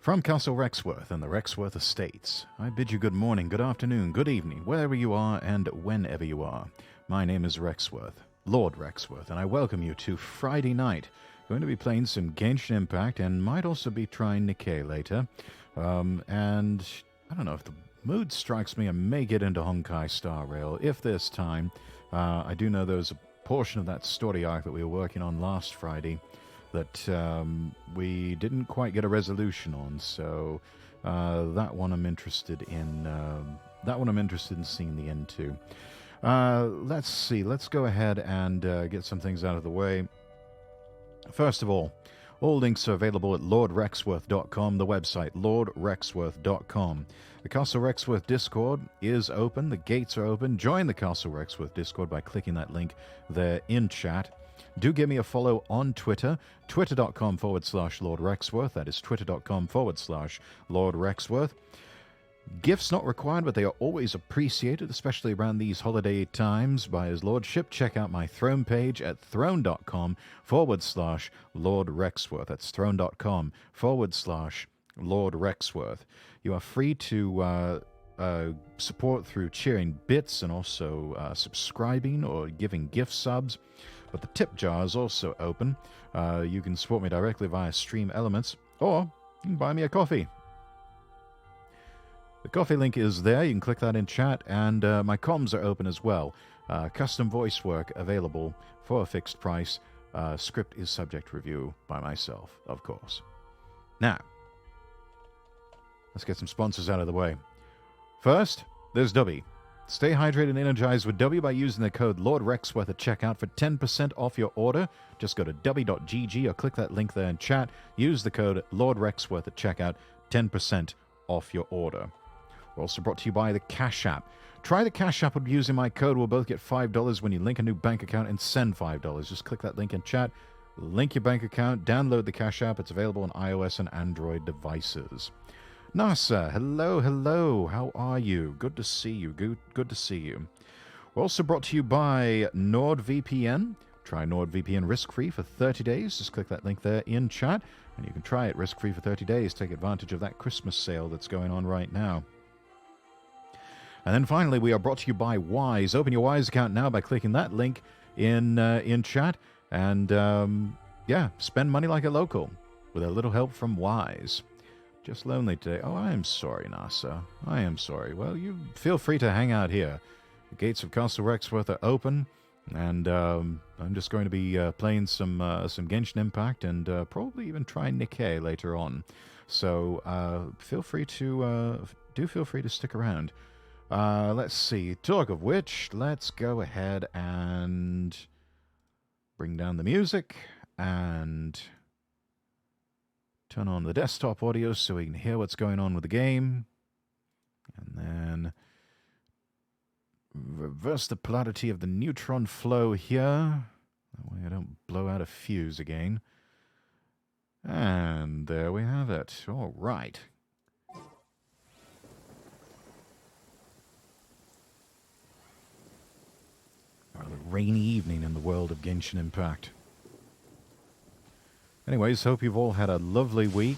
From Castle Rexworth and the Rexworth Estates, I bid you good morning, good afternoon, good evening, wherever you are and whenever you are. My name is Rexworth, Lord Rexworth, and I welcome you to Friday night. Going to be playing some Genshin Impact and might also be trying Nikke later. And I don't know, if the mood strikes me, I may get into Honkai Star Rail if there's time. I do know there was a portion of that story arc that we were working on last Friday that we didn't quite get a resolution on, so that one I'm interested in. That one I'm interested in seeing the end to. Let's see. Let's go ahead and get some things out of the way. First of all links are available at lordrexworth.com, the website lordrexworth.com. The Castle Rexworth Discord is open. The gates are open. Join the Castle Rexworth Discord by clicking that link there in chat. Do give me a follow on Twitter, twitter.com/Lord Rexworth. That is twitter.com/Lord Rexworth. Gifts not required, but they are always appreciated, especially around these holiday times by His Lordship. Check out my Throne page at throne.com/Lord Rexworth. That's throne.com/Lord Rexworth. You are free to support through cheering bits and also subscribing or giving gift subs. But the tip jar is also open. You can support me directly via Stream Elements, or you can buy me a coffee. The coffee link is there. You can click that in chat, and my comms are open as well. Custom voice work available for a fixed price. Script is subject to review by myself, of course. Now, let's get some sponsors out of the way. First, there's Dubby. Stay hydrated and energized with W by using the code LordRexworth at checkout for 10% off your order. Just go to w.gg or click that link there in chat. Use the code LordRexworth at checkout, 10% off your order. We're also brought to you by the Cash App. Try the Cash App with using my code. We'll both get $5 when you link a new bank account and send $5. Just click that link in chat, link your bank account, download the Cash App. It's available on iOS and Android devices. Nasa, hello, how are you? Good to see you, good to see you. We're also brought to you by NordVPN. Try NordVPN risk-free for 30 days. Just click that link there in chat, and you can try it risk-free for 30 days. Take advantage of that Christmas sale that's going on right now. And then finally, we are brought to you by Wise. Open your Wise account now by clicking that link in chat, and yeah, spend money like a local with a little help from Wise. Just lonely today. Oh, I am sorry, Nasa. I am sorry. Well, you feel free to hang out here. The gates of Castle Rexworth are open, and I'm just going to be playing some Genshin Impact and probably even try Nikke later on. So feel free to stick around. Let's see. Talk of which, let's go ahead and bring down the music and turn on the desktop audio so we can hear what's going on with the game. And then reverse the polarity of the neutron flow here. That way I don't blow out a fuse again. And there we have it. All right. A rainy evening in the world of Genshin Impact. Anyways, hope you've all had a lovely week.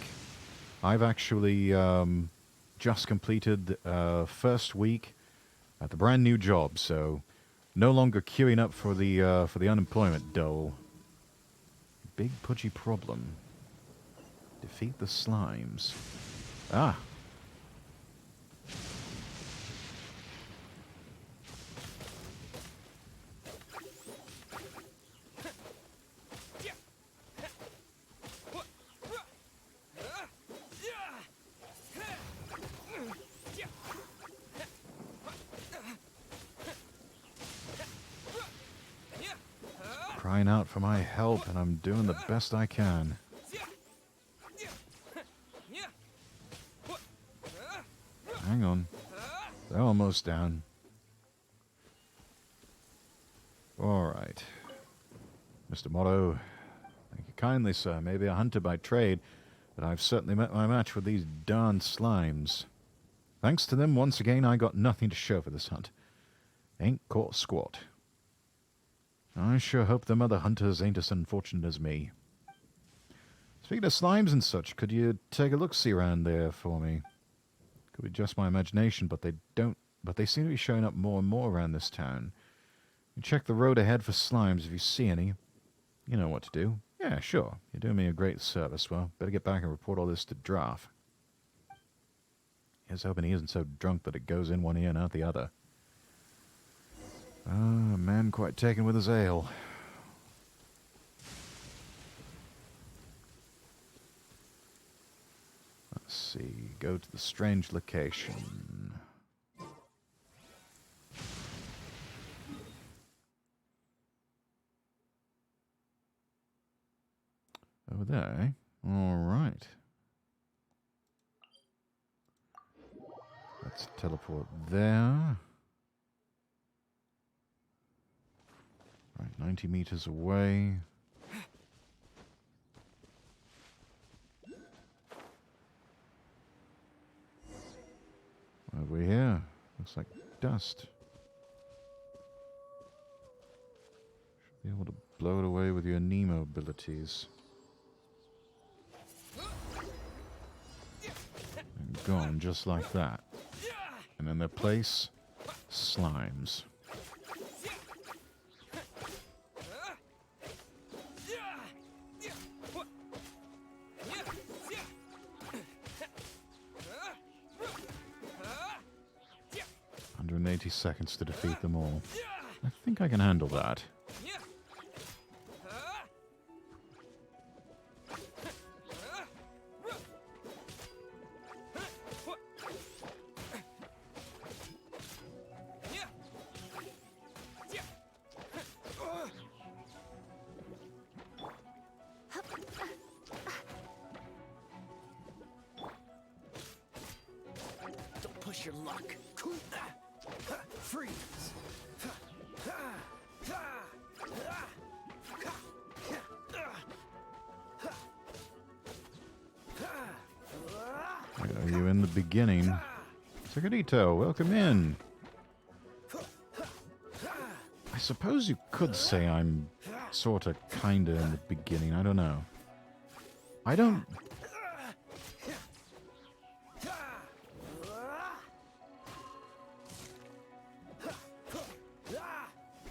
I've actually just completed first week at the brand new job, so no longer queuing up for the unemployment dole. Big pudgy problem. Defeat the slimes. Ah. Crying out for my help, and I'm doing the best I can. Hang on. They're almost down. Alright. Mr. Motto, thank you kindly, sir. Maybe a hunter by trade, but I've certainly met my match with these darn slimes. Thanks to them, once again, I got nothing to show for this hunt. Ain't caught squat. I sure hope them other hunters ain't as unfortunate as me. Speaking of slimes and such, could you take a look-see around there for me? Could be just my imagination, but they don't. But they seem to be showing up more and more around this town. You check the road ahead for slimes if you see any. You know what to do. Yeah, sure. You're doing me a great service. Well, better get back and report all this to Draff. Here's hoping he isn't so drunk that it goes in one ear and out the other. Ah, a man quite taken with his ale. Let's see. Go to the strange location. Over there, eh? All right. Let's teleport there. Right, 90 meters away. Over here. Looks like dust. Should be able to blow it away with your Nemo abilities. And gone just like that. And in their place, slimes. Seconds to defeat them all. I think I can handle that. 'Secretito, welcome in. I suppose you could say I'm sorta, kinda in the beginning. I don't know. I don't...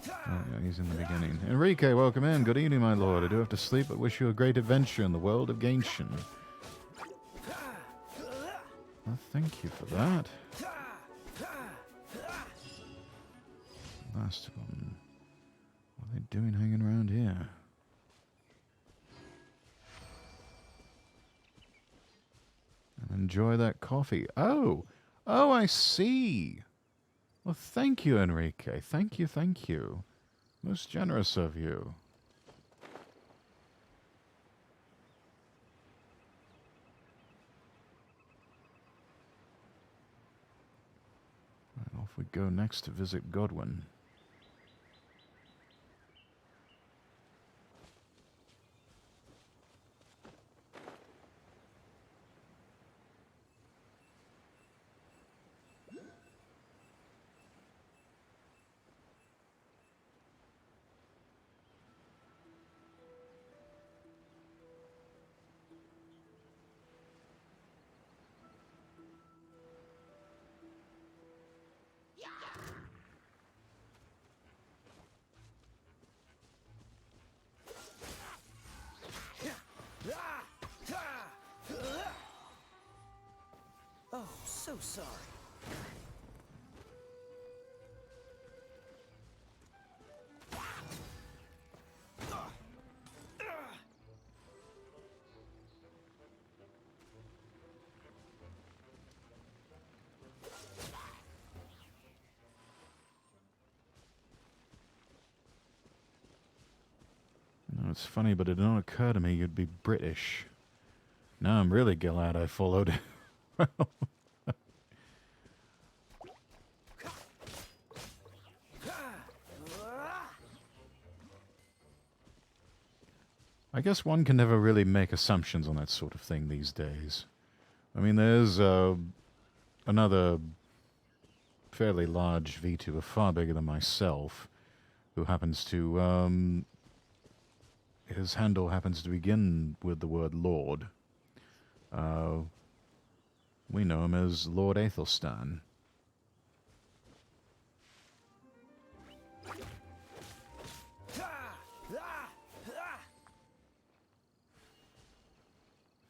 Oh, yeah, he's in the beginning. Enrique, welcome in. Good evening, my lord. I do have to sleep, but wish you a great adventure in the world of Genshin. Well, thank you for that. Last one. What are they doing hanging around here? And enjoy that coffee. Oh! Oh, I see! Well, thank you, Enrique. Thank you, thank you. Most generous of you. Right, off we go next to visit Godwin. So sorry. No, it's funny, but it didn't occur to me you'd be British. Now I'm really glad I followed. I guess one can never really make assumptions on that sort of thing these days. I mean, there's another fairly large VTuber, far bigger than myself, who happens to his handle happens to begin with the word Lord. We know him as Lord Athelstan.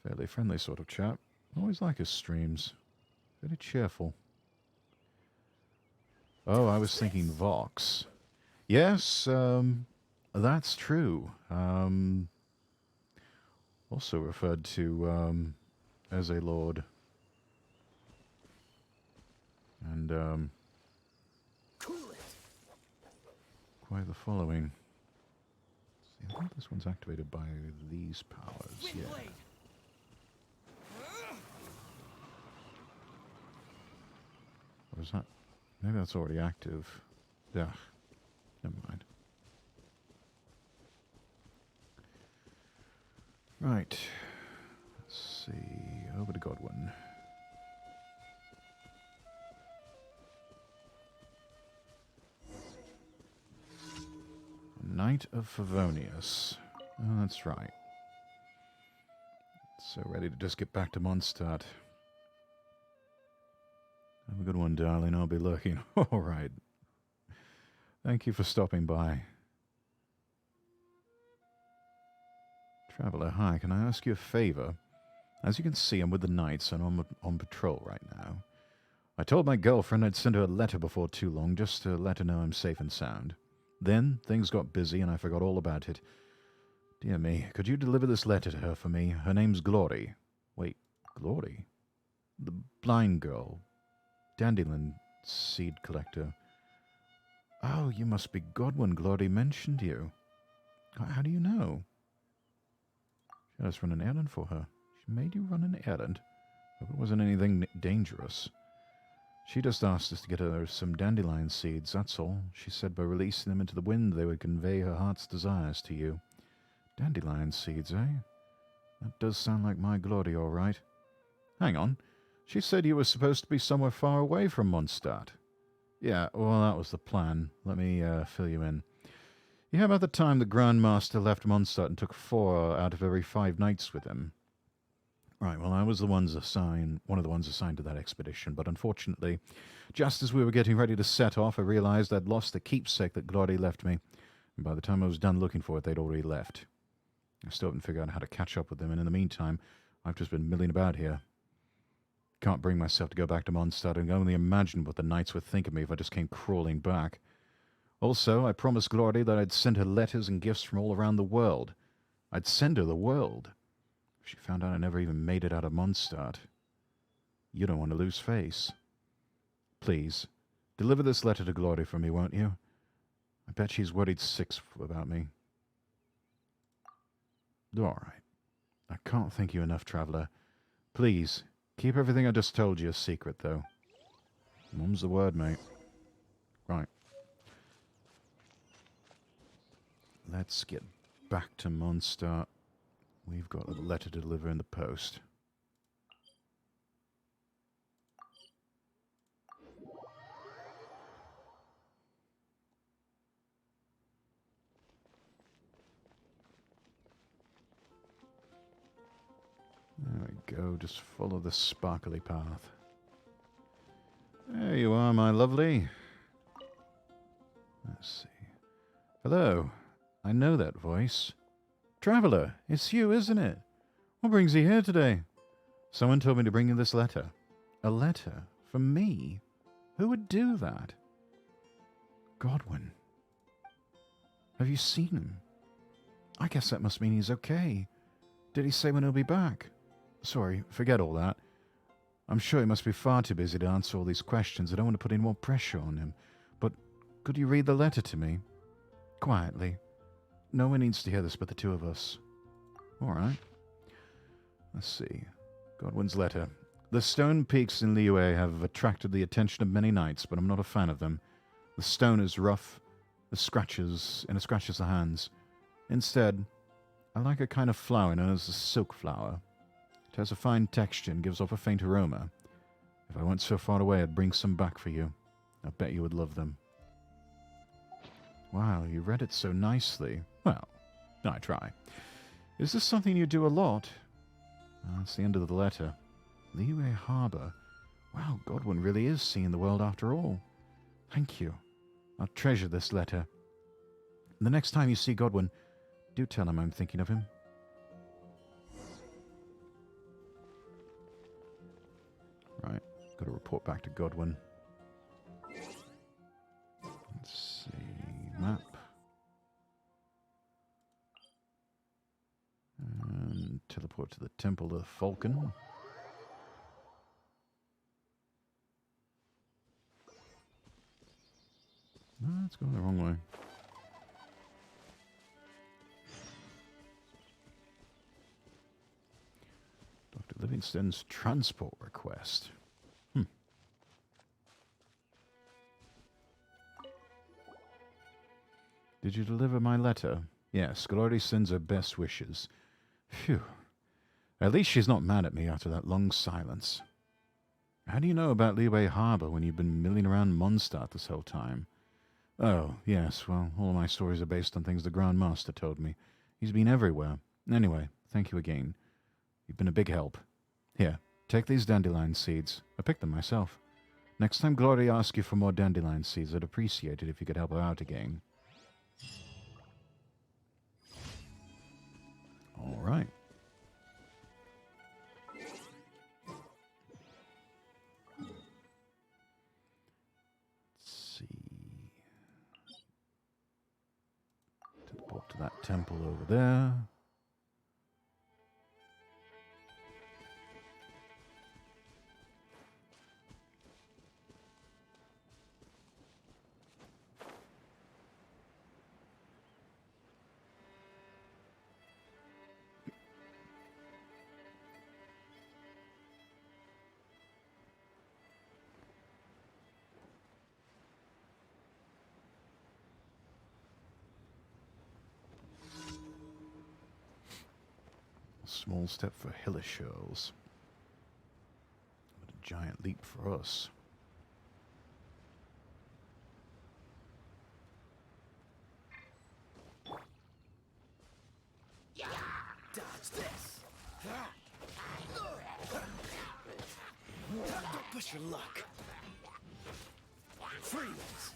Fairly friendly sort of chap. Always like his streams. Very cheerful. Oh, I was thinking Vox. Yes, that's true. Also referred to as a lord. And quite the following. See, I think this one's activated by these powers. Yeah. Or is that? Maybe that's already active. Yeah. Never mind. Right. Let's see. Over to Godwin. Knight of Favonius. Oh, that's right. So ready to just get back to Mondstadt. Have a good one, darling. I'll be lurking. All right. Thank you for stopping by. Traveler, hi. Can I ask you a favor? As you can see, I'm with the Knights and I'm on patrol right now. I told my girlfriend I'd send her a letter before too long just to let her know I'm safe and sound. Then things got busy and I forgot all about it. Dear me, could you deliver this letter to her for me? Her name's Glory. Wait, Glory? The blind girl. Dandelion seed collector. Oh, you must be Godwin. Glory mentioned you. How do you know? She had us run an errand for her. She made you run an errand? Hope it wasn't anything dangerous. She just asked us to get her some dandelion seeds, that's all. She said by releasing them into the wind they would convey her heart's desires to you. Dandelion seeds, eh? That does sound like my Glory, all right. Hang on. She said you were supposed to be somewhere far away from Mondstadt. Yeah, well, that was the plan. Let me fill you in. Yeah, about the time the Grand Master left Mondstadt and took 4 out of every 5 knights with him. Right, well, I was one of the ones assigned to that expedition, but unfortunately, just as we were getting ready to set off, I realized I'd lost the keepsake that Glory left me, and by the time I was done looking for it, they'd already left. I still haven't figured out how to catch up with them, and in the meantime, I've just been milling about here. Can't bring myself to go back to Mondstadt, and only imagine what the knights would think of me if I just came crawling back. Also, I promised Glory that I'd send her letters and gifts from all around the world. I'd send her the world. If she found out I never even made it out of Mondstadt. You don't want to lose face. Please, deliver this letter to Glory for me, won't you? I bet she's worried sick about me. All right. I can't thank you enough, Traveller. Please, keep everything I just told you a secret, though. Mum's the word, mate. Right. Let's get back to Mondstadt. We've got a letter to deliver in the post. There we go. Just follow the sparkly path. There you are, my lovely. Let's see. Hello. I know that voice. Traveller, it's you, isn't it? What brings you here today? Someone told me to bring you this letter. A letter? From me? Who would do that? Godwin. Have you seen him? I guess that must mean he's okay. Did he say when he'll be back? Sorry, forget all that. I'm sure he must be far too busy to answer all these questions. I don't want to put any more pressure on him. But could you read the letter to me? Quietly. No one needs to hear this but the two of us. All right. Let's see. Godwin's letter. The stone peaks in Liyue have attracted the attention of many knights, but I'm not a fan of them. The stone is rough, it scratches the hands. Instead, I like a kind of flower known as the silk flower. It has a fine texture and gives off a faint aroma. If I went so far away, I'd bring some back for you. I bet you would love them. Wow, you read it so nicely. Well, I try. Is this something you do a lot? That's the end of the letter. Liyue Harbor. Wow, Godwin really is seeing the world after all. Thank you. I'll treasure this letter. The next time you see Godwin, do tell him I'm thinking of him. Right, got to report back to Godwin. Let's see, map. And teleport to the Temple of the Falcon. No, it's going the wrong way. Dr. Livingston's transport request. Did you deliver my letter? Yes, Glory sends her best wishes. Phew. At least she's not mad at me after that long silence. How do you know about Liyue Harbor when you've been milling around Mondstadt this whole time? Oh, yes, well, all my stories are based on things the Grand Master told me. He's been everywhere. Anyway, thank you again. You've been a big help. Here, take these dandelion seeds. I picked them myself. Next time Glory asks you for more dandelion seeds, I'd appreciate it if you could help her out again. All right. Let's see. Teleport to that temple over there. Small step for Hillishurls, but a giant leap for us. Dodge this. Don't push your luck. Freeze.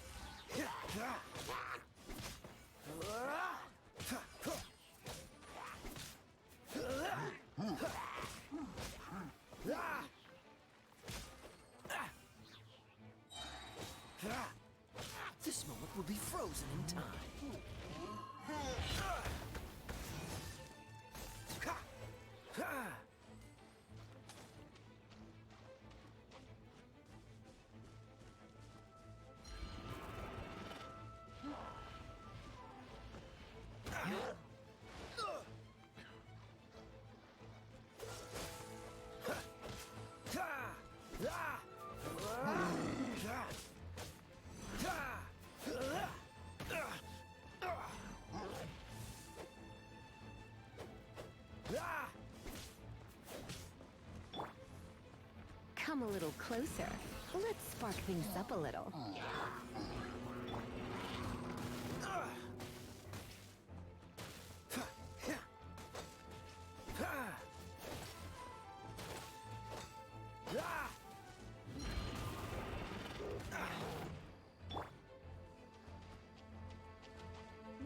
This moment will be frozen in time. Come a little closer. Let's spark things up a little.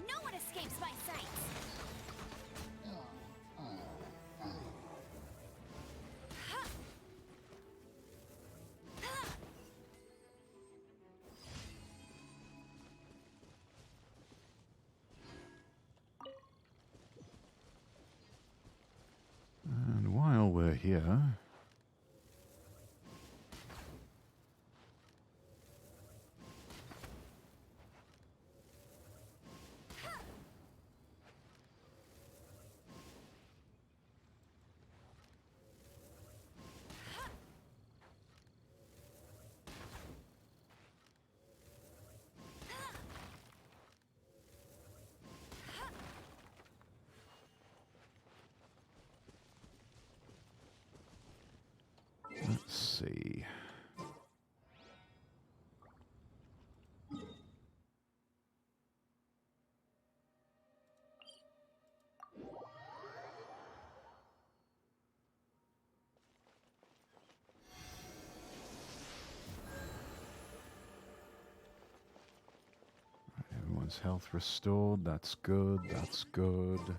No one escapes my sight. And while we're here, Everyone's health restored. That's good. That's good.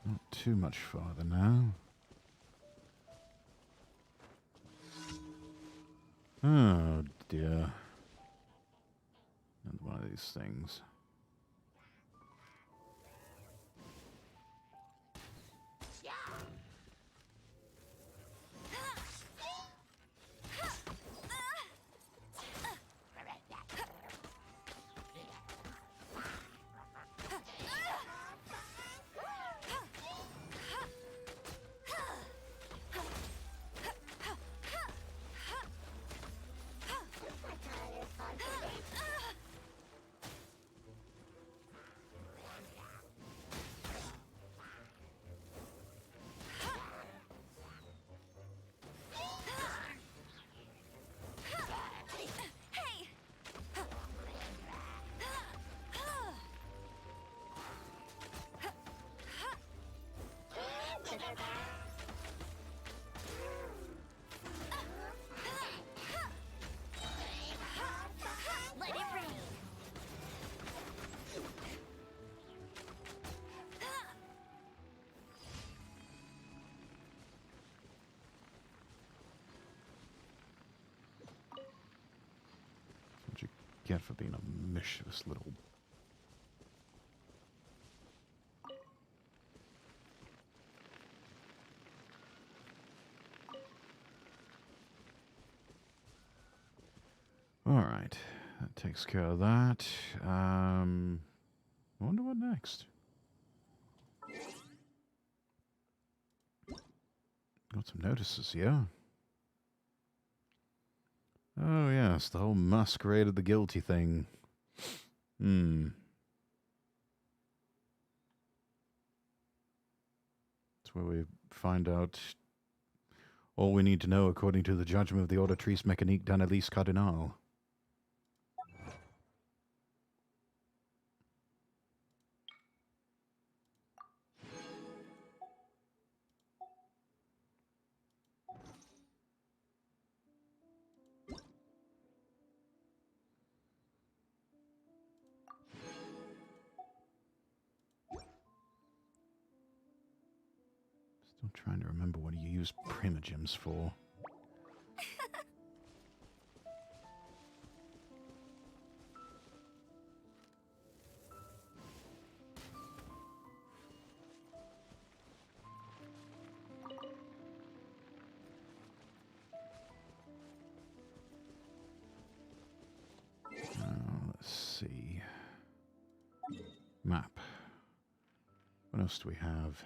Not too much farther now. Oh dear. Another one of these things. Let it rain. What'd you get for being a mischievous little... Alright, that takes care of that. I wonder what next. Got some notices here. Oh yes, the whole masquerade of the guilty thing. That's where we find out all we need to know according to the judgment of the Auditrice Mécanique d'Analyse Cardinal. Still trying to remember what you use primogems for. Let's see. Map. What else do we have?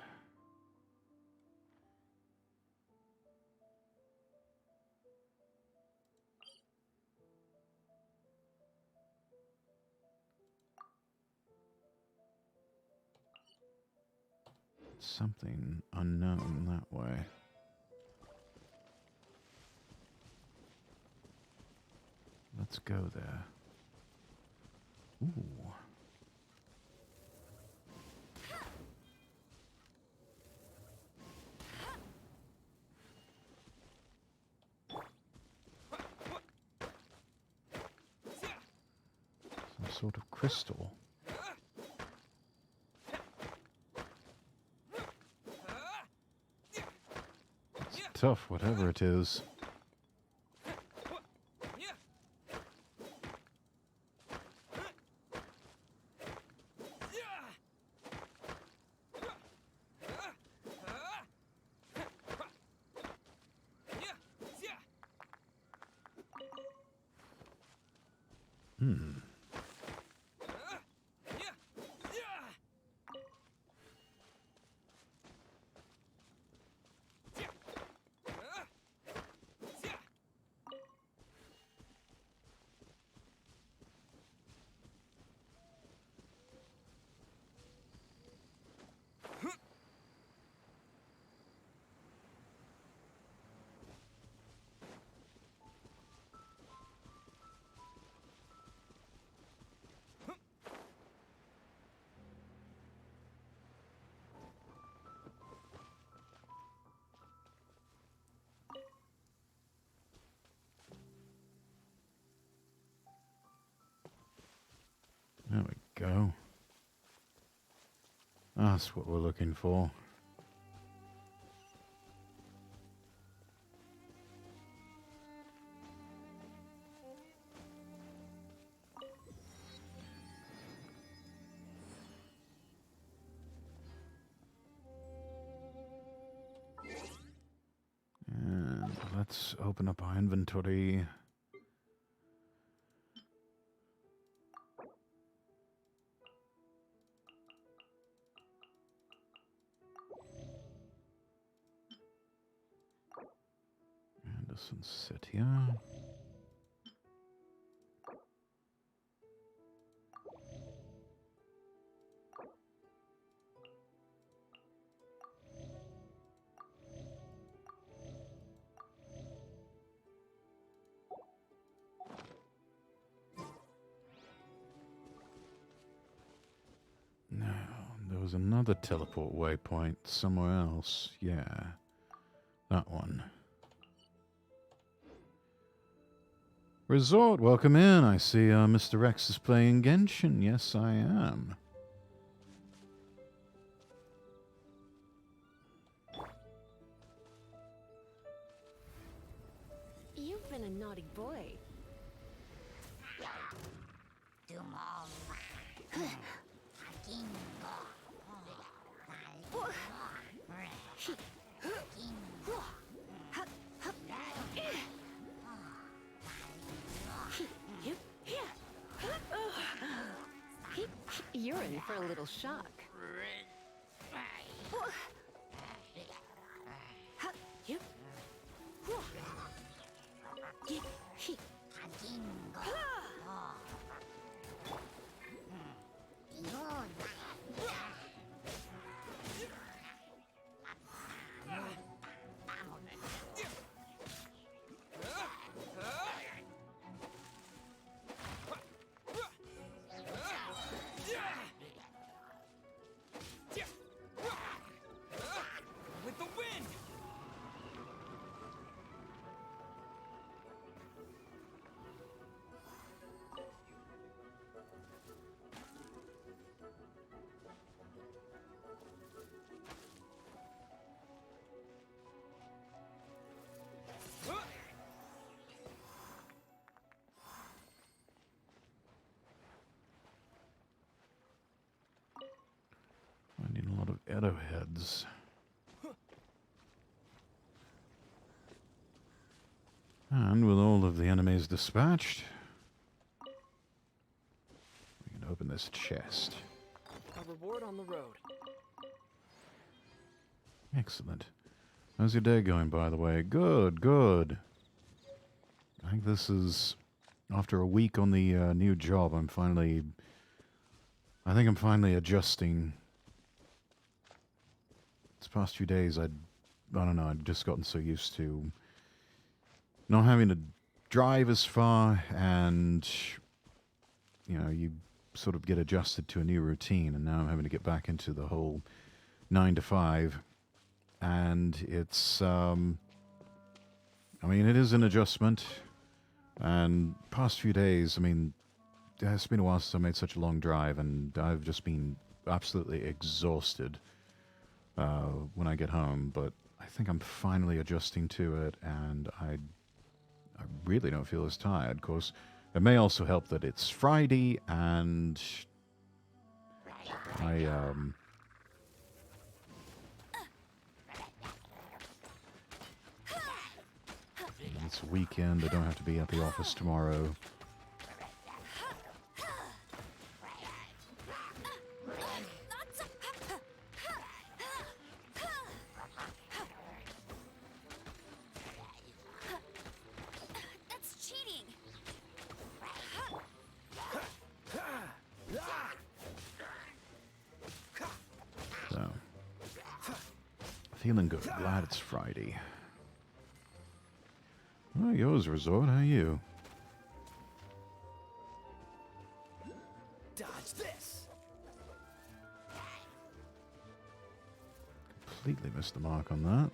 Something unknown that way. Let's go there. Ooh. Some sort of crystal. It's tough, whatever it is. There we go. That's what we're looking for. And let's open up our inventory. Anderson sit here. Now, there was another teleport waypoint somewhere else. Yeah, that one. Resort, welcome in. I see Mr. Rex is playing Genshin. Yes, I am. You've been a naughty boy. You're in for a little shock. With the wind! I need a lot of Edo heads. And with all of the enemies dispatched, we can open this chest. A reward on the road. Excellent. How's your day going, by the way? Good, good. I think this is, after a week on the new job, I think I'm finally adjusting. These past few days, I don't know, I'd just gotten so used to not having to drive as far, and, you know, you sort of get adjusted to a new routine, and now I'm having to get back into the whole 9 to 5, and it's, I mean, it is an adjustment, and past few days, I mean, it's been a while since I made such a long drive, and I've just been absolutely exhausted when I get home, but I think I'm finally adjusting to it, and I really don't feel as tired. Of course, it may also help that it's Friday, and it's a weekend. I don't have to be at the office tomorrow. Feeling good. Glad it's Friday. Well, yours, Resort. How are you? Dodge this. Completely missed the mark on that.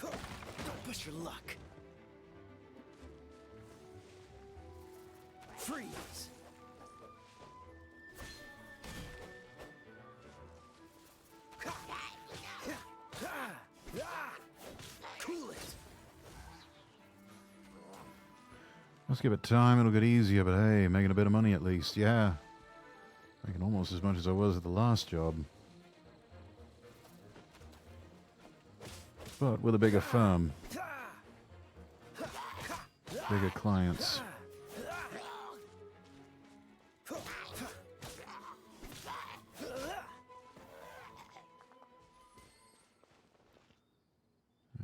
Don't push your luck. Freeze. Cool it. Let's give it time. It'll get easier, but hey, making a bit of money at least. Yeah. Making almost as much as I was at the last job. But with a bigger firm. Bigger clients.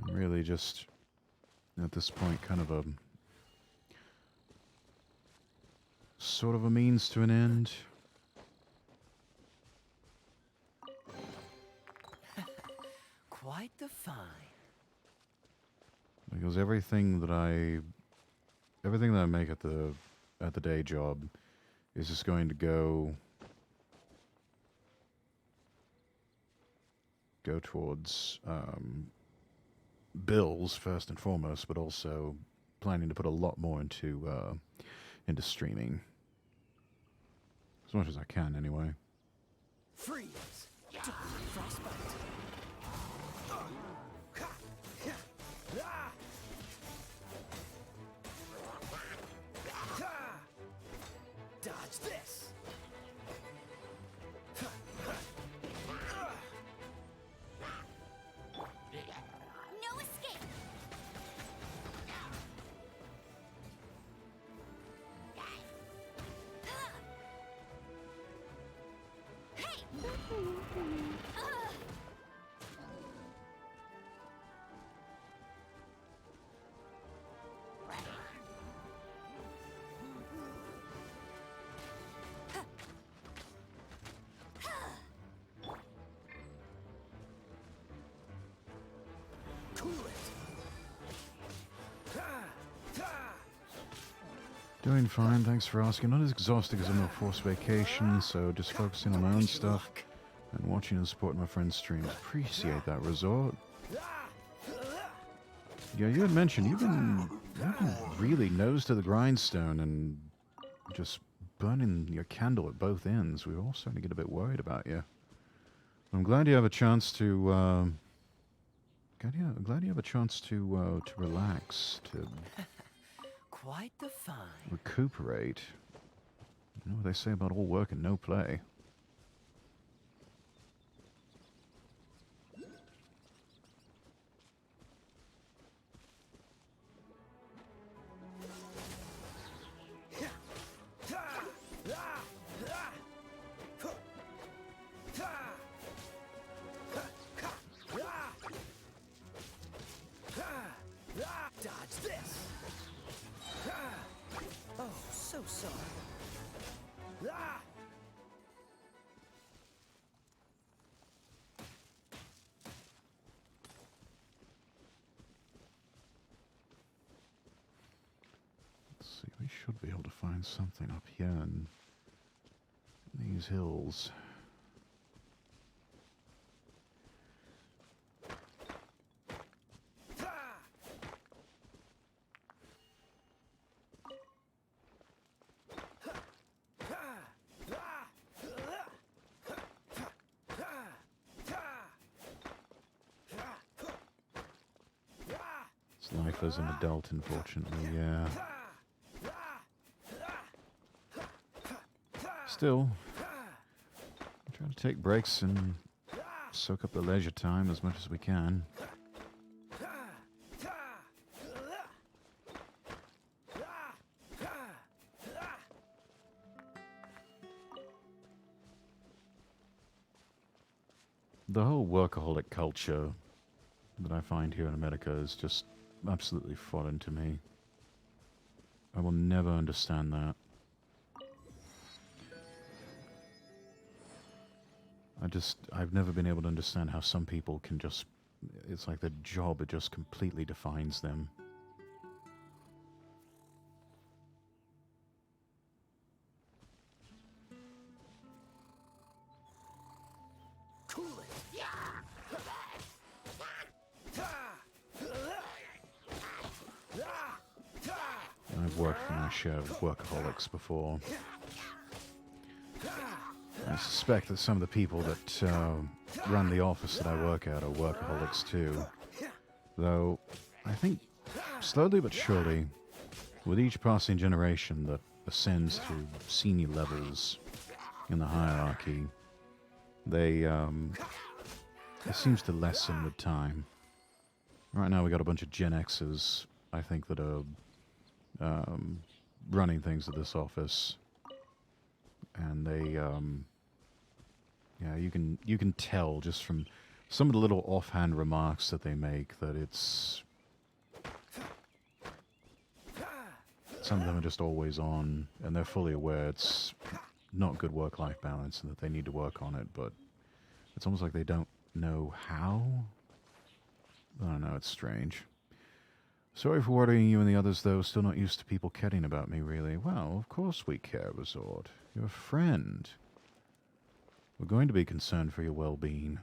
And really just, at this point, kind of a sort of a means to an end. Quite the find. Because everything that I make at the day job is just going to go towards bills first and foremost, but also planning to put a lot more into streaming, as much as I can anyway. Freeze. Frostbite. Dodge this. No escape. Hey. Cool it. Doing fine, thanks for asking. Not as exhausted as I'm on a forced vacation, so just focusing on my own stuff and watching and supporting my friends' streams. Appreciate that, Resort. Yeah, you had mentioned you've been really nose to the grindstone and just burning your candle at both ends. We were all starting to get a bit worried about you. I'm glad you have a chance to. Glad you have a chance to relax, to Quite the find. recuperate. You know what they say about all work and no play. Dodge this. Oh, so sorry. Let's see, we should be able to find something up here in these hills. It's life as an adult, unfortunately, yeah. Still, I try to take breaks and soak up the leisure time as much as we can. The whole workaholic culture that I find here in America is just absolutely foreign to me. I will never understand that. I've never been able to understand how some people can just, it's like their job, it just completely defines them. Cool it. I've worked with my share of workaholics before. I suspect that some of the people that run the office that I work at are workaholics too. Though, I think slowly but surely, with each passing generation that ascends to senior levels in the hierarchy, it seems to lessen with time. Right now we got a bunch of Gen Xers, I think, that are running things at this office. And they, yeah, you can tell just from some of the little offhand remarks that they make that it's... Some of them are just always on, and they're fully aware it's not good work-life balance and that they need to work on it, but it's almost like they don't know how. I don't know, it's strange. Sorry for worrying you and the others, though. Still not used to people caring about me, really. Well, of course we care, Resort. You're a friend. We're going to be concerned for your well-being.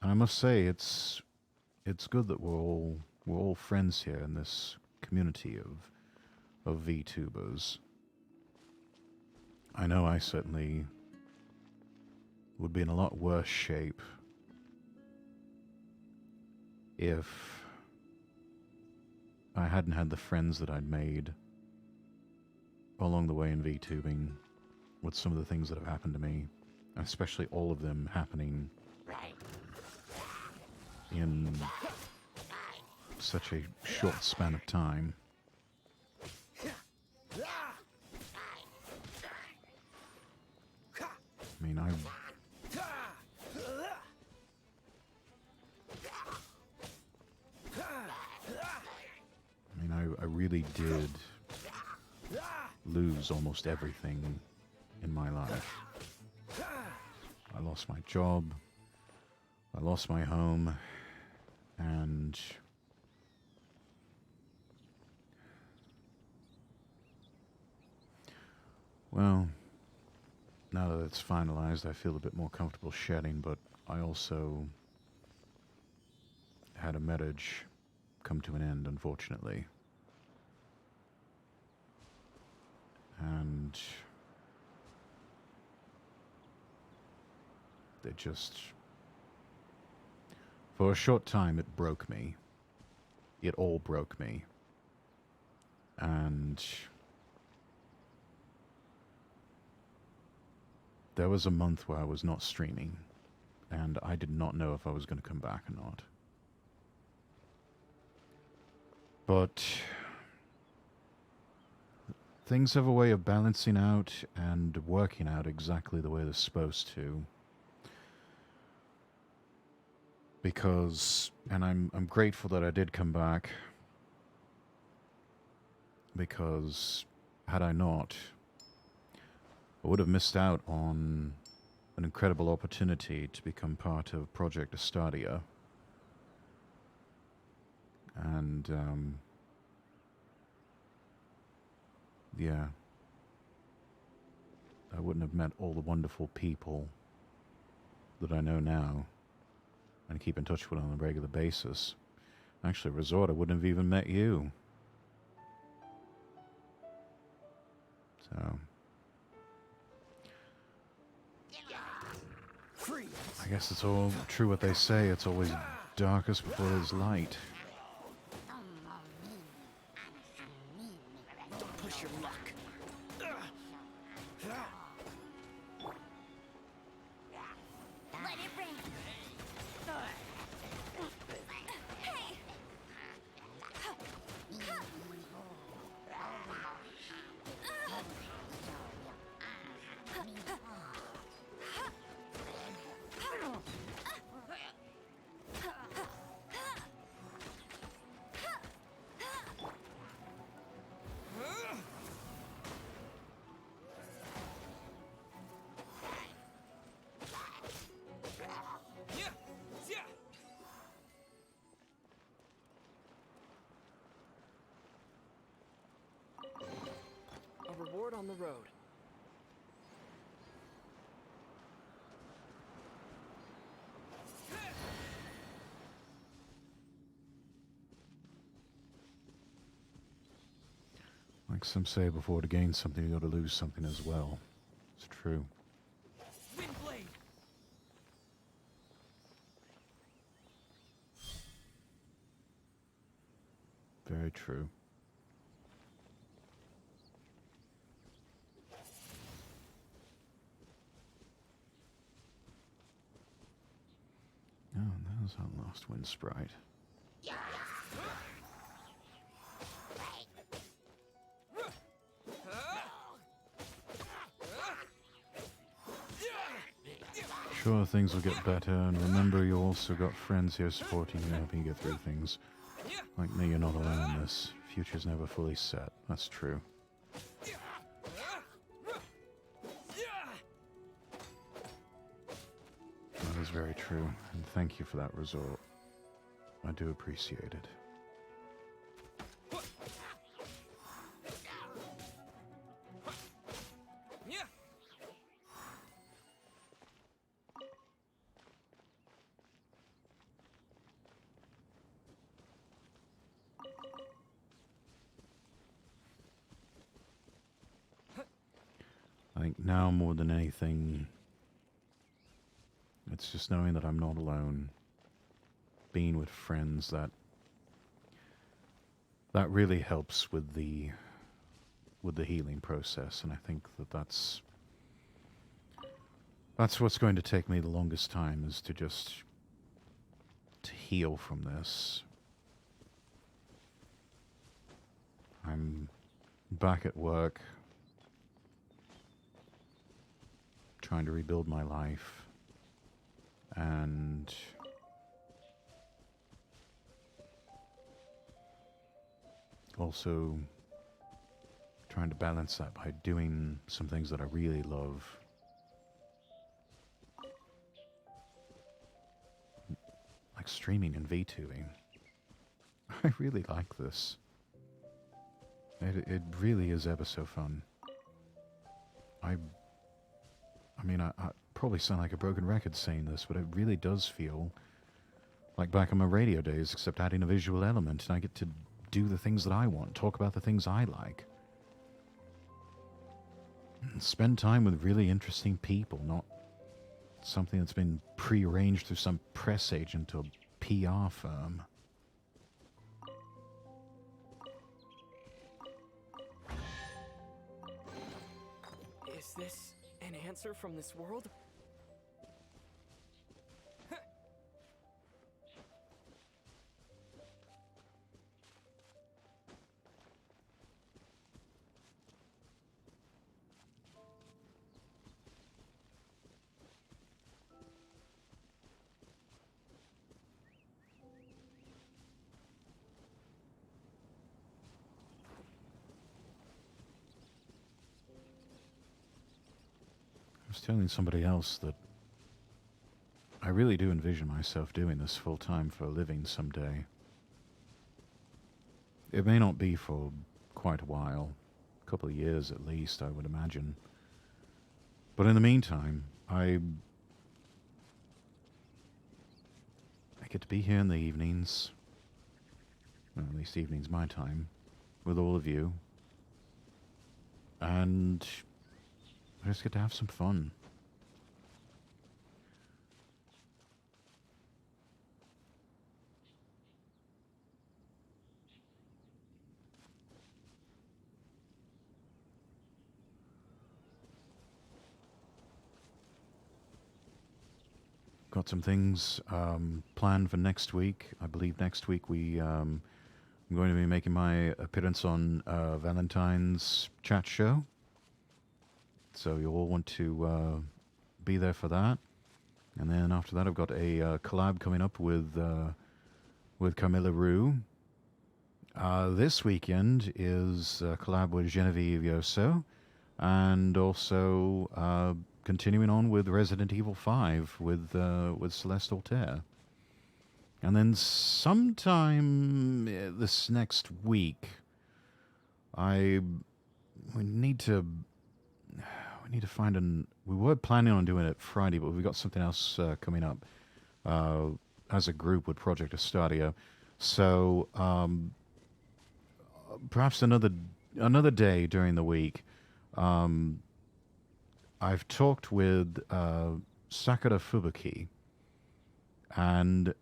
And I must say, it's good that we're all friends here in this community of VTubers. I know I certainly would be in a lot worse shape if I hadn't had the friends that I'd made along the way in VTubing with some of the things that have happened to me, especially all of them happening in such a short span of time. I mean, I really did lose almost everything in my life. I lost my job, I lost my home, and well, now that it's finalized, I feel a bit more comfortable shedding, but I also had a marriage come to an end, unfortunately. And it just, for a short time, it broke me. It all broke me. And there was a month where I was not streaming, and I did not know if I was going to come back or not. But things have a way of balancing out and working out exactly the way they're supposed to. Because, and I'm grateful that I did come back, because had I not, I would have missed out on an incredible opportunity to become part of Project Estadia. And, yeah, I wouldn't have met all the wonderful people that I know now and keep in touch with on a regular basis. Actually, Resort, I wouldn't have even met you. So, I guess it's all true what they say. It's always darkest before there's light. Don't push your luck. Let it rain. Hey! on the road. Like some say, before to gain something, you got to lose something as well. It's true. Windblade! Very true. Oh, there's our last wind sprite. Sure, things will get better, and remember you also got friends here supporting you, helping you get through things. Like me, you're not alone in this. Future's never fully set. That's true. That is very true, and thank you for that resort. I do appreciate it. I think now more than anything, it's just knowing that I'm not alone. Being with friends, that really helps with the healing process, and I think that's what's going to take me the longest time, is to just to heal from this. I'm back at work, trying to rebuild my life, and also trying to balance that by doing some things that I really love. Like streaming and VTubing. I really like this. It really is ever so fun. I mean, I probably sound like a broken record saying this, but it really does feel like back in my radio days, except adding a visual element, and I get to do the things that I want, talk about the things I like. And spend time with really interesting people, not something that's been pre-arranged through some press agent or PR firm. Is this an answer from this world? I was telling somebody else that I really do envision myself doing this full time for a living someday. It may not be for quite a while, a couple of years at least, I would imagine. But in the meantime, I get to be here in the evenings, well, at least evenings my time, with all of you, and I just get to have some fun. Got some things planned for next week. I believe next week I'm going to be making my appearance on Valentine's chat show. So you all want to be there for that. And then after that, I've got a collab coming up with Camilla Rue. This weekend is a collab with Genevieve Yoso, and also continuing on with Resident Evil 5 with Celeste Altair. And then sometime this next week, we need to need to find an. We were planning on doing it Friday, but we've got something else coming up as a group with Project Estadio. So perhaps another day during the week. I've talked with Sakura Fubuki, and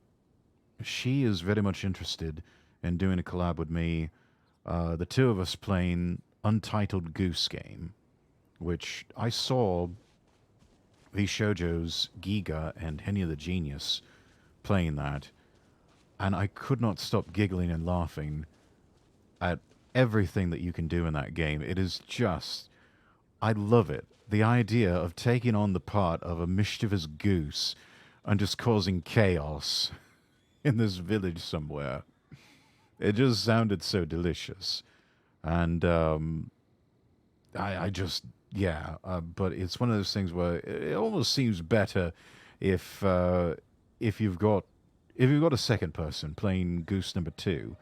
she is very much interested in doing a collab with me. The two of us playing Untitled Goose Game, which I saw the Shoujo's Giga and Henya the Genius playing that, and I could not stop giggling and laughing at everything that you can do in that game. It is just, I love it. The idea of taking on the part of a mischievous goose and just causing chaos in this village somewhere. It just sounded so delicious. And I just, yeah, but it's one of those things where it almost seems better if you've got a second person playing Goose number 2.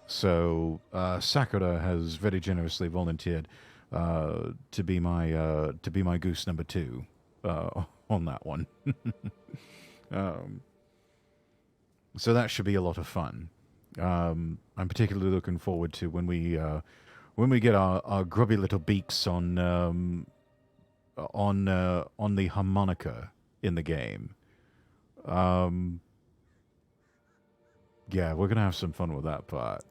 So Sakura has very generously volunteered to be my Goose number 2 on that one. So that should be a lot of fun. I'm particularly looking forward to when we get our grubby little beaks on the harmonica in the game. Yeah, we're gonna have some fun with that part.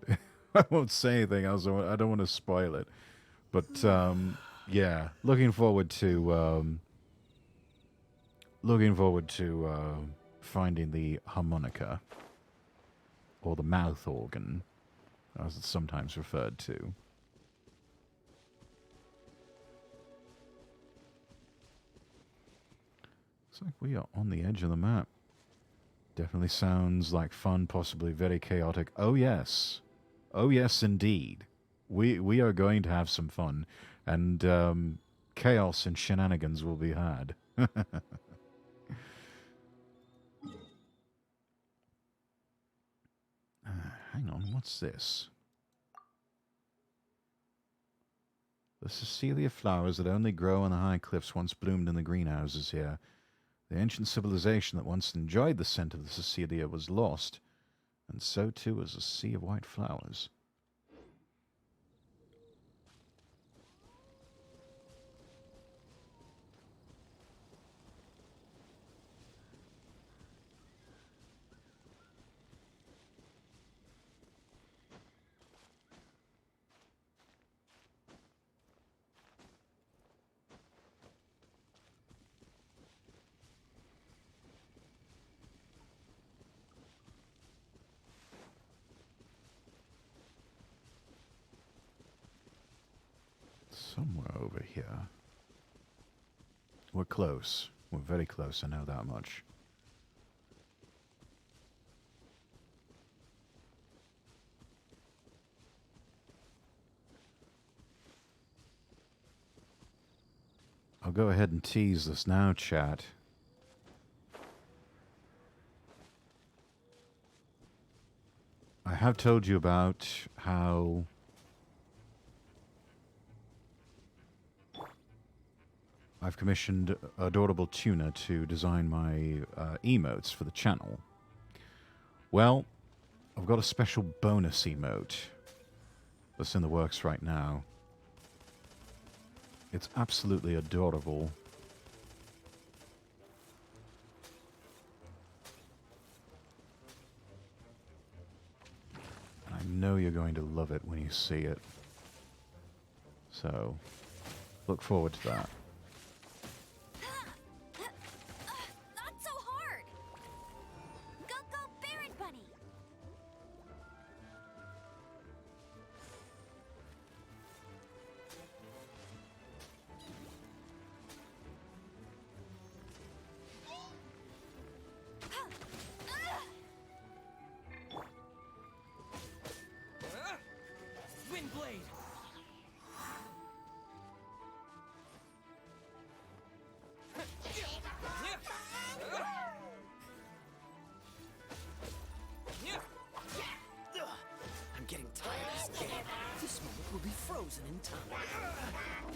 I won't say anything else. I don't want to spoil it, but yeah, looking forward to finding the harmonica, or the mouth organ, as it's sometimes referred to. Looks like we are on the edge of the map. Definitely sounds like fun, possibly very chaotic. Oh yes. Oh yes, indeed. We are going to have some fun, and chaos and shenanigans will be had. Hang on, what's this? The Cecilia flowers that only grow on the high cliffs once bloomed in the greenhouses here. The ancient civilization that once enjoyed the scent of the Cecilia was lost, and so too was a sea of white flowers. Somewhere over here. We're close. We're very close, I know that much. I'll go ahead and tease this now, chat. I have told you about how I've commissioned Adorable Tuna to design my emotes for the channel. Well, I've got a special bonus emote that's in the works right now. It's absolutely adorable. And I know you're going to love it when you see it. So, look forward to that. Not so hard. Go, go, Baron Bunny. Windblade! I'm getting tired of this game. This moment will be frozen in time.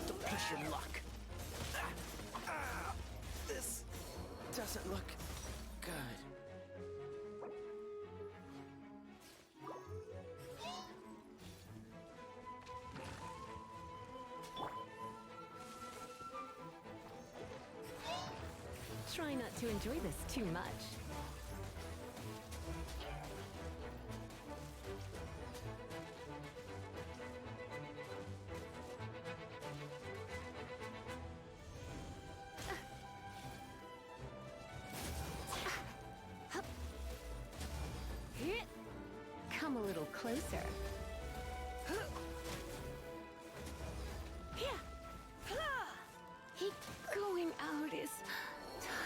Don't push your luck. This doesn't look good. Try not to enjoy this too much. Come a little closer. Going out is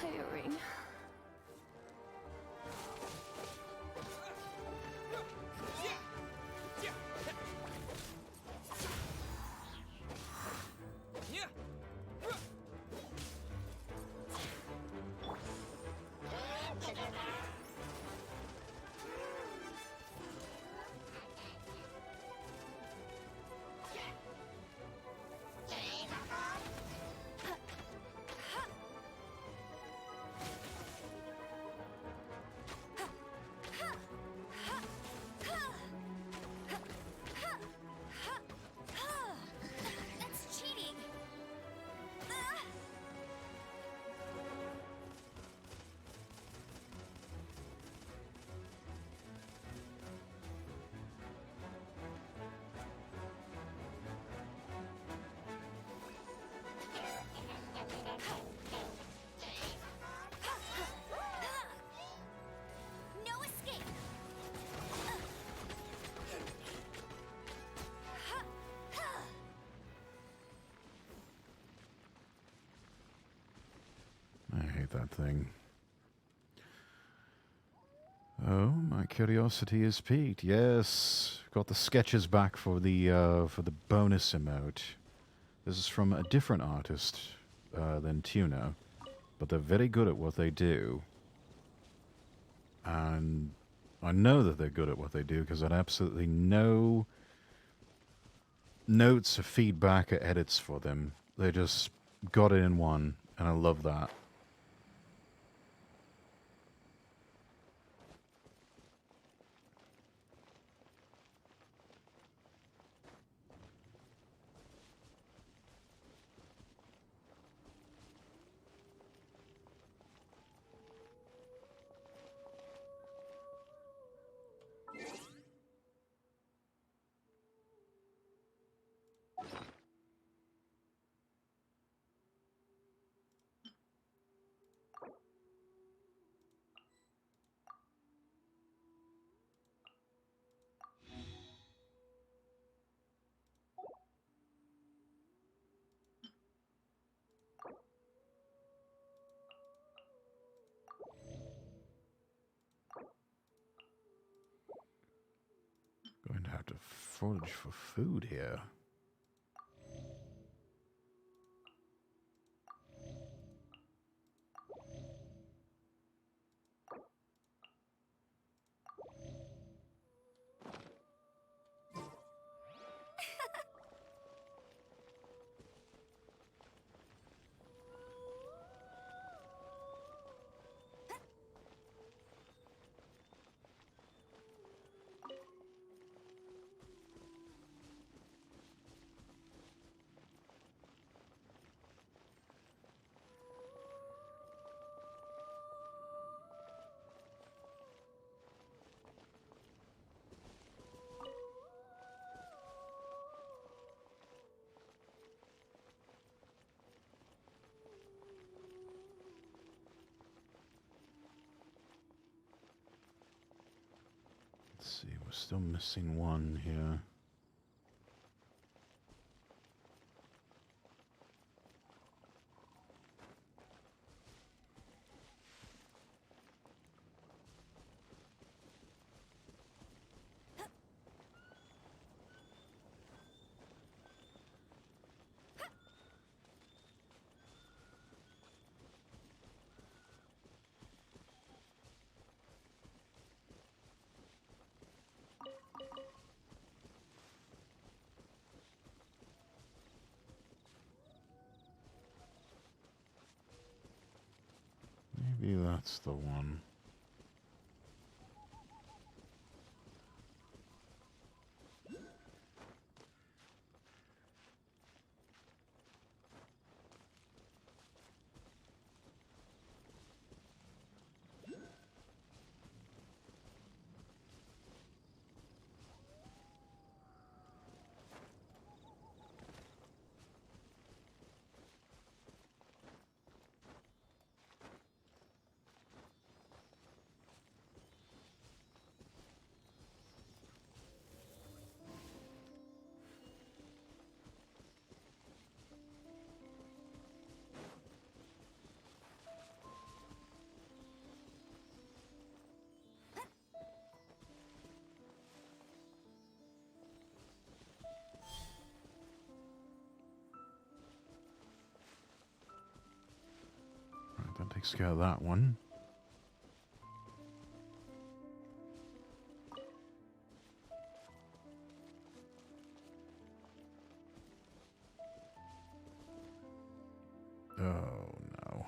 tiring. That's cheating. No escape. I hate that thing. Oh, my curiosity is piqued. Yes, got the sketches back for the bonus emote. This is from a different artist than Tuna, but they're very good at what they do. And I know that they're good at what they do because I had absolutely no notes or feedback or edits for them. They just got it in one, and I love that. Going to have to forage for food here. Let's see, we're still missing one here. that's the one. Right, that takes care of that one. Oh, no.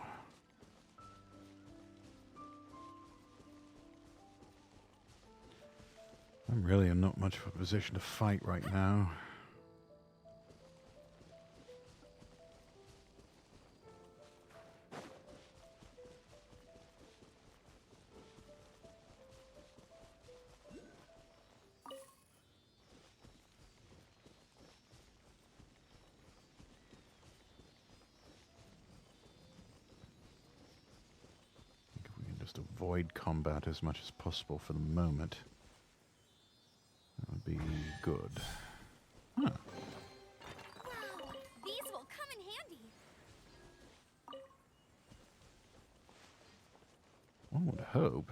I'm really in not much of a position to fight right now. I think if we can just avoid combat as much as possible for the moment, that would be good. Huh. Wow, these will come in handy. One would hope.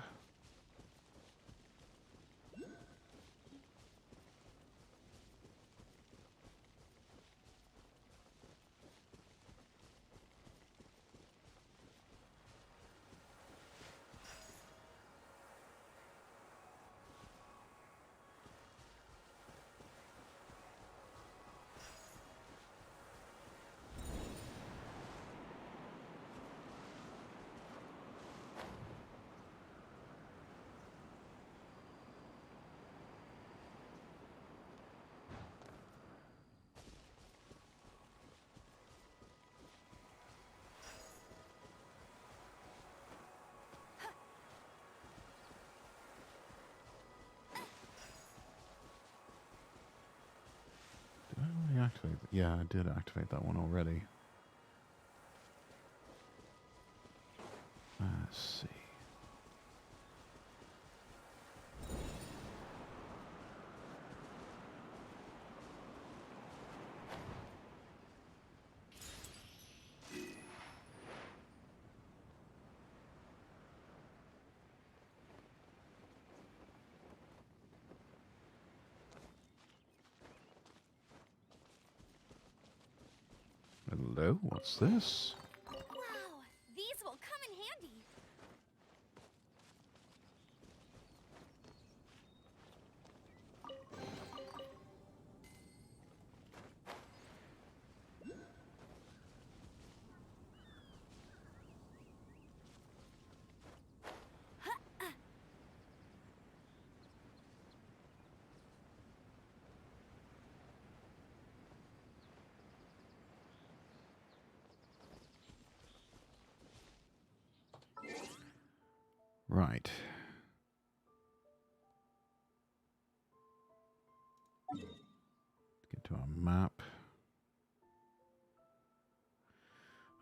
Did I already activate? Yeah, I did activate that one already. Let's see. Hello, what's this? Wow, these will come in handy. Right. Get to our map.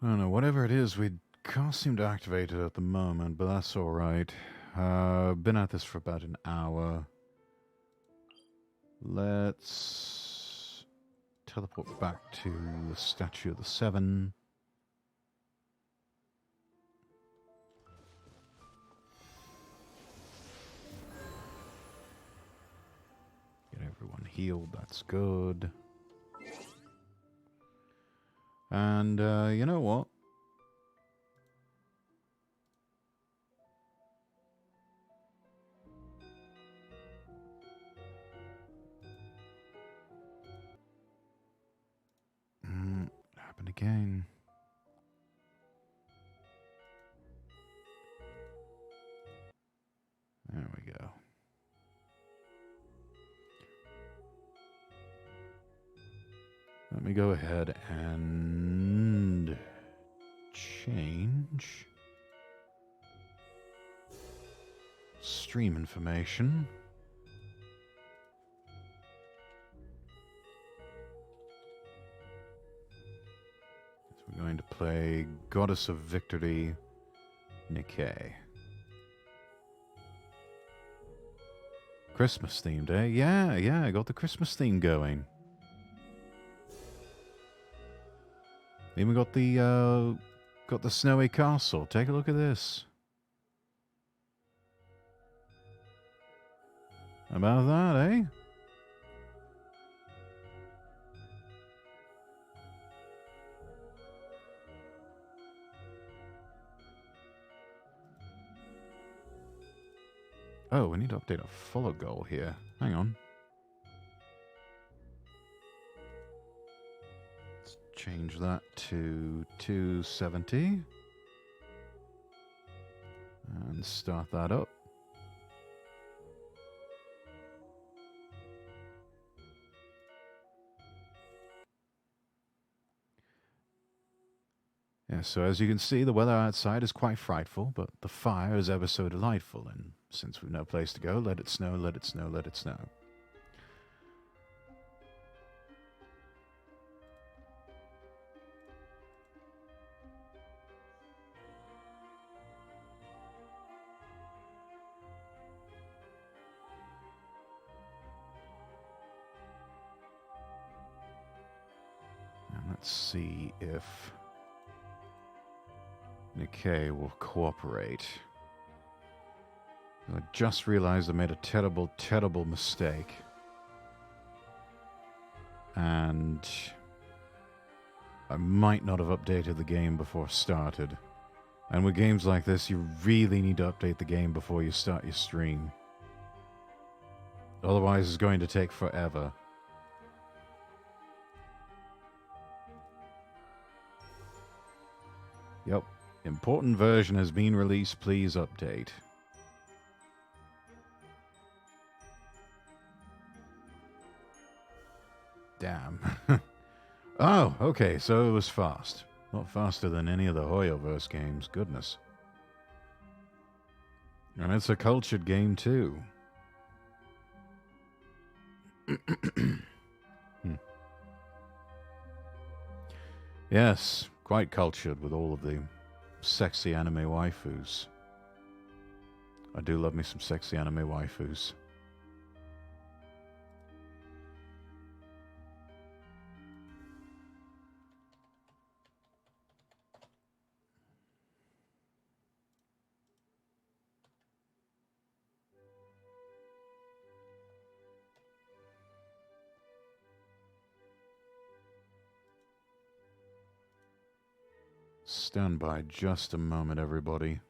I don't know, whatever it is, we can't seem to activate it at the moment, but that's alright. Been at this for about an hour. Let's teleport back to the Statue of the Seven. Get everyone healed, that's good. And, you know what? Happened again. Let me go ahead and change stream information. So we're going to play Goddess of Victory, Nikke. Christmas themed, eh? Yeah, I got the Christmas theme going. Even got the snowy castle. Take a look at this. How about that, eh? Oh, we need to update our follow goal here. Hang on. Let's change that to 270. And start that up. Yeah, so as you can see, the weather outside is quite frightful, but the fire is ever so delightful, and since we've no place to go, let it snow, let it snow, let it snow. And let's see if Nikke will cooperate. I just realized I made a terrible, terrible mistake. And I might not have updated the game before it started. And with games like this, you really need to update the game before you start your stream. Otherwise, it's going to take forever. Yep. Important version has been released. Please update. Damn. Oh, okay, so it was fast. A lot faster than any of the Hoyoverse games. Goodness. And it's a cultured game, too. Yes, quite cultured with all of the sexy anime waifus. I do love me some sexy anime waifus. Stand by just a moment, everybody.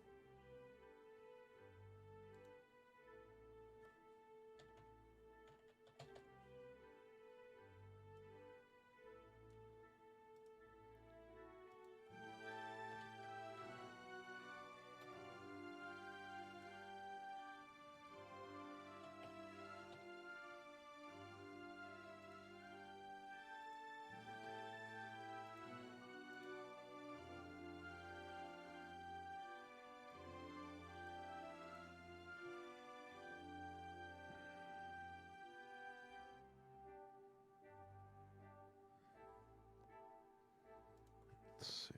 Let's see.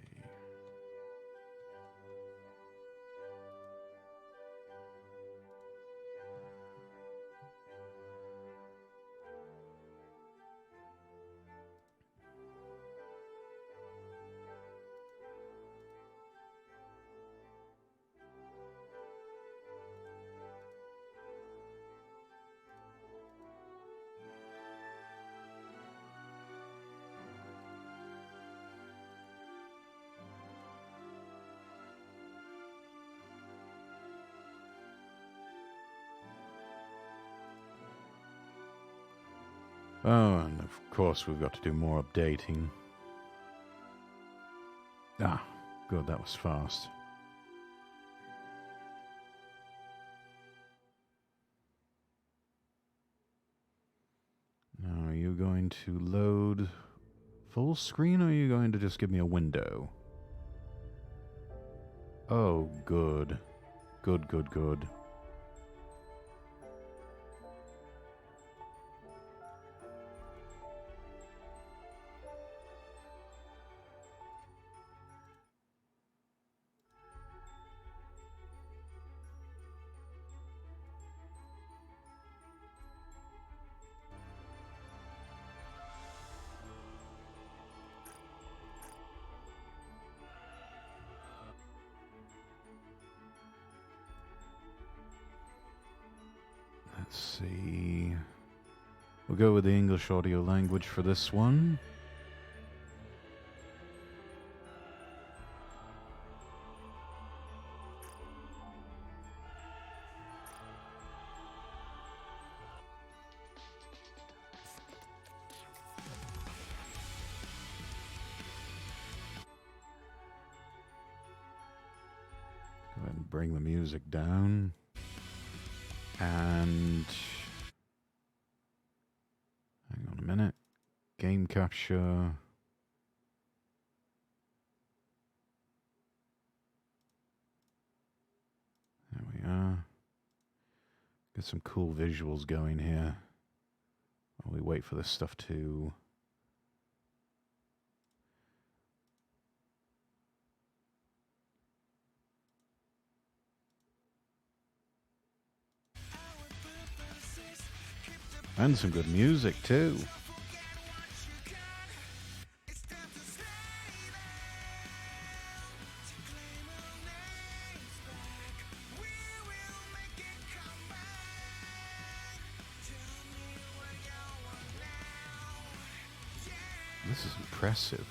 Oh, and of course we've got to do more updating. Ah, good, that was fast. Now, are you going to load Full screen, or are you going to just give me a window? Oh, good. Good, good, good. Let's see. We'll go with the English audio language for this one. Go ahead and bring the music down. And hang on a minute. Game capture. There we are. Get some cool visuals going here while we wait for this stuff to and some good music too. This is impressive.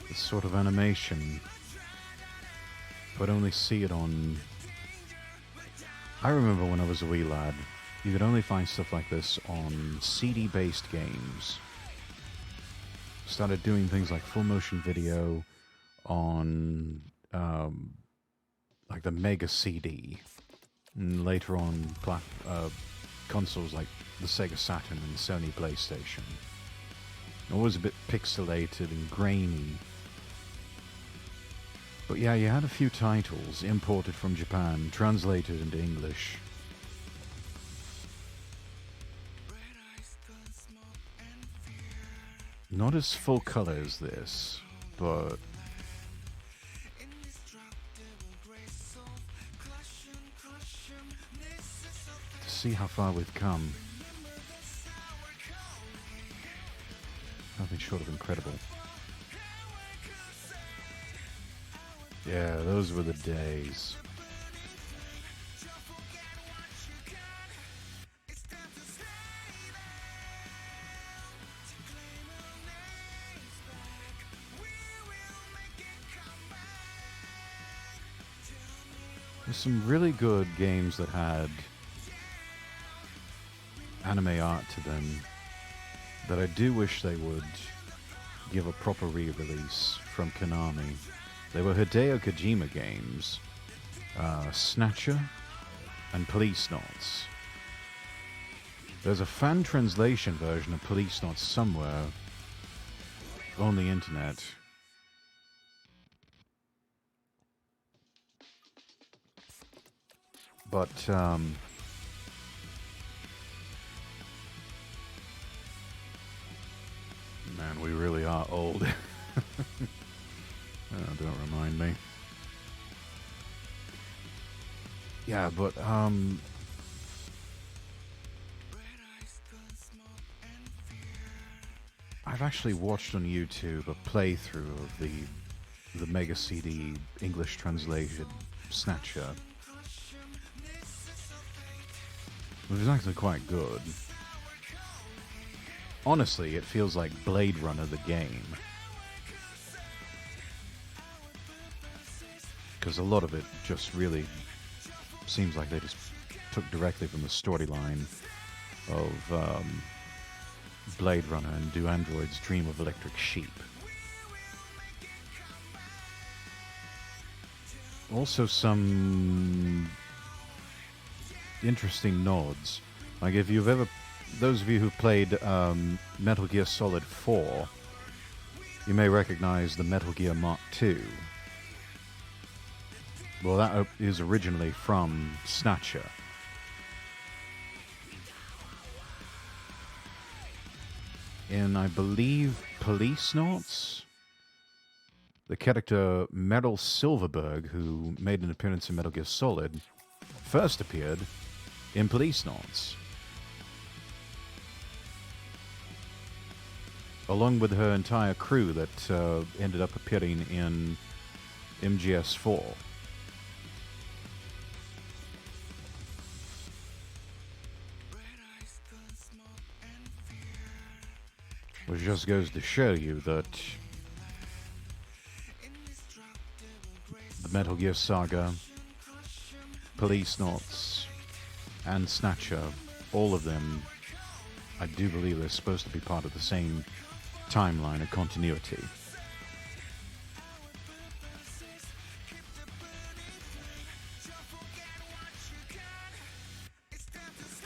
This sort of animation, but only see it on... I remember when I was a wee lad, you could only find stuff like this on CD-based games. Started doing things like full motion video on like the Mega CD, and later on consoles like the Sega Saturn and the Sony PlayStation. Always a bit pixelated and grainy. But yeah, you had a few titles imported from Japan, translated into English. Not as full color as this, but to see how far we've come, nothing short of incredible. Yeah, those were the days. There's some really good games that had anime art to them that I do wish they would give a proper re-release from Konami. They were Hideo Kojima games, Snatcher and Police Knots. There's a fan translation version of Police Knots somewhere on the internet. But, man, we really are old. Oh, don't remind me. Yeah, but, I've actually watched on YouTube a playthrough of the Mega CD English translated Snatcher. Which is actually quite good. Honestly, it feels like Blade Runner the game. Because a lot of it just really seems like they just took directly from the storyline of Blade Runner and Do Androids Dream of Electric Sheep. Also some interesting nods Like, if you've ever... Those of you who played Metal Gear Solid 4, you may recognize the Metal Gear Mark II. Well, that is originally from Snatcher. In, I believe, Police Notes, the character Meryl Silverberg, who made an appearance in Metal Gear Solid, first appeared in Police Notes, along with her entire crew that ended up appearing in MGS4. Which just goes to show you that the Metal Gear Saga, Police Notes, and Snatcher, all of them, I do believe they're supposed to be part of the same timeline of continuity.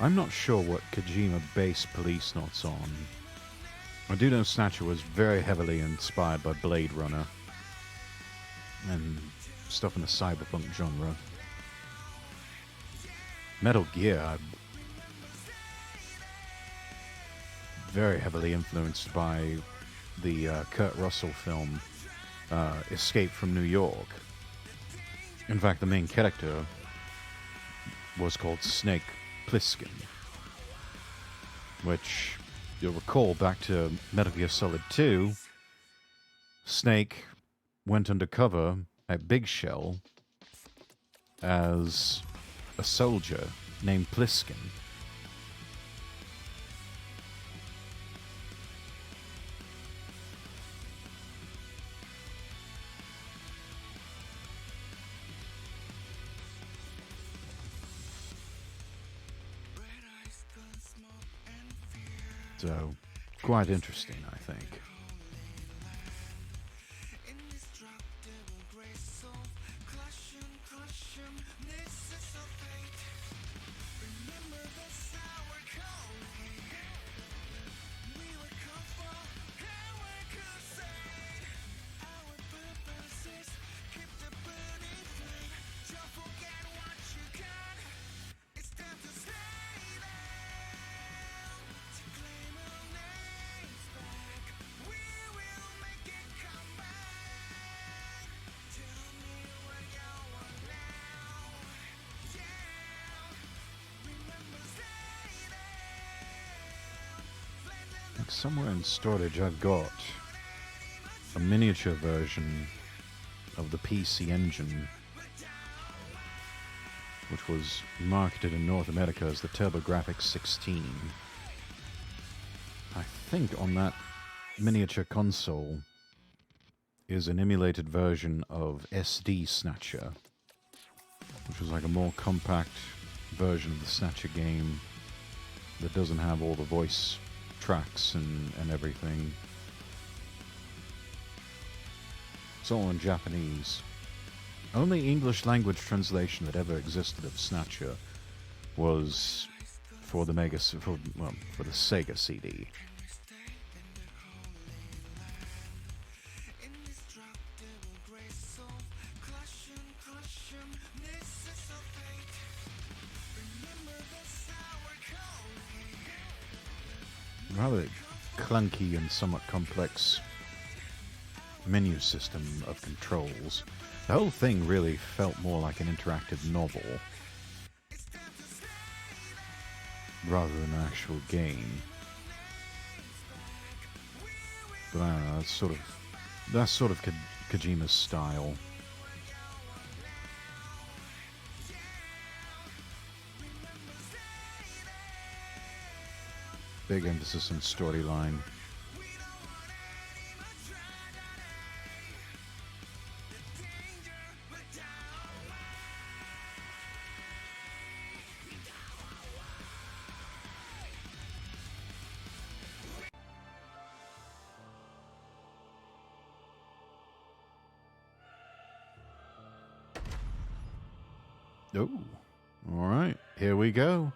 I'm not sure what Kojima based Police Notes on. I do know Snatcher was very heavily inspired by Blade Runner and stuff in the cyberpunk genre. Metal Gear, very heavily influenced by the Kurt Russell film Escape from New York. In fact, the main character was called Snake Plissken, which you'll recall back to Metal Gear Solid 2, Snake went undercover at Big Shell as a soldier named Plissken. So, quite interesting, I think. Somewhere in storage I've got a miniature version of the PC Engine, which was marketed in North America as the TurboGrafx 16. I think on that miniature console is an emulated version of SD Snatcher, which was like a more compact version of the Snatcher game that doesn't have all the voice tracks and everything. It's all in Japanese. Only English language translation that ever existed of Snatcher was for the for the Sega CD. Rather clunky and somewhat complex menu system of controls. The whole thing really felt more like an interactive novel rather than an actual game. But I don't know, that's sort of Kojima's style. Big emphasis on storyline. Oh, all right, here we go.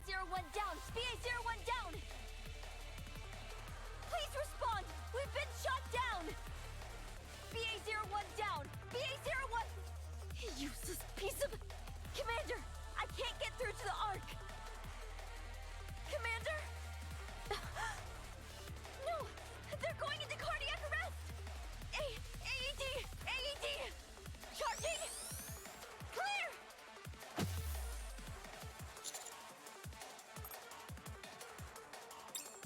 BA-01 down! BA-01 down! Please respond! We've been shot down! BA-01 down! BA-01! Useless piece of... Commander! I can't get through to the Ark! Commander? No! They're going into cardiac arrest! AED! AED! Charging! Clear!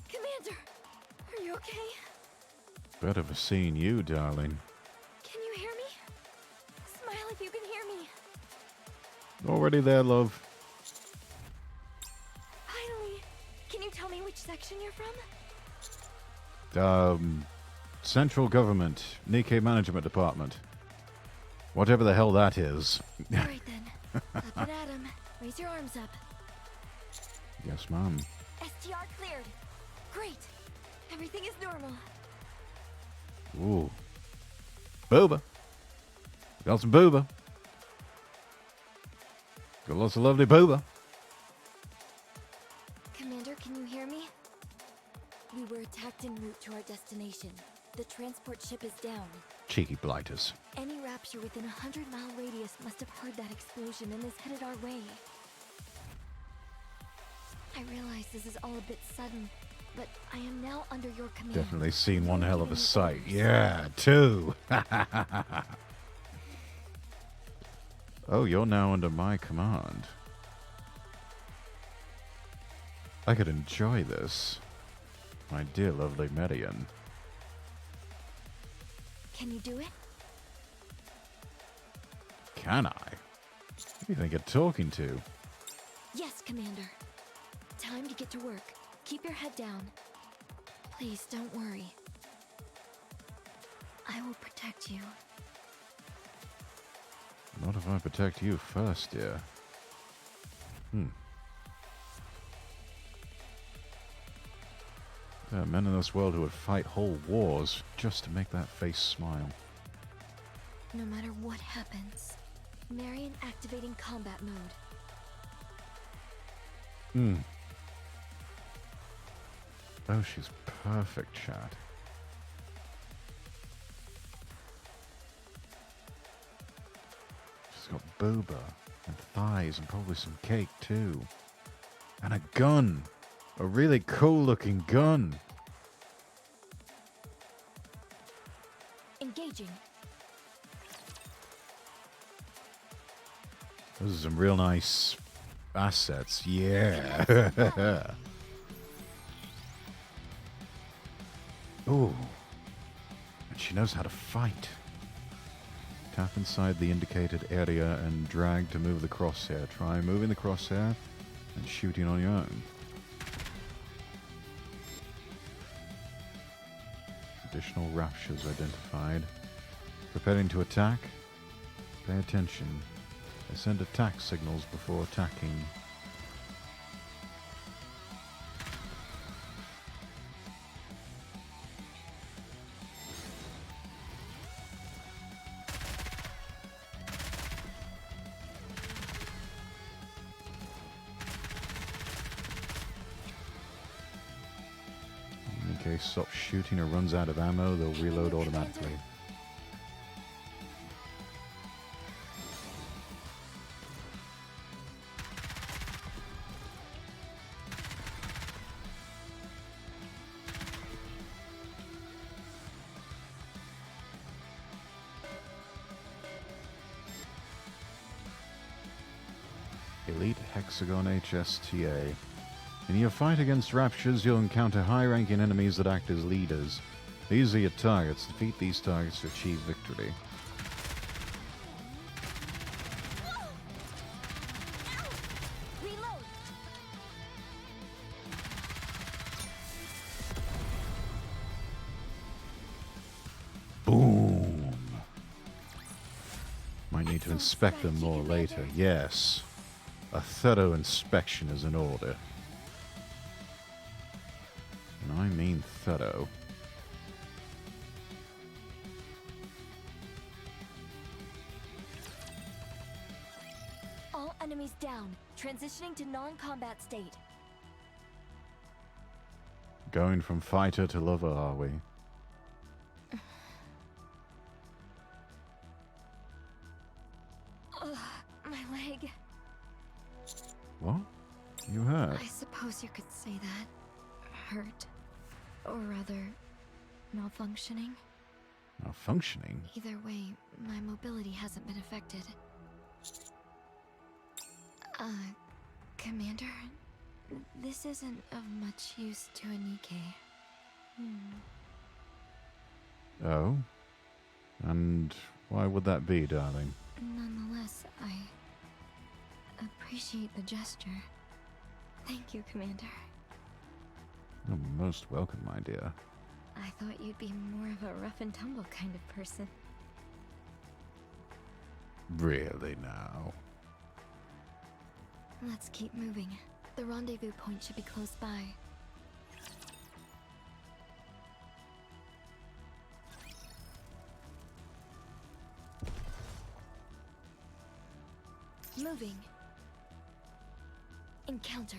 Commander! Are you okay? Better for seeing you, darling. Can you hear me? Smile if you can hear me. Already there, love. Finally! Can you tell me which section you're from? Central Government, Nikke Management Department. Whatever the hell that is. Alright then. Up and at 'em. Raise your arms up. Yes, ma'am. STR cleared. Great. Everything is normal. Ooh. Booba. Got some booba. Got lots of lovely booba. Commander, can you hear me? We were attacked en route to our destination. The transport ship is down. Cheeky blighters. Any Rapture within a 100-mile radius must have heard that explosion and is headed our way. I realize this is all a bit sudden, but I am now under your command. Definitely seen one You're hell of a giving me sight. orders. Yeah, two. Oh, you're now under my command. I could enjoy this. My dear lovely Median. Can you do it? Can I? Who do you think you're talking to? Yes, Commander. Time to get to work. Keep your head down. Please don't worry. I will protect you. Not if I protect you first, dear. There are men in this world who would fight whole wars just to make that face smile. No matter what happens, Marion activating combat mode. Oh, she's perfect, chat. She's got booba and thighs and probably some cake too. And a gun. A really cool looking gun. Engaging. Those are some real nice assets. Yeah. Ooh. And she knows how to fight. Tap inside the indicated area and drag to move the crosshair. Try moving the crosshair and shooting on your own. Additional raptures identified. Preparing to attack. Pay attention. They send attack signals before attacking. In case stops shooting or runs out of ammo, they'll reload automatically. Elite Hexagon HSTA. In your fight against Raptures, you'll encounter high-ranking enemies that act as leaders. These are your targets. Defeat these targets to achieve victory. Reload. Boom! Might need to inspect them more later. Yes. A thorough inspection is in order. And I mean thorough. All enemies down. Transitioning to non-combat state. Going from fighter to lover, are we? Ugh, my leg. What? You hurt? I suppose you could say that. Hurt. Or rather, malfunctioning. Malfunctioning? Either way, my mobility hasn't been affected. Commander, this isn't of much use to a Nikke. Oh? And why would that be, darling? Nonetheless, I appreciate the gesture. Thank you, Commander. You're most welcome, my dear. I thought you'd be more of a rough and tumble kind of person. Really now? Let's keep moving. The rendezvous point should be close by. Moving. Encounter.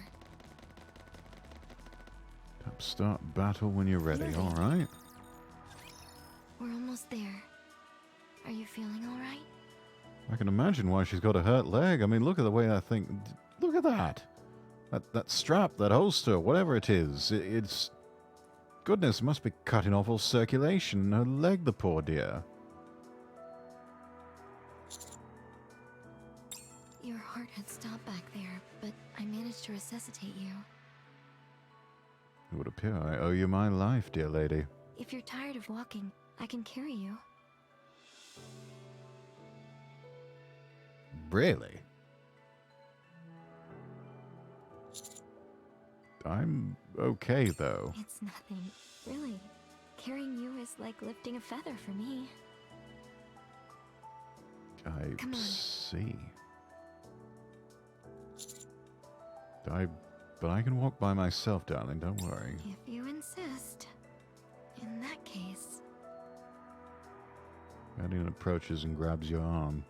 Start battle when you're ready, Moving. alright? We're almost there. Are you feeling alright? I can imagine why she's got a hurt leg. I mean, look at the way that thing... Look at that! That strap, that holster, whatever it is. It's... Goodness, it must be cutting off all circulation. Her leg, the poor dear. Your heart had stopped back there, but I managed to resuscitate you. It would appear I owe you my life, dear lady. If you're tired of walking, I can carry you. Really? I'm okay, though. It's nothing, really. Carrying you is like lifting a feather for me. I Come on. see. But I can walk by myself, darling, don't worry. If you insist. In that case... Marion approaches and grabs your arm.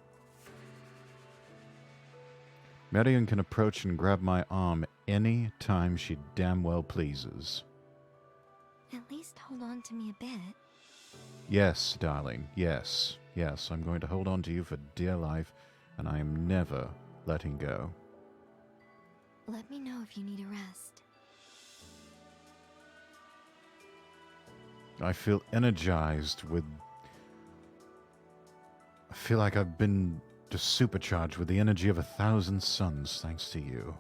Marion can approach and grab my arm any time she damn well pleases. At least hold on to me a bit. Yes, darling, yes. Yes, I'm going to hold on to you for dear life, and I am never letting go. Let me know if you need a rest. I feel energized with... I feel like I've been just supercharged with the energy of 1,000 suns, thanks to you.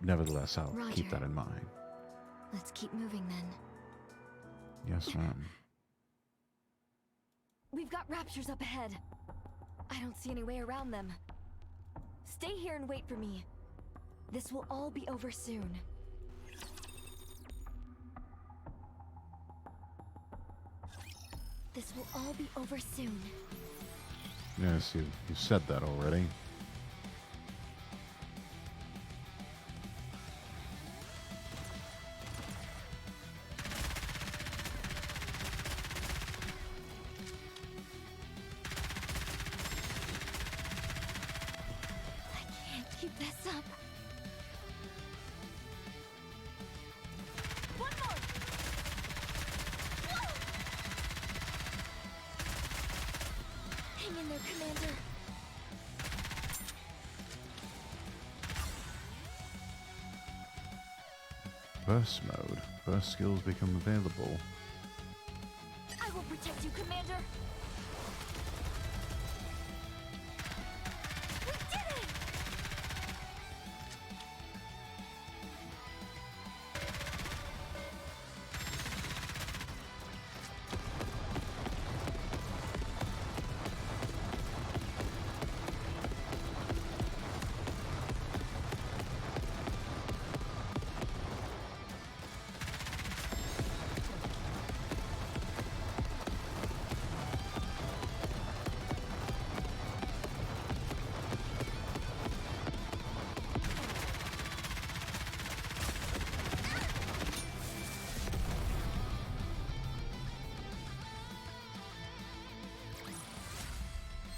Nevertheless, I'll keep Roger. that in mind. Let's keep moving then. Yes, ma'am. We've got raptures up ahead. I don't see any way around them. Stay here and wait for me. This will all be over soon. This will all be over soon. Yes, you said that already. I can't keep this up. One more! Hang in there, Commander. Burst mode. Burst skills become available. I will protect you, Commander. We did it!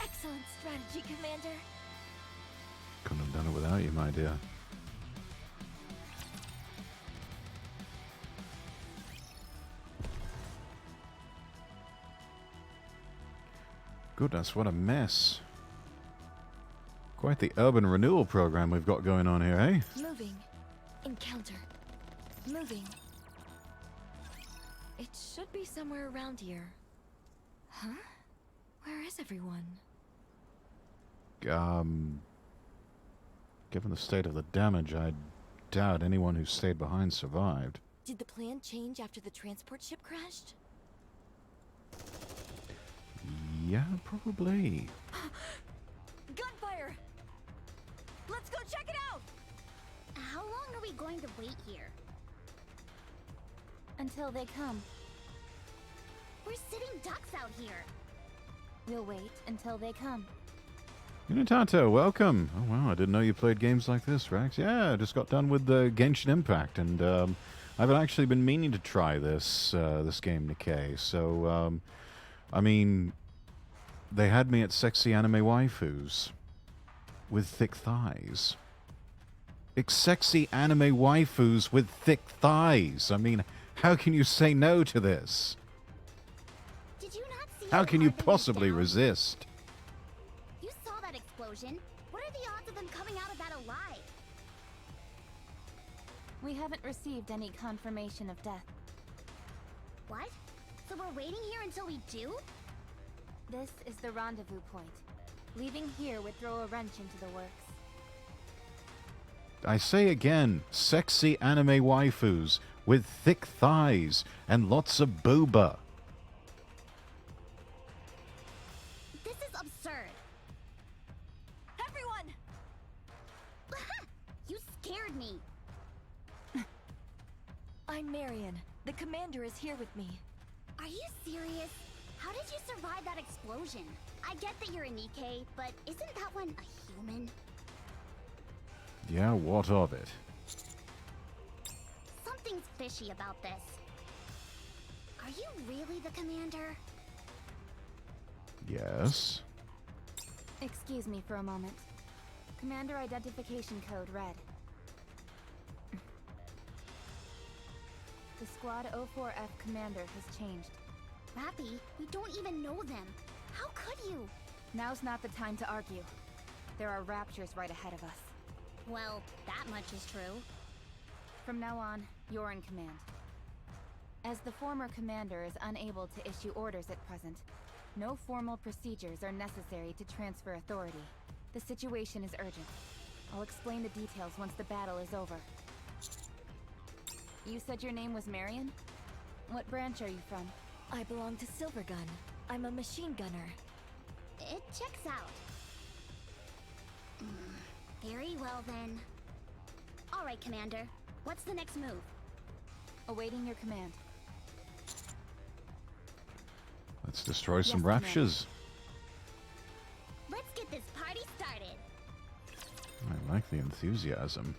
Excellent strategy, Commander. Couldn't have done it without you, my dear. Goodness, what a mess. Quite the urban renewal program we've got going on here, eh? Moving. Encounter. Moving. It should be somewhere around here. Huh? Where is everyone? Given the state of the damage, I doubt anyone who stayed behind survived. Did the plan change after the transport ship crashed? Yeah, probably. Gunfire! Let's go check it out! How long are we going to wait here? Until they come. We're sitting ducks out here. We'll wait until they come. Unitato, welcome. Oh wow, I didn't know you played games like this, Rex. Yeah, I just got done with the Genshin Impact, and I've actually been meaning to try this this game, Nikke. So, I mean, they had me at sexy anime waifus with thick thighs. It's sexy anime waifus with thick thighs. I mean, how can you say no to this? Did you not see How can you hard they went possibly down? resist? You saw that explosion. What are the odds of them coming out of that alive? We haven't received any confirmation of death. What? So we're waiting here until we do? This is the rendezvous point. Leaving here would throw a wrench into the works. I say again, sexy anime waifus with thick thighs and lots of booba. This is absurd. Everyone! You scared me. I'm Marion. The commander is here with me. Are you serious? How did you survive that explosion? I get that you're a Nikke, but isn't that one a human? Yeah, what of it? Something's fishy about this. Are you really the commander? Yes. Excuse me for a moment. Commander identification code red. The Squad 04F commander has changed. Rappy, we don't even know them. How could you? Now's not the time to argue. There are raptures right ahead of us. Well, that much is true. From now on, you're in command. As the former commander is unable to issue orders at present, no formal procedures are necessary to transfer authority. The situation is urgent. I'll explain the details once the battle is over. You said your name was Marion? What branch are you from? I belong to Silvergun. I'm a machine gunner. It checks out. Very well then. Alright, Commander. What's the next move? Awaiting your command. Let's destroy some Yes, Commander. raptures. Let's get this party started. I like the enthusiasm.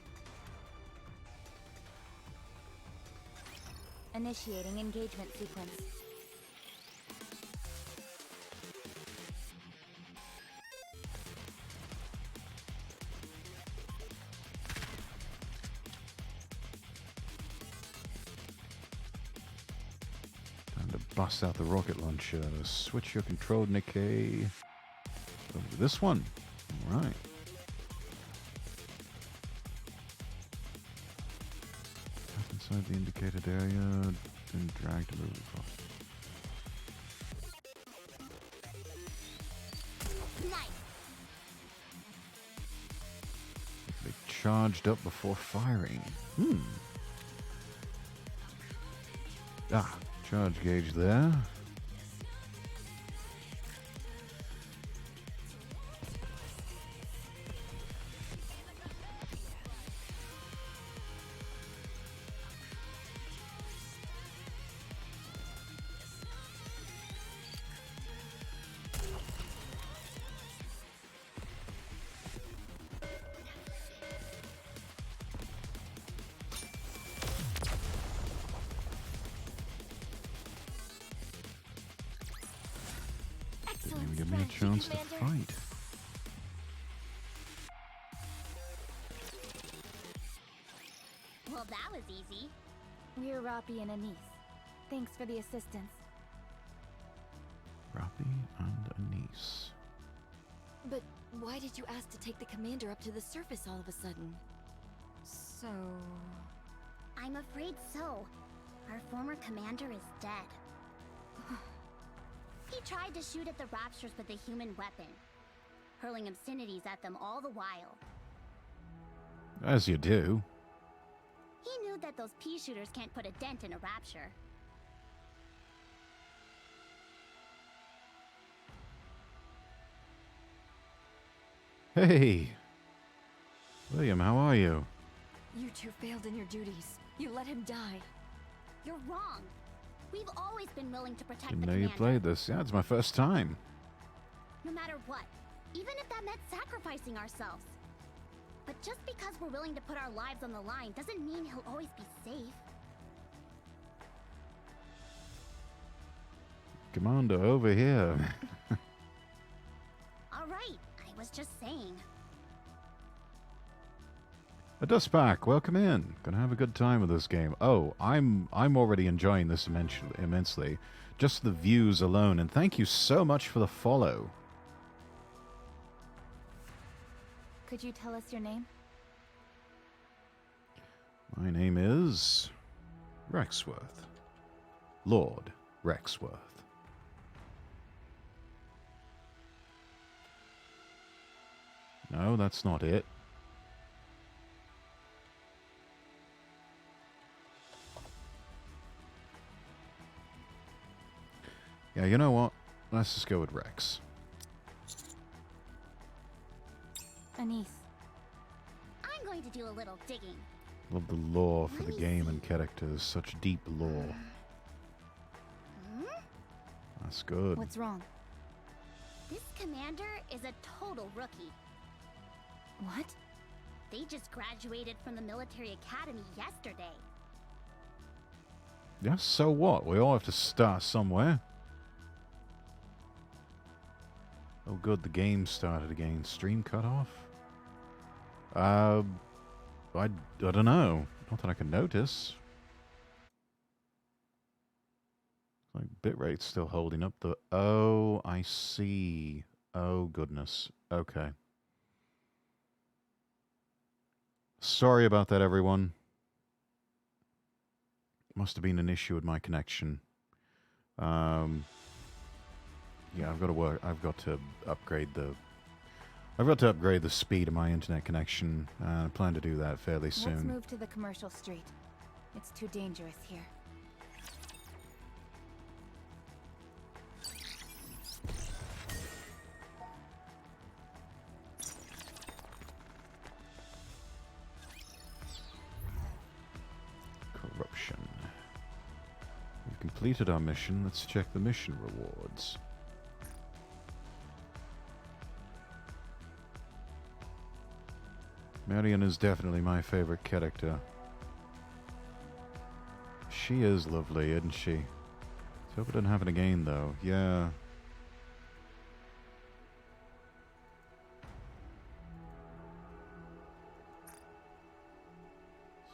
Initiating engagement sequence. Time to bust out the rocket launcher. Switch your control, Nikke. Over to this one. All right. Tap inside the indicated area, then drag to move across. Nice. They charged up before firing. Ah, charge gauge there. Didn't even give me a chance to fight. Well, that was easy. We're Rapi and Anise. Thanks for the assistance. Rapi and Anise. But why did you ask to take the commander up to the surface all of a sudden? So... I'm afraid so. Our former commander is dead. He tried to shoot at the Raptures with a human weapon, hurling obscenities at them all the while. As you do. He knew that those pea shooters can't put a dent in a Rapture. Hey! William, how are you? You two failed in your duties. You let him die. You're wrong. We've always been willing to protect Didn't the know commander. you played this. Yeah, it's my first time. No matter what. Even if that meant sacrificing ourselves. But just because we're willing to put our lives on the line doesn't mean he'll always be safe. Commander, over here. Alright, I was just saying. A Dustpack, welcome in. Gonna have a good time with this game. Oh, I'm already enjoying this immensely. Just the views alone, and thank you so much for the follow. Could you tell us your name? My name is Rexworth. Lord Rexworth. No, that's not it. Yeah, you know what? Let's just go with Rex. Anise. I'm going to do a little digging. Love the lore for the game and characters. Such deep lore. That's good. What's wrong? This commander is a total rookie. What? They just graduated from the military academy yesterday. Yeah, so what? We all have to start somewhere. Oh good, the game started again. Stream cut off? I don't know. Not that I can notice. Like bitrate's still holding up the... Oh, I see. Oh goodness. Okay. Sorry about that, everyone. Must have been an issue with my connection. Yeah, I've got to upgrade the speed of my internet connection. I plan to do that fairly soon. Let's move to the commercial street. It's too dangerous here. Corruption. We've completed our mission. Let's check the mission rewards. Marion is definitely my favorite character. She is lovely, isn't she? Let's hope it doesn't happen again, though. Yeah.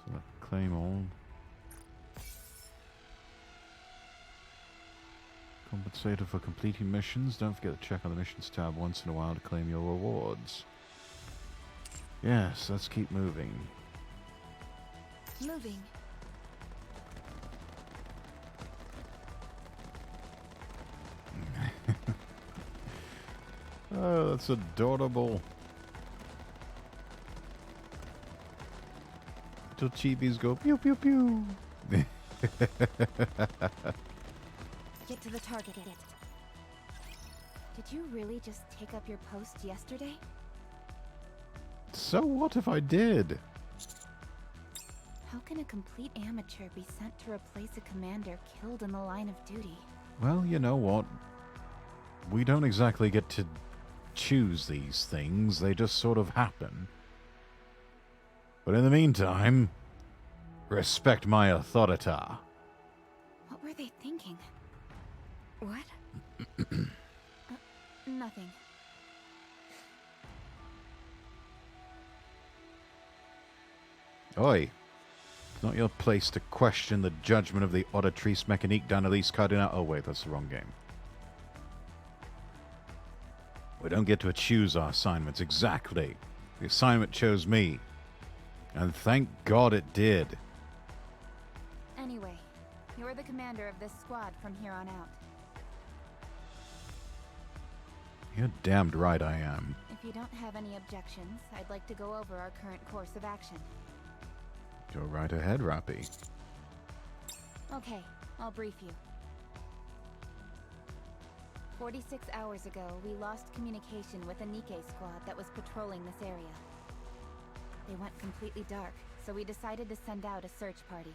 So, claim all. Compensated for completing missions. Don't forget to check on the missions tab once in a while to claim your rewards. Yes, let's keep moving. Moving. Oh, that's adorable. Little chibis go pew pew pew. Get to the target. Did you really just take up your post yesterday? So what if I did? How can a complete amateur be sent to replace a commander killed in the line of duty? Well, you know what? We don't exactly get to choose these things. They just sort of happen. But in the meantime, respect my authority. What were they thinking? What? Nothing. Oi. It's Not your place to question the judgment of the auditrice mécanique d'analyse cardinal. Oh, wait, that's the wrong game. We don't get to choose our assignments. Exactly. The assignment chose me. And thank God it did. Anyway, you're the commander of this squad from here on out. You're damned right I am. If you don't have any objections, I'd like to go over our current course of action. Go right ahead, Rappy. Okay, I'll brief you. 46 hours ago, we lost communication with a Nikke squad that was patrolling this area. They went completely dark, so we decided to send out a search party.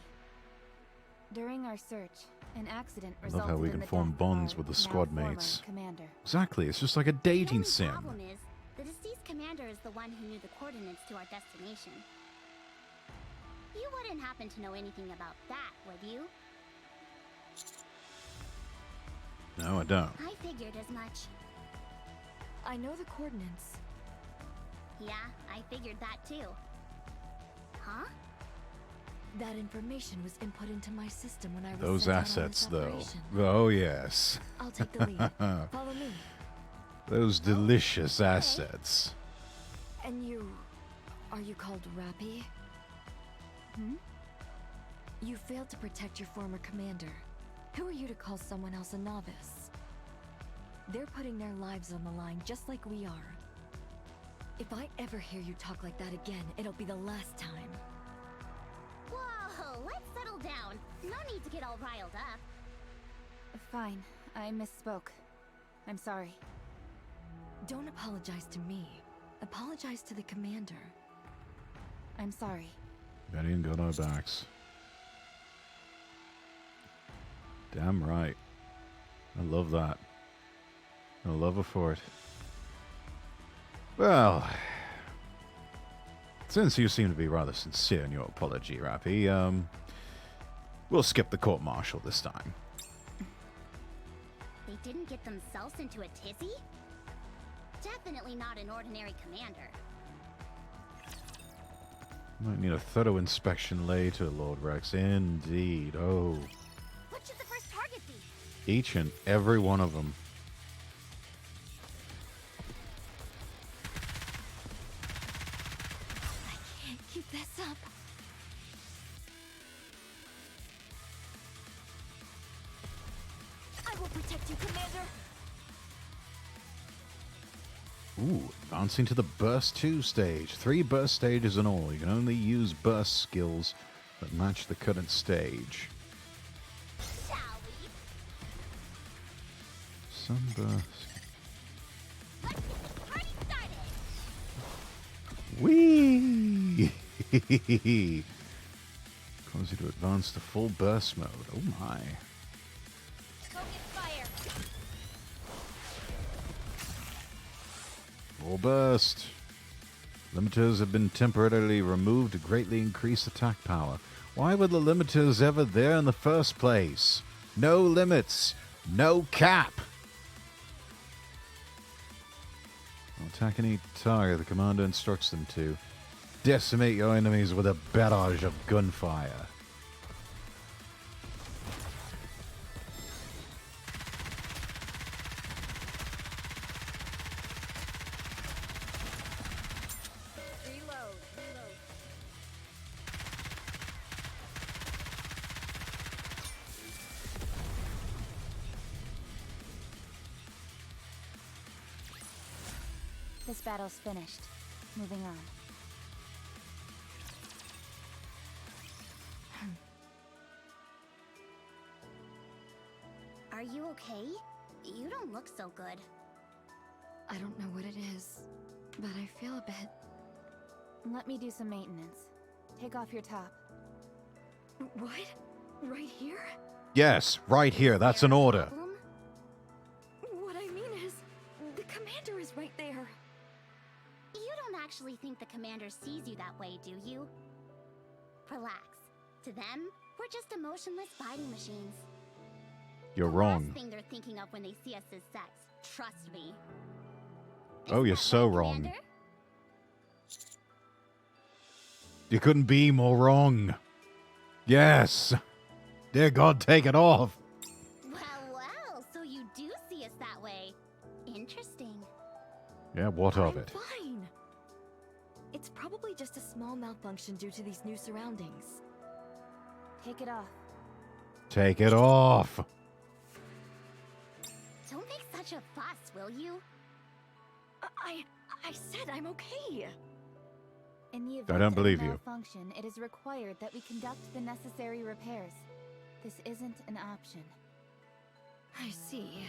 During our search, an accident I love resulted how we in can the form death of bonds our with the now squad former mates. commander. Exactly, it's just like a dating The sim. only problem is, the deceased commander is the one who knew the coordinates to our destination. You wouldn't happen to know anything about that, would you? No, I don't. I figured as much. I know the coordinates. Yeah, I figured that too. Huh? That information was input into my system when I was Those sent out on assets, this though. operation. Oh, yes. I'll take the lead. Follow me. Those delicious assets. And you... are you called Rappy? Hmm? You failed to protect your former commander. Who are you to call someone else a novice? They're putting their lives on the line just like we are. If I ever hear you talk like that again, it'll be the last time. Whoa, let's settle down. No need to get all riled up. Fine, I misspoke. I'm sorry. Don't apologize to me. Apologize to the commander. I'm sorry. Benny and got our backs. Damn right. I love that. I love her for it. Well, since you seem to be rather sincere in your apology, Rappy, we'll skip the court-martial this time. They didn't get themselves into a tizzy? Definitely not an ordinary commander. Might need a thorough inspection later, Lord Rex. Indeed. Oh, What should the first target be? each and every one of them. I can't keep this up. I will protect you, Commander. Ooh, advancing to the Burst 2 stage. 3 burst stages in all. You can only use burst skills that match the current stage. Shall we? Sunburst. Let's get this party started! Whee! Cause you to advance to full burst mode. Oh my. Focus fire! Full burst. Limiters have been temporarily removed to greatly increase attack power. Why were the limiters ever there in the first place? No limits. No cap. Attack any target the commander instructs them to. Decimate your enemies with a barrage of gunfire. Reload. This battle's finished. Moving on. Are you okay? You don't look so good. I don't know what it is, but I feel a bit... Let me do some maintenance. Take off your top. What? Right here? Yes, right here. That's an order. Problem? What I mean is, the commander is right there. You don't actually think the commander sees you that way, do you? Relax. To them, we're just emotionless fighting machines. You're The wrong. last thing they're thinking of when they see us is sex. Trust me. Oh, you're Isn't that so right, wrong. Commander? You couldn't be more wrong. Yes! Dear God, take it off! Well, so you do see us that way. Interesting. Yeah, what of I'm it? fine. It's probably just a small malfunction due to these new surroundings. Take it off. Take it off! Don't make such a fuss, will you? I said I'm okay. In the event I don't of believe a you. malfunction, it is required that we conduct the necessary repairs. This isn't an option. I see.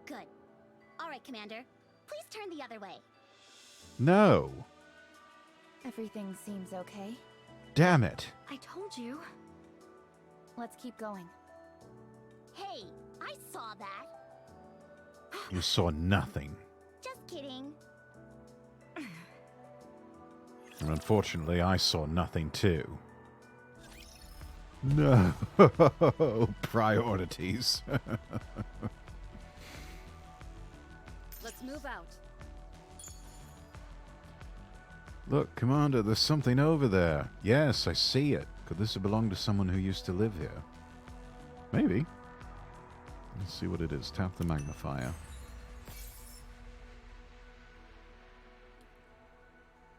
Good. All right, Commander. Please turn the other way. No! Everything seems okay. Damn it! I told you. Let's keep going. Hey, I saw that. You saw nothing. Just kidding. And unfortunately, I saw nothing too. No! Priorities. Let's move out. Look, Commander, there's something over there. Yes, I see it. Could this have belonged to someone who used to live here? Maybe. Let's see what it is. Tap the magnifier.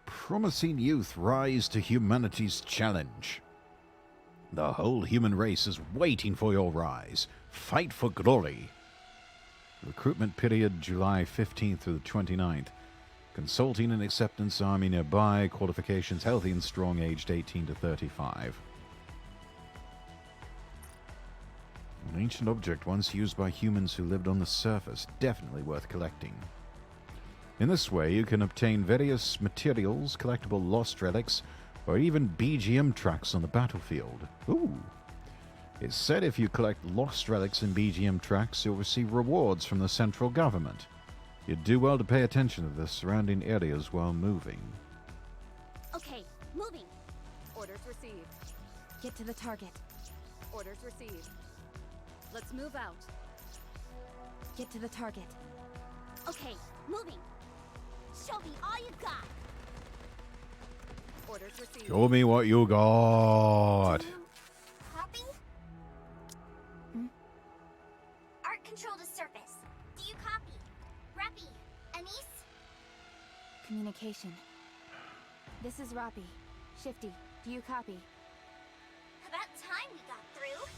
Promising youth rise to humanity's challenge. The whole human race is waiting for your rise. Fight for glory. Recruitment period July 15th through the 29th. Consulting and acceptance army nearby. Qualifications healthy and strong, aged 18 to 35. An ancient object once used by humans who lived on the surface. Definitely worth collecting. In this way, you can obtain various materials, collectible lost relics, or even BGM tracks on the battlefield. Ooh! It's said if you collect lost relics and BGM tracks, you'll receive rewards from the central government. You'd do well to pay attention to the surrounding areas while moving. Okay, moving. Orders received. Get to the target. Orders received. Let's move out. Get to the target. Okay, moving. Show me all you got. Orders received. Show me what you got! Copy? Art control to surface. Do you copy? Rappy, Anise? Communication. This is Roppy. Shifty, do you copy? About time we got through.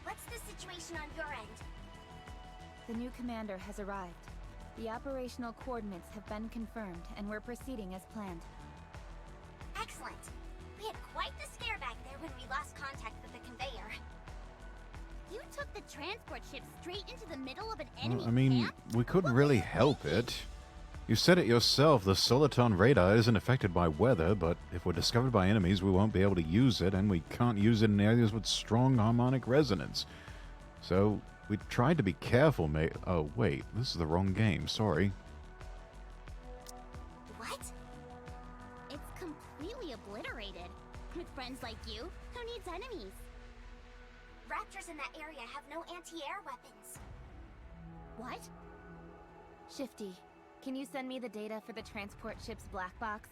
What's the situation on your end? The new commander has arrived. The operational coordinates have been confirmed, and we're proceeding as planned. Excellent. We had quite the scare back there when we lost contact with the conveyor. You took the transport ship straight into the middle of an enemy I mean, camp? we couldn't What really were you help thinking? it. You said it yourself, the Soliton radar isn't affected by weather, but if we're discovered by enemies, we won't be able to use it, and we can't use it in areas with strong harmonic resonance. So, we tried to be careful, mate. Oh, wait, this is the wrong game, sorry. What? It's completely obliterated. With friends like you, who needs enemies? Raptors in that area have no anti-air weapons. What? Shifty, can you send me the data for the transport ship's black box?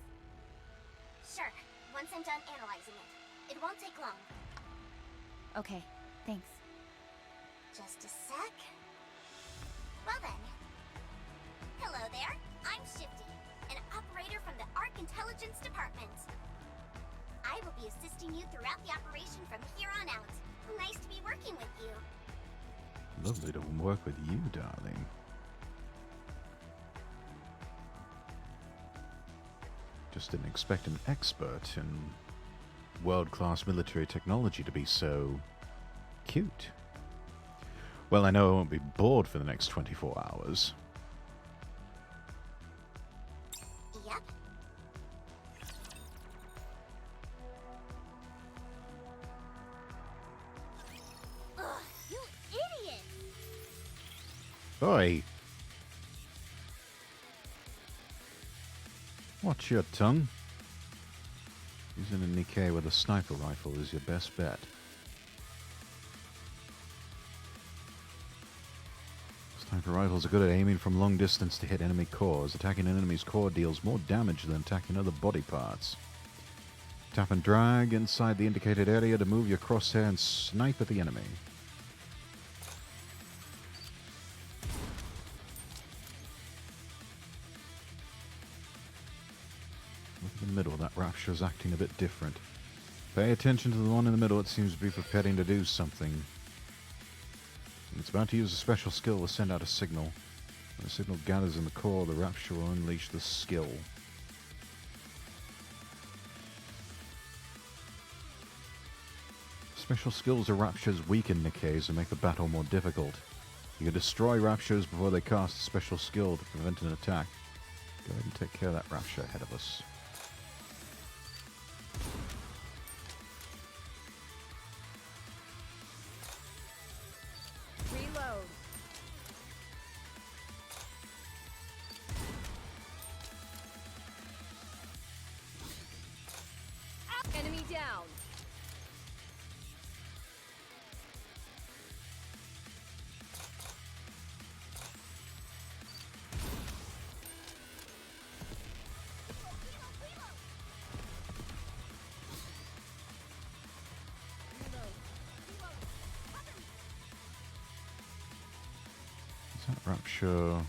Sure. Once I'm done analyzing it. It won't take long. Okay, thanks. Just a sec. Well then. Hello there. I'm Shifty, an operator from the Arc Intelligence Department. I will be assisting you throughout the operation from here on out. Nice to be working with you. Lovely to work with you, darling. Just didn't expect an expert in world-class military technology to be so cute. Well, I know I won't be bored for the next 24 hours. Yep. Ugh, you idiot! Oi! Watch your tongue. Using a Nikke with a sniper rifle is your best bet. Sniper rifles are good at aiming from long distance to hit enemy cores. Attacking an enemy's core deals more damage than attacking other body parts. Tap and drag inside the indicated area to move your crosshair and snipe at the enemy. Look in the middle, that rapture is acting a bit different. Pay attention to the one in the middle, it seems to be preparing to do something. It's about to use a special skill to send out a signal. When the signal gathers in the core, the rapture will unleash the skill. Special skills or raptures weaken Nikkes and make the battle more difficult. You can destroy raptures before they cast a special skill to prevent an attack. Go ahead and take care of that rapture ahead of us. Reload. Enemy down. Rapture.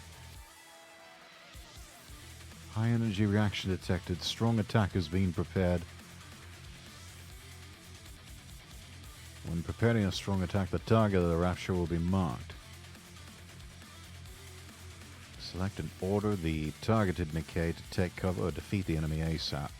High energy reaction detected. Strong attack is being prepared. When preparing a strong attack, the target of the rapture will be marked. Select and order the targeted Nikke to take cover or defeat the enemy ASAP.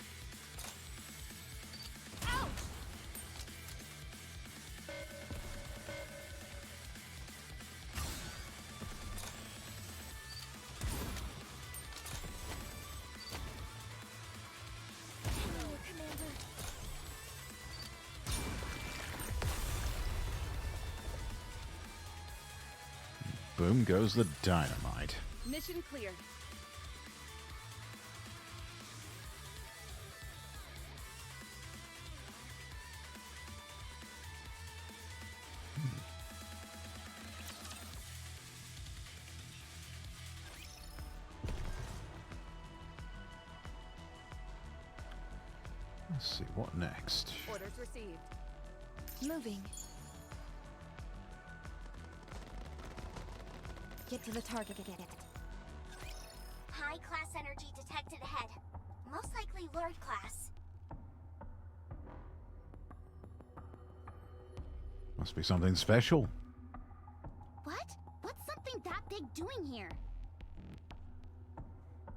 Boom goes the dynamite. Mission cleared. Let's see, what next? Orders received. Moving. Get to the target. High class energy detected ahead. Most likely Lord class. Must be something special. What? What's something that big doing here?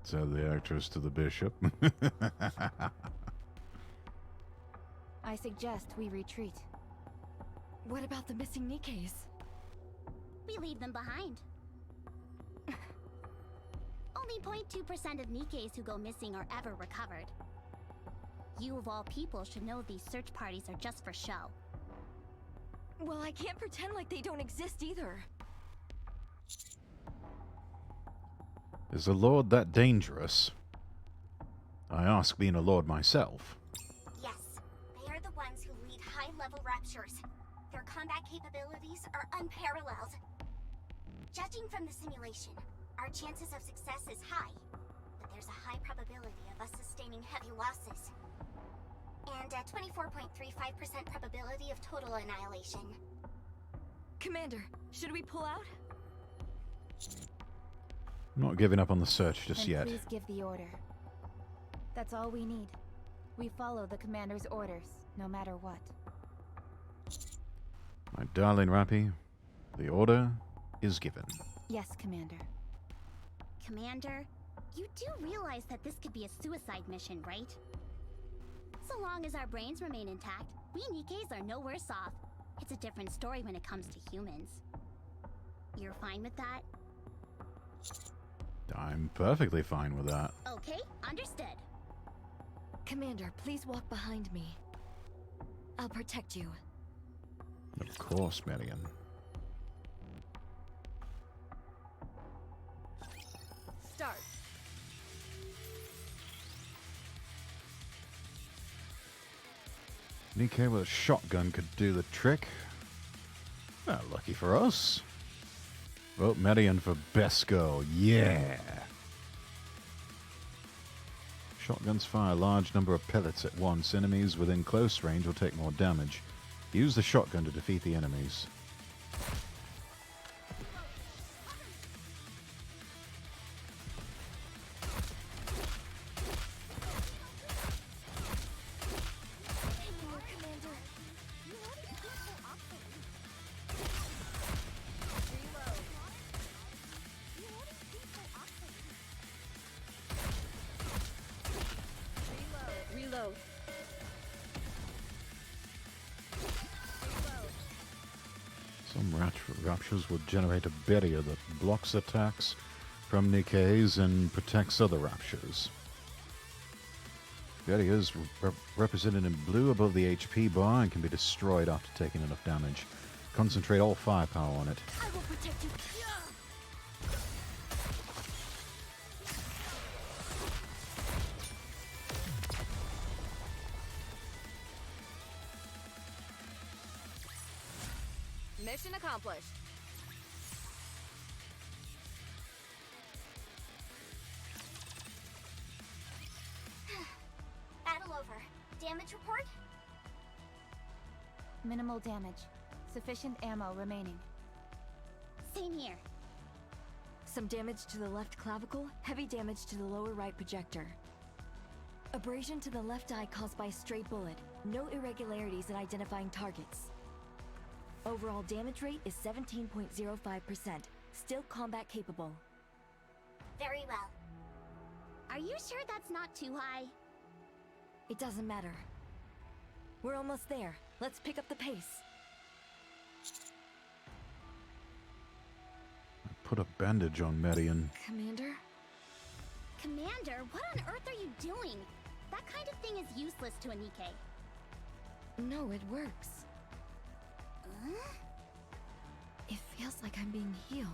Said the actress to the bishop. I suggest we retreat. What about the missing Nikkes? We leave them behind. Only 0.2% of Nikkes who go missing are ever recovered. You of all people should know these search parties are just for show. Well, I can't pretend like they don't exist either. Is a lord that dangerous? I ask, being a lord myself. Yes, they are the ones who lead high-level raptures. Their combat capabilities are unparalleled. Judging from the simulation, our chances of success is high, but there's a high probability of us sustaining heavy losses. And a 24.35% probability of total annihilation. Commander, should we pull out? I'm not giving up on the search just Then yet. please give the order. That's all we need. We follow the commander's orders, no matter what. My darling Rappy, the order is given. Yes, Commander. Commander, you do realize that this could be a suicide mission, right? So long as our brains remain intact, we Nikkes are no worse off. It's a different story when it comes to humans. You're fine with that? I'm perfectly fine with that. Okay, understood. Commander, please walk behind me. I'll protect you. Of course, Marion. Start. Nikke with a shotgun could do the trick. Well, lucky for us. Vote Marion for best girl. Yeah. Shotguns fire a large number of pellets at once. Enemies within close range will take more damage. Use the shotgun to defeat the enemies. Reload. Some raptures will generate a barrier that blocks attacks from Nikke's and protects other raptures. Barriers represented in blue above the HP bar and can be destroyed after taking enough damage. Concentrate all firepower on it. I will protect you. Mission accomplished. Battle over. Damage report? Minimal damage. Sufficient ammo remaining. Same here. Some damage to the left clavicle, heavy damage to the lower right projector. Abrasion to the left eye caused by a stray bullet. No irregularities in identifying targets. Overall damage rate is 17.05%. Still combat capable. Very well. Are you sure that's not too high? It doesn't matter. We're almost there. Let's pick up the pace. Put a bandage on Marion. Commander? Commander, what on earth are you doing? That kind of thing is useless to a Nikke. No, it works. Huh? It feels like I'm being healed.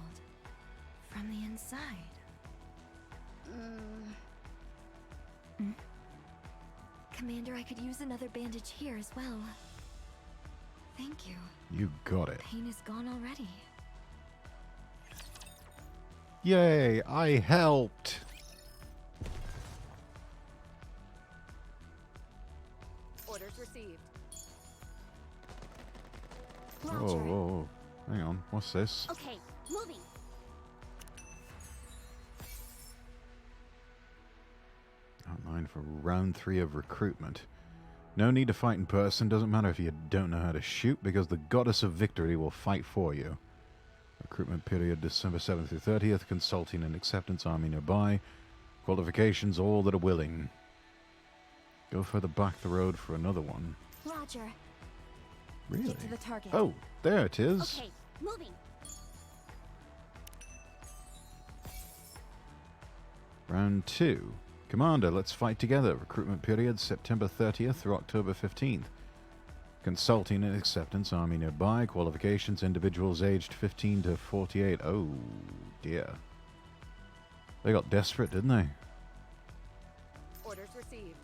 From the inside. Commander, I could use another bandage here as well. Thank you. You got it. Pain is gone already. Yay, I helped! Orders received. Whoa, whoa, whoa. Hang on, what's this? Okay, moving. Outline for round 3 of recruitment. No need to fight in person. Doesn't matter if you don't know how to shoot, because the Goddess of Victory will fight for you. Recruitment period December 7th through 30th. Consulting and acceptance army nearby. Qualifications all that are willing. Go further back the road for another one. Roger. Really? Get to the target. Oh, there it is. Okay, moving. Round 2. Commander, let's fight together. Recruitment period September 30th through October 15th. Consulting and acceptance army nearby. Qualifications individuals aged 15 to 48. Oh dear. They got desperate, didn't they? Orders received.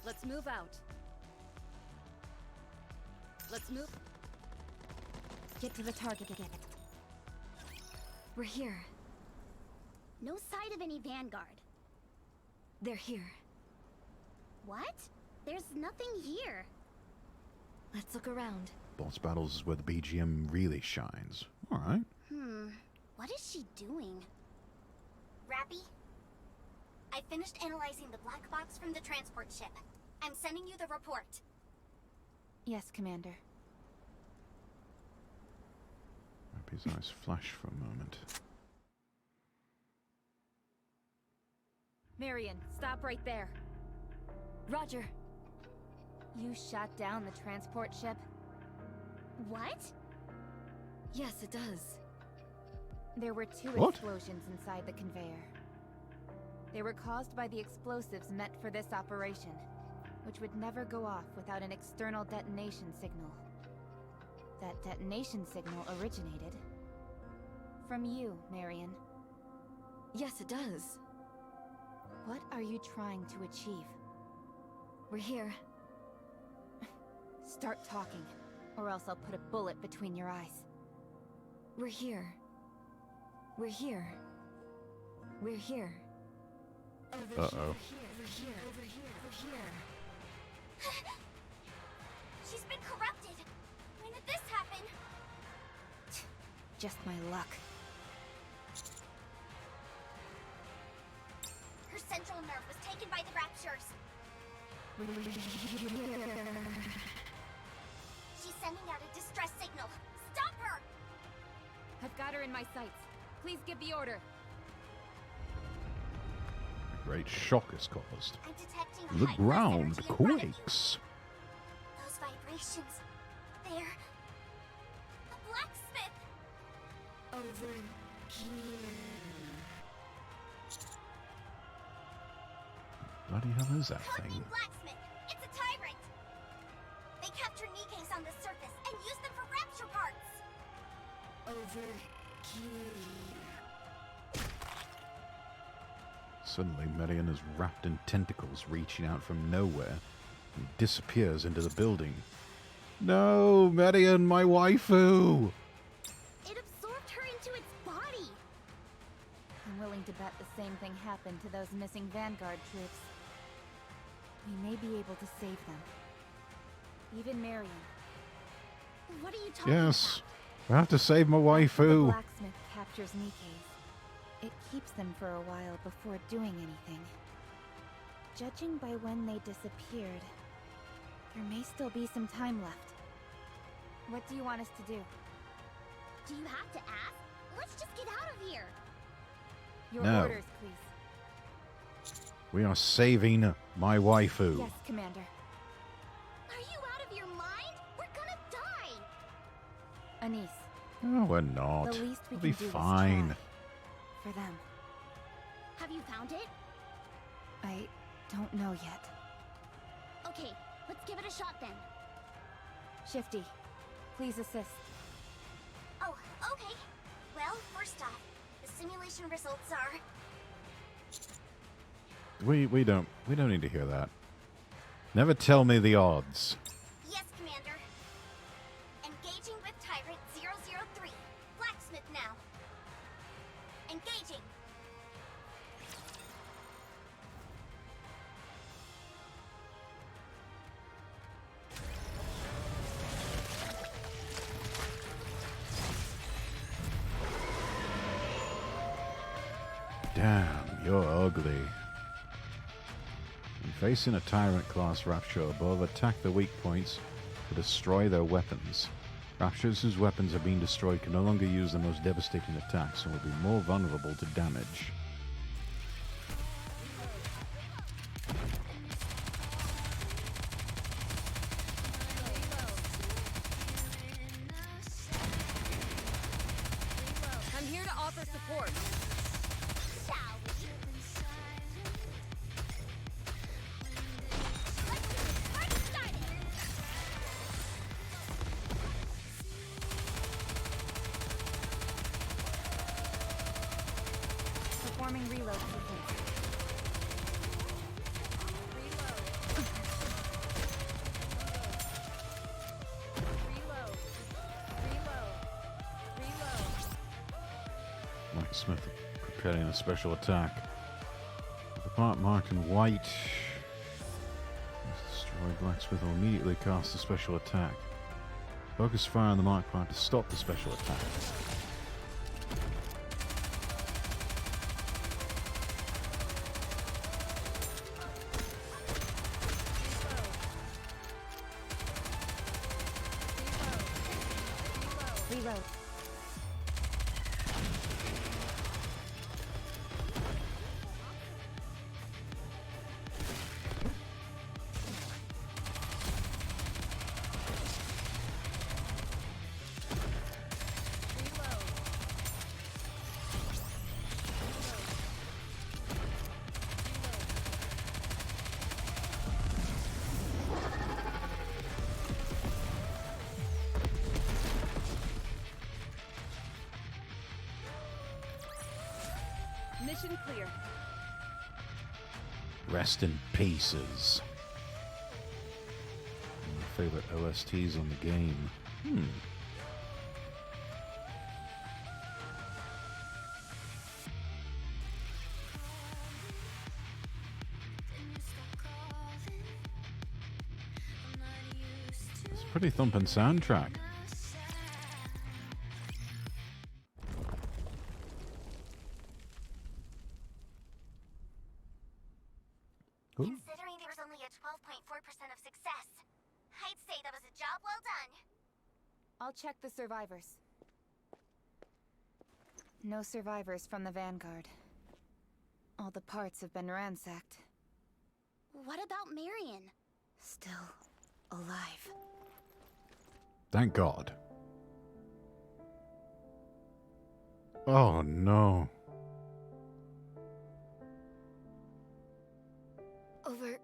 Let's move out. Let's move. Get to the target again. We're here. No sight of any vanguard. They're here. What? There's nothing here. Let's look around. Boss battles is where the BGM really shines. Alright. What is she doing? Rappy? I finished analyzing the black box from the transport ship. I'm sending you the report. Yes, Commander. Happy's eyes flash for a moment. Marion, stop right there. Roger. You shot down the transport ship? What? Yes, it does. There were 2 What? explosions inside the conveyor. They were caused by the explosives meant for this operation, which would never go off without an external detonation signal. That detonation signal originated from you, Marion. Yes, it does. What are you trying to achieve? We're here. Start talking, or else I'll put a bullet between your eyes. We're here. We're here. We're here. Uh-oh. She's been corrupted. When did this happen? Just my luck. Her central nerve was taken by the raptures. She's sending out a distress signal. Stop her! I've got her in my sights. Please give the order. A great shock is caused. I'm detecting The high ground energy in front of you. quakes. Those vibrations. They're... the blacksmith! Over here. Bloody hell is that Code thing? name blacksmith! It's a tyrant! They capture Nikkes on the surface and use them for rapture parts! Over here. Suddenly, Marion is wrapped in tentacles reaching out from nowhere and disappears into the building. No, Marion, my waifu! It absorbed her into its body! I'm willing to bet the same thing happened to those missing Vanguard troops. We may be able to save them. Even Marion. What are you talking Yes, about? I have to save my The waifu. blacksmith captures Nikkes. It keeps them for a while before doing anything. Judging by when they disappeared, there may still be some time left. What do you want us to do? Do you have to ask? Let's just get out of here! Your No. orders, please. We are saving my waifu. Yes, Commander. Are you out of your mind? We're gonna die! Anise, No, we're not. the least we We'll be can do fine. is try. For them. Have you found it? I don't know yet. Okay, let's give it a shot then. Shifty, please assist. Oh, okay. Well, first off, the simulation results are... We don't need to hear that. Never tell me the odds. Yes, Commander. Engaging with Tyrant 003. Blacksmith now. Engaging. Damn, you're ugly. When facing a Tyrant class Rapture above, attack the weak points to destroy their weapons. Raptures whose weapons are being destroyed can no longer use the most devastating attacks and will be more vulnerable to damage. I'm here to offer support. Shall we? Let's get this party started! Performing reload sequence. Blacksmith preparing a special attack. The part marked in white. Destroy Blacksmith will immediately cast a special attack. Focus fire on the marked part to stop the special attack. Reload. Mission clear. Rest in pieces. My favorite OSTs on the game. Pretty thumping soundtrack. Ooh. Considering there was only a 12.4% of success, I'd say that was a job well done. I'll check the survivors. No survivors from the Vanguard. All the parts have been ransacked. What about Marion? Still alive. Thank God. Oh no. Over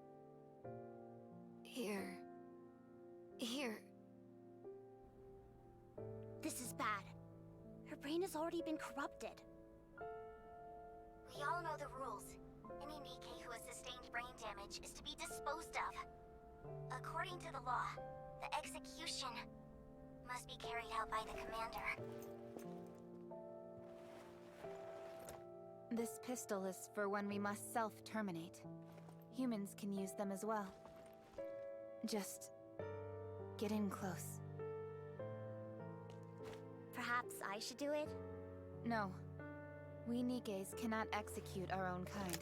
here. Here. This is bad. Her brain has already been corrupted. We all know the rules. Any Nikke who has sustained brain damage is to be disposed of. According to the law, the execution must be carried out by the commander. This pistol is for when we must self-terminate. Humans can use them as well. Just get in close. Perhaps I should do it? No. We Nikkes cannot execute our own kind.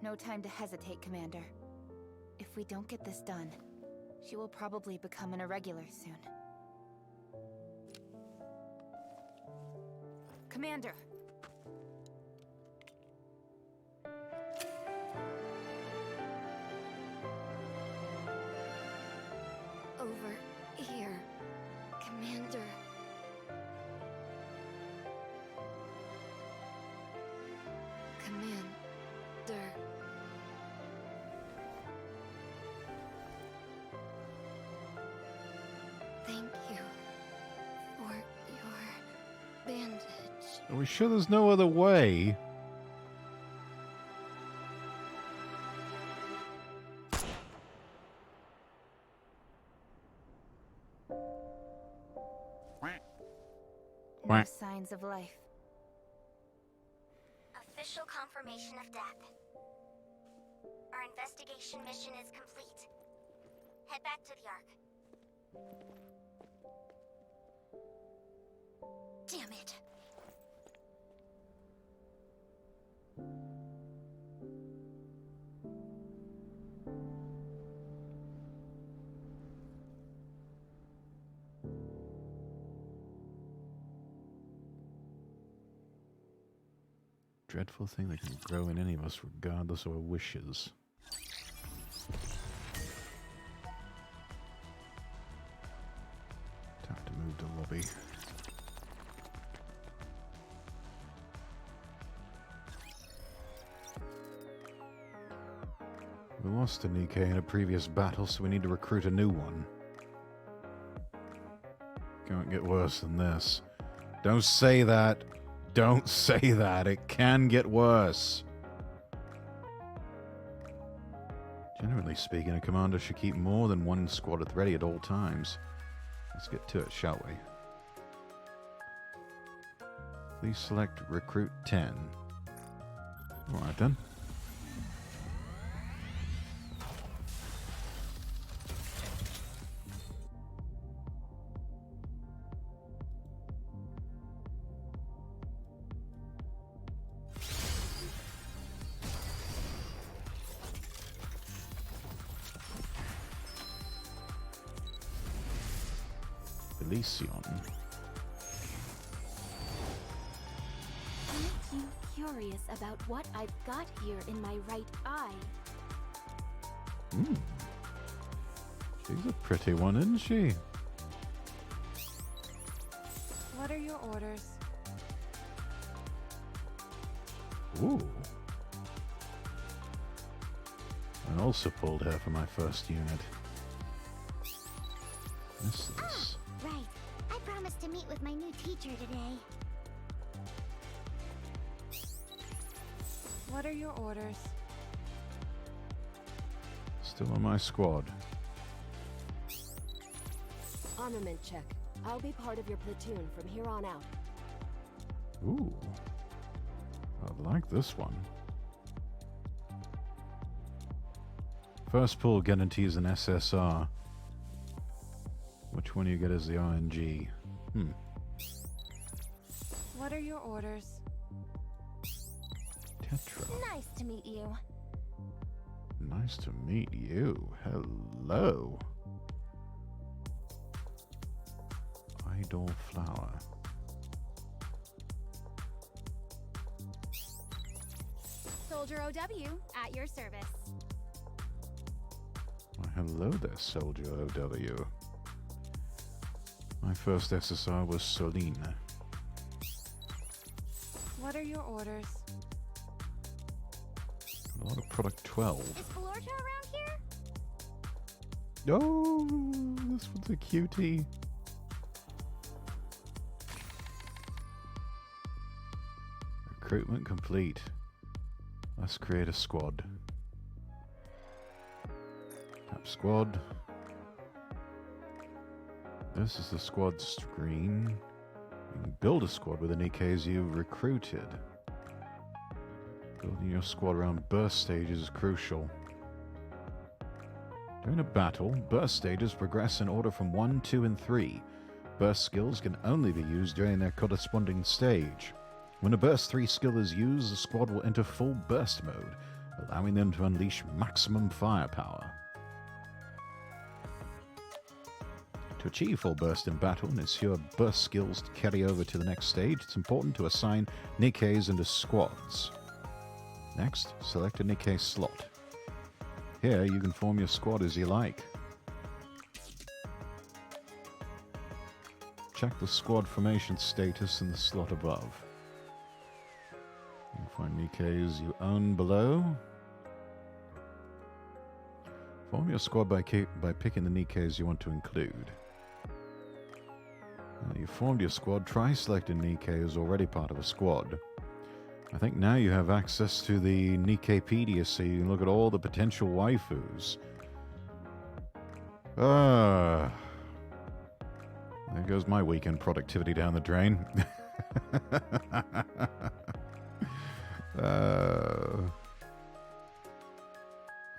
No time to hesitate, Commander. If we don't get this done, she will probably become an irregular soon. Commander! Over here. Commander. Commander. Thank you for your bandage. Are we sure there's no other way? No Quack. signs of life. Official confirmation of death. Our investigation mission is complete. Head back to the Ark. Damn it. Dreadful thing that can grow in any of us regardless of our wishes. Time to move to lobby. We lost a Nikke in a previous battle, so we need to recruit a new one. Can't get worse than this. Don't say that. Don't say that. It can get worse. Generally speaking, a commander should keep more than one squad at the ready at all times. Let's get to it, shall we? Please select Recruit 10. Alright then. Elysion. Aren't you curious about what I've got here in my right eye? She's a pretty one, isn't she? What are your orders? Ooh. I also pulled her for my first unit. What's this? Right. I promised to meet with my new teacher today. What are your orders? Still on my squad. Armament check. I'll be part of your platoon from here on out. Ooh. I like this one. First pull guarantees an SSR. Which one you get as the RNG? What are your orders? Tetra. Nice to meet you. Nice to meet you. Hello. Idol flower. Soldier OW, at your service. Why, hello there, Soldier OW. My first SSR was Solina. What are your orders? A lot of product 12. Is Florja around here? Oh, this one's a cutie. Recruitment complete. Let's create a squad. Tap squad. This is the squad screen. You can build a squad with the Nikkes you've recruited. Building your squad around burst stages is crucial. During a battle, burst stages progress in order from 1, 2, and 3. Burst skills can only be used during their corresponding stage. When a burst 3 skill is used, the squad will enter full burst mode, allowing them to unleash maximum firepower. To achieve full burst in battle and ensure burst skills to carry over to the next stage, it's important to assign Nikkes into squads. Next, select a Nikke slot. Here, you can form your squad as you like. Check the squad formation status in the slot above. You'll find Nikkes you own below. Form your squad by picking the Nikkes you want to include. Now you formed your squad, try selecting Nikke as already part of a squad. I think now you have access to the Nikkepedia so you can look at all the potential waifus. There goes my weekend productivity down the drain.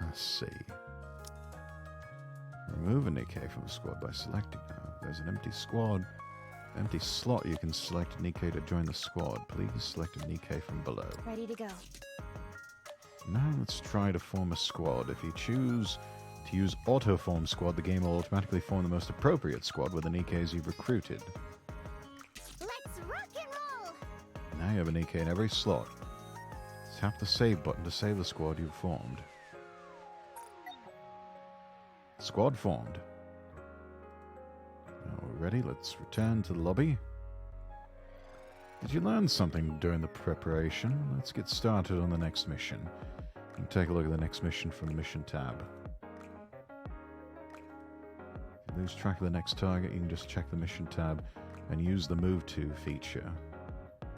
Let's see. Remove a Nikke from the squad by selecting her. There's an empty squad. Empty slot, you can select a Nikke to join the squad. Please select a Nikke from below. Ready to go. Now let's try to form a squad. If you choose to use auto-form squad, the game will automatically form the most appropriate squad with the Nikkes you've recruited. Let's rock and roll! Now you have a Nikke in every slot. Tap the save button to save the squad you've formed. Squad formed. Now we're ready, let's return to the lobby. Did you learn something during the preparation? Let's get started on the next mission. You can take a look at the next mission from the mission tab. If you lose track of the next target, you can just check the mission tab and use the Move To feature.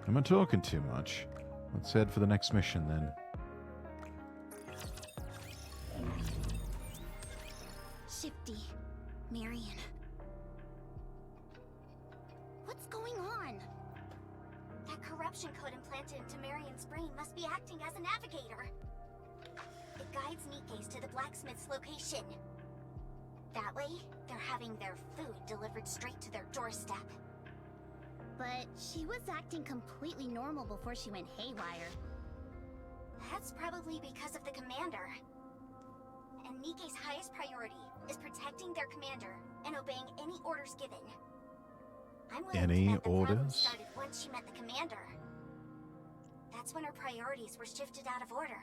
Am I talking too much? Let's head for the next mission then. Shifty. Marion. What's going on? That corruption code implanted into Marion's brain must be acting as a navigator. It guides Nikkes to the blacksmith's location. That way, they're having their food delivered straight to their doorstep. But she was acting completely normal before she went haywire. That's probably because of the commander. And Nikke's highest priority is protecting their commander and obeying any orders given. I'm willing Any to bet the problem orders? started once she met the commander. That's when her priorities were shifted out of order.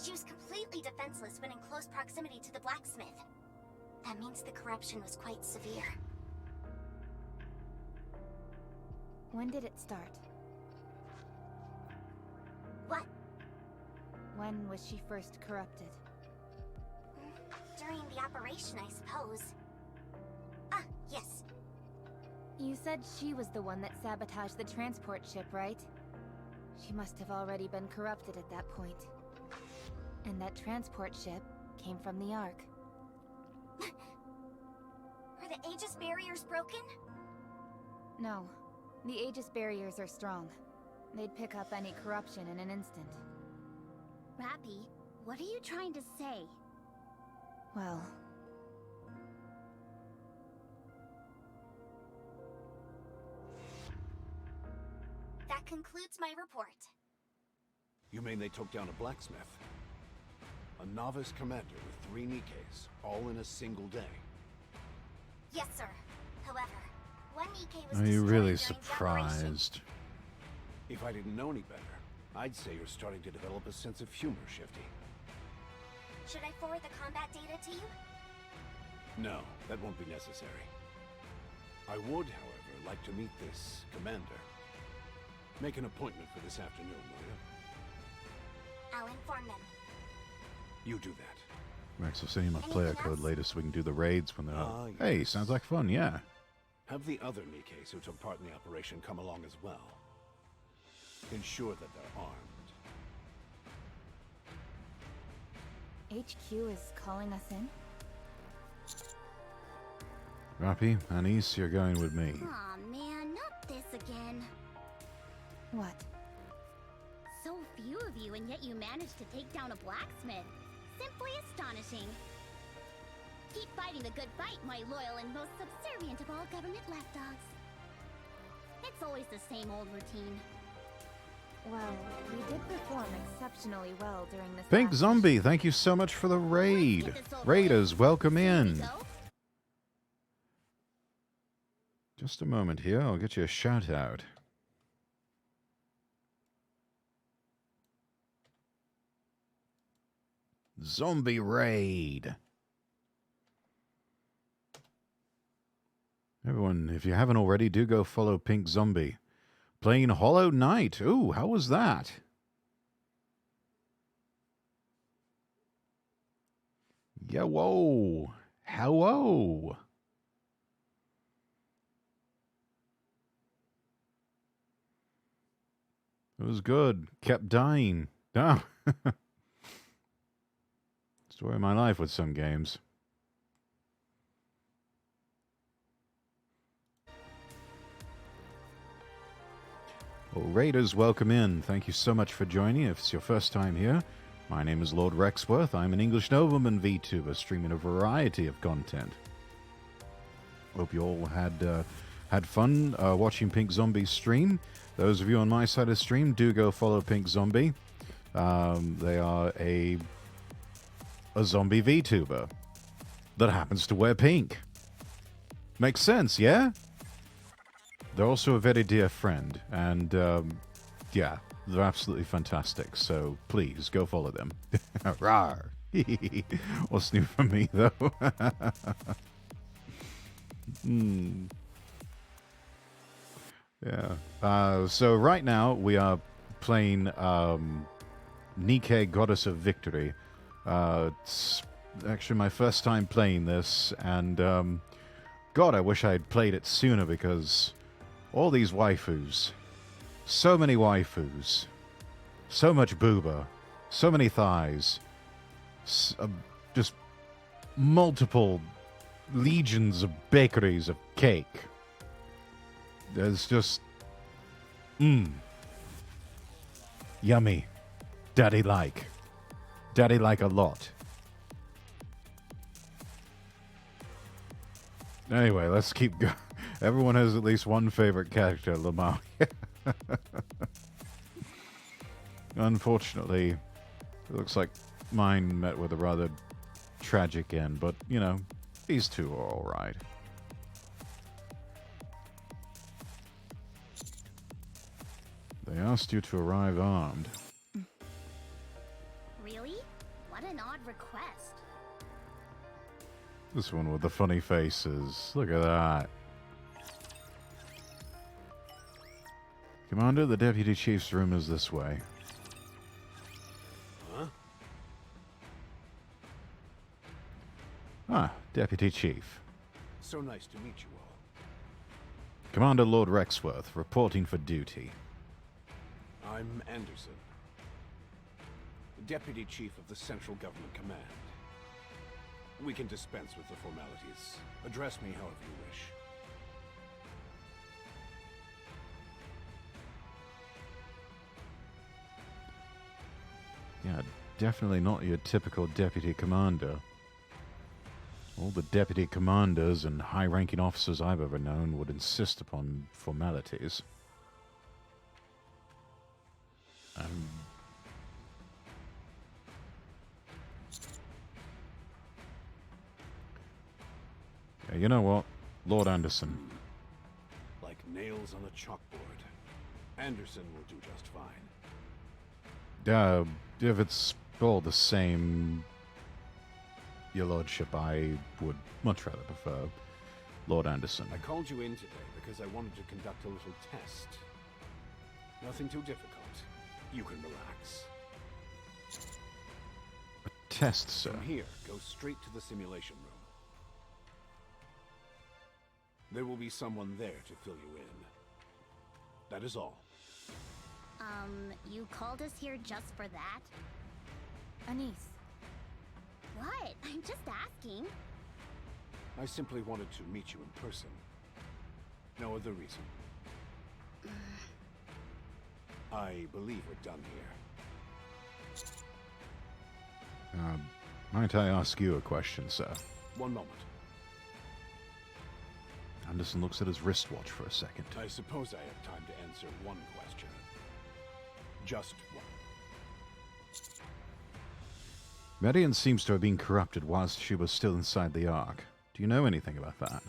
She was completely defenseless when in close proximity to the blacksmith. That means the corruption was quite severe. When did it start? What? When was she first corrupted? During the operation, I suppose. Ah, yes. You said she was the one that sabotaged the transport ship, right? She must have already been corrupted at that point. And that transport ship came from the Ark. Are the Aegis barrier's broken? No. The Aegis barriers are strong. They'd pick up any corruption in an instant. Rappy, what are you trying to say? Well... That concludes my report. You mean they took down a blacksmith? A novice commander with 3 Nikkes, all in a single day? Yes, sir. However, one Nikke was Are you destroyed really during the operation. surprised? If I didn't know any better, I'd say you're starting to develop a sense of humor, Shifty. Should I forward the combat data to you? No, that won't be necessary. I would, however, like to meet this commander. Make an appointment for this afternoon, will you? I'll inform them. You do that. Rex, I'll send you my player Anything code else? later so we can do the raids when they're up. Ah, Hey, yes. sounds like fun, yeah. Have the other Nikkes who took part in the operation come along as well. Ensure that they're armed. HQ is calling us in? Rappy, Anise, you're going with me. Aw man, not this again. What? So few of you, and yet you managed to take down a blacksmith. Simply astonishing. Keep fighting the good fight, my loyal and most subservient of all government lapdogs. It's always the same old routine. Well, we did perform exceptionally well during this Pink last Zombie, thank you so much for the raid. Raiders, welcome in. Go. Just a moment here, I'll get you a shout out. Zombie Raid. Everyone, if you haven't already, do go follow Pink Zombie. Playing Hollow Knight. Ooh, how was that? Yeah, whoa. Hello. It was good. Kept dying. Oh. Story of my life with some games. Well, Raiders, welcome in. Thank you so much for joining. If it's your first time here, my name is Lord Rexworth. I'm an English nobleman VTuber streaming a variety of content. Hope you all had fun watching Pink Zombie stream. Those of you on my side of the stream, do go follow Pink Zombie. They are a zombie VTuber that happens to wear pink. Makes sense, yeah? They're also a very dear friend, and yeah, they're absolutely fantastic. So please go follow them. Rawr. What's new from me, though? Yeah. So right now we are playing Nikke, Goddess of Victory. It's actually my first time playing this, and God, I wish I had played it sooner because all these waifus, so many waifus, so much booba, so many thighs, just multiple legions of bakeries of cake. There's just, yummy, daddy like a lot. Anyway, let's keep going. Everyone has at least one favorite character, Lamar. Unfortunately, it looks like mine met with a rather tragic end, but, you know, these two are alright. They asked you to arrive armed. Really? What an odd request. This one with the funny faces. Look at that. Commander, the Deputy Chief's room is this way. Huh? Ah, Deputy Chief. So nice to meet you all. Commander Lord Rexworth, reporting for duty. I'm Anderson, the Deputy Chief of the Central Government Command. We can dispense with the formalities. Address me however you wish. Yeah, definitely not your typical deputy commander. All the deputy commanders and high-ranking officers I've ever known would insist upon formalities. Yeah, you know what? Lord Anderson. Like nails on a chalkboard. Anderson will do just fine. If it's all the same, your lordship, I would much rather prefer Lord Anderson. I called you in today because I wanted to conduct a little test. Nothing too difficult. You can relax. A test, sir? From here, go straight to the simulation room. There will be someone there to fill you in. That is all. You called us here just for that? Anise, What? I'm just asking. I simply wanted to meet you in person. No other reason. I believe we're done here. Might I ask you a question, sir? One moment. Anderson looks at his wristwatch for a second. I suppose I have time to answer one question. Just one. Marion seems to have been corrupted whilst she was still inside the Ark. Do you know anything about that?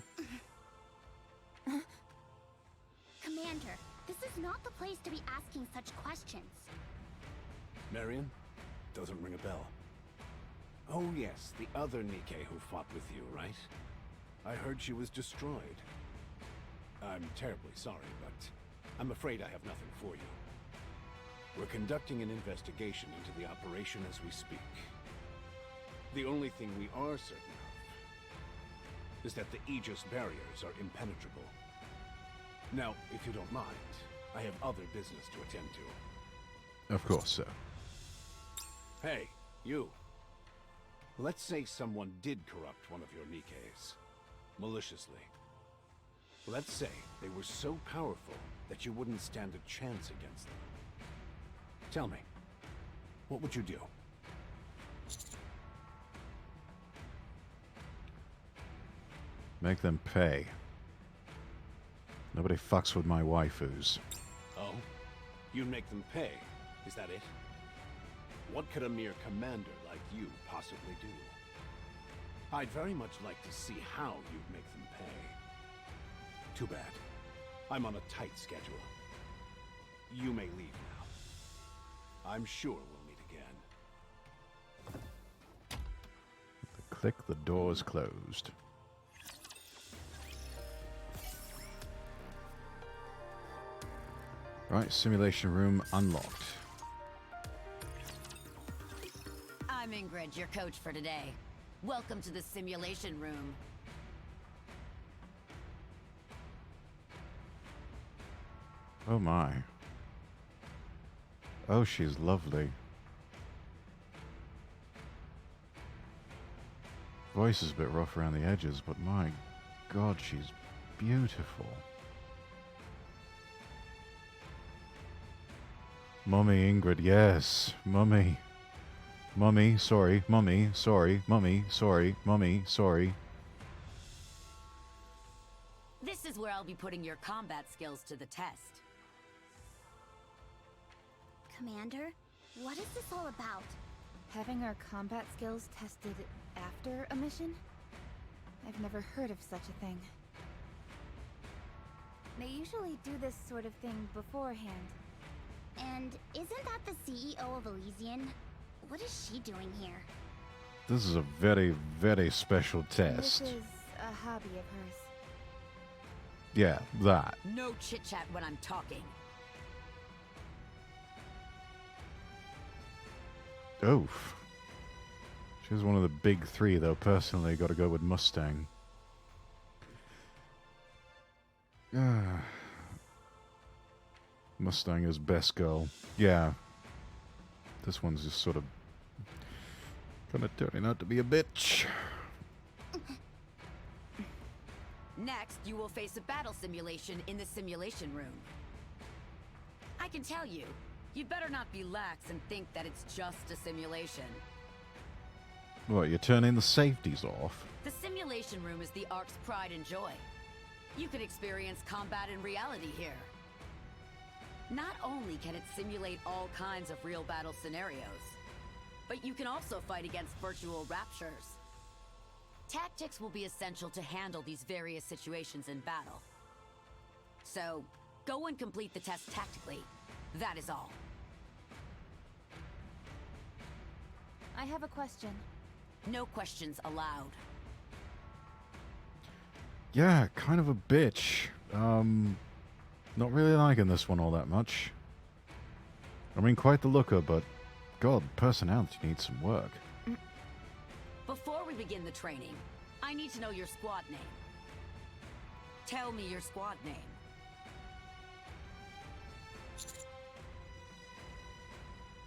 Commander, this is not the place to be asking such questions. Marion? Doesn't ring a bell. Oh yes, the other Nikke who fought with you, right? I heard she was destroyed. I'm terribly sorry, but I'm afraid I have nothing for you. We're conducting an investigation into the operation as we speak. The only thing we are certain of is that the Aegis barriers are impenetrable. Now, if you don't mind, I have other business to attend to. Of course, sir. Hey, you. Let's say someone did corrupt one of your Nikkes. Maliciously. Let's say they were so powerful that you wouldn't stand a chance against them. Tell me, what would you do? Make them pay. Nobody fucks with my waifus. Oh? You'd make them pay? Is that it? What could a mere commander like you possibly do? I'd very much like to see how you'd make them pay. Too bad. I'm on a tight schedule. You may leave now. I'm sure we'll meet again. Click, the door is closed. Right, simulation room unlocked. I'm Ingrid, your coach for today. Welcome to the simulation room. Oh my. Oh, she's lovely. Voice is a bit rough around the edges, but my God, she's beautiful. Mummy Ingrid, yes. Mummy. Mummy, sorry. Mummy, sorry. Mummy, sorry. Mummy, sorry. This is where I'll be putting your combat skills to the test. Commander, what is this all about? having our combat skills tested after a mission? I've never heard of such a thing. They usually do this sort of thing beforehand. And isn't that the CEO of Elysian? What is she doing here? This is a very, very special test. This is a hobby of hers. Yeah, that. No chit-chat when I'm talking. Oof. She's one of the big three, though. Personally, got to go with Mustang. Mustang is best girl. Yeah. This one's just sort of kind of turning out to be a bitch. Next, you will face a battle simulation in the simulation room. I can tell you, you'd better not be lax and think that it's just a simulation. What, you're turning the safeties off? The simulation room is the Ark's pride and joy. You can experience combat in reality here. Not only can it simulate all kinds of real battle scenarios, but you can also fight against virtual raptures. Tactics will be essential to handle these various situations in battle. So, go and complete the test tactically. That is all. I have a question. No questions allowed. Yeah, kind of a bitch. Not really liking this one all that much. I mean, quite the looker, but God, personality needs some work. Before we begin the training, I need to know your squad name. Tell me your squad name.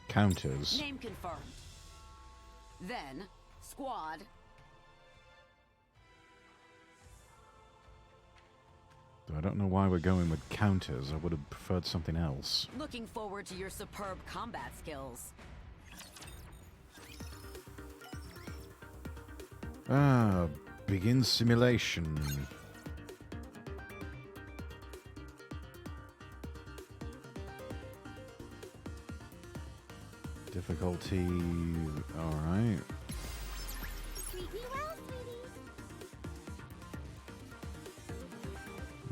Counters. Name confirmed. Then, squad. I don't know why we're going with counters. I would have preferred something else. Looking forward to your superb combat skills. Ah, begin simulation. Difficulty, alright. Treat me well, sweetie.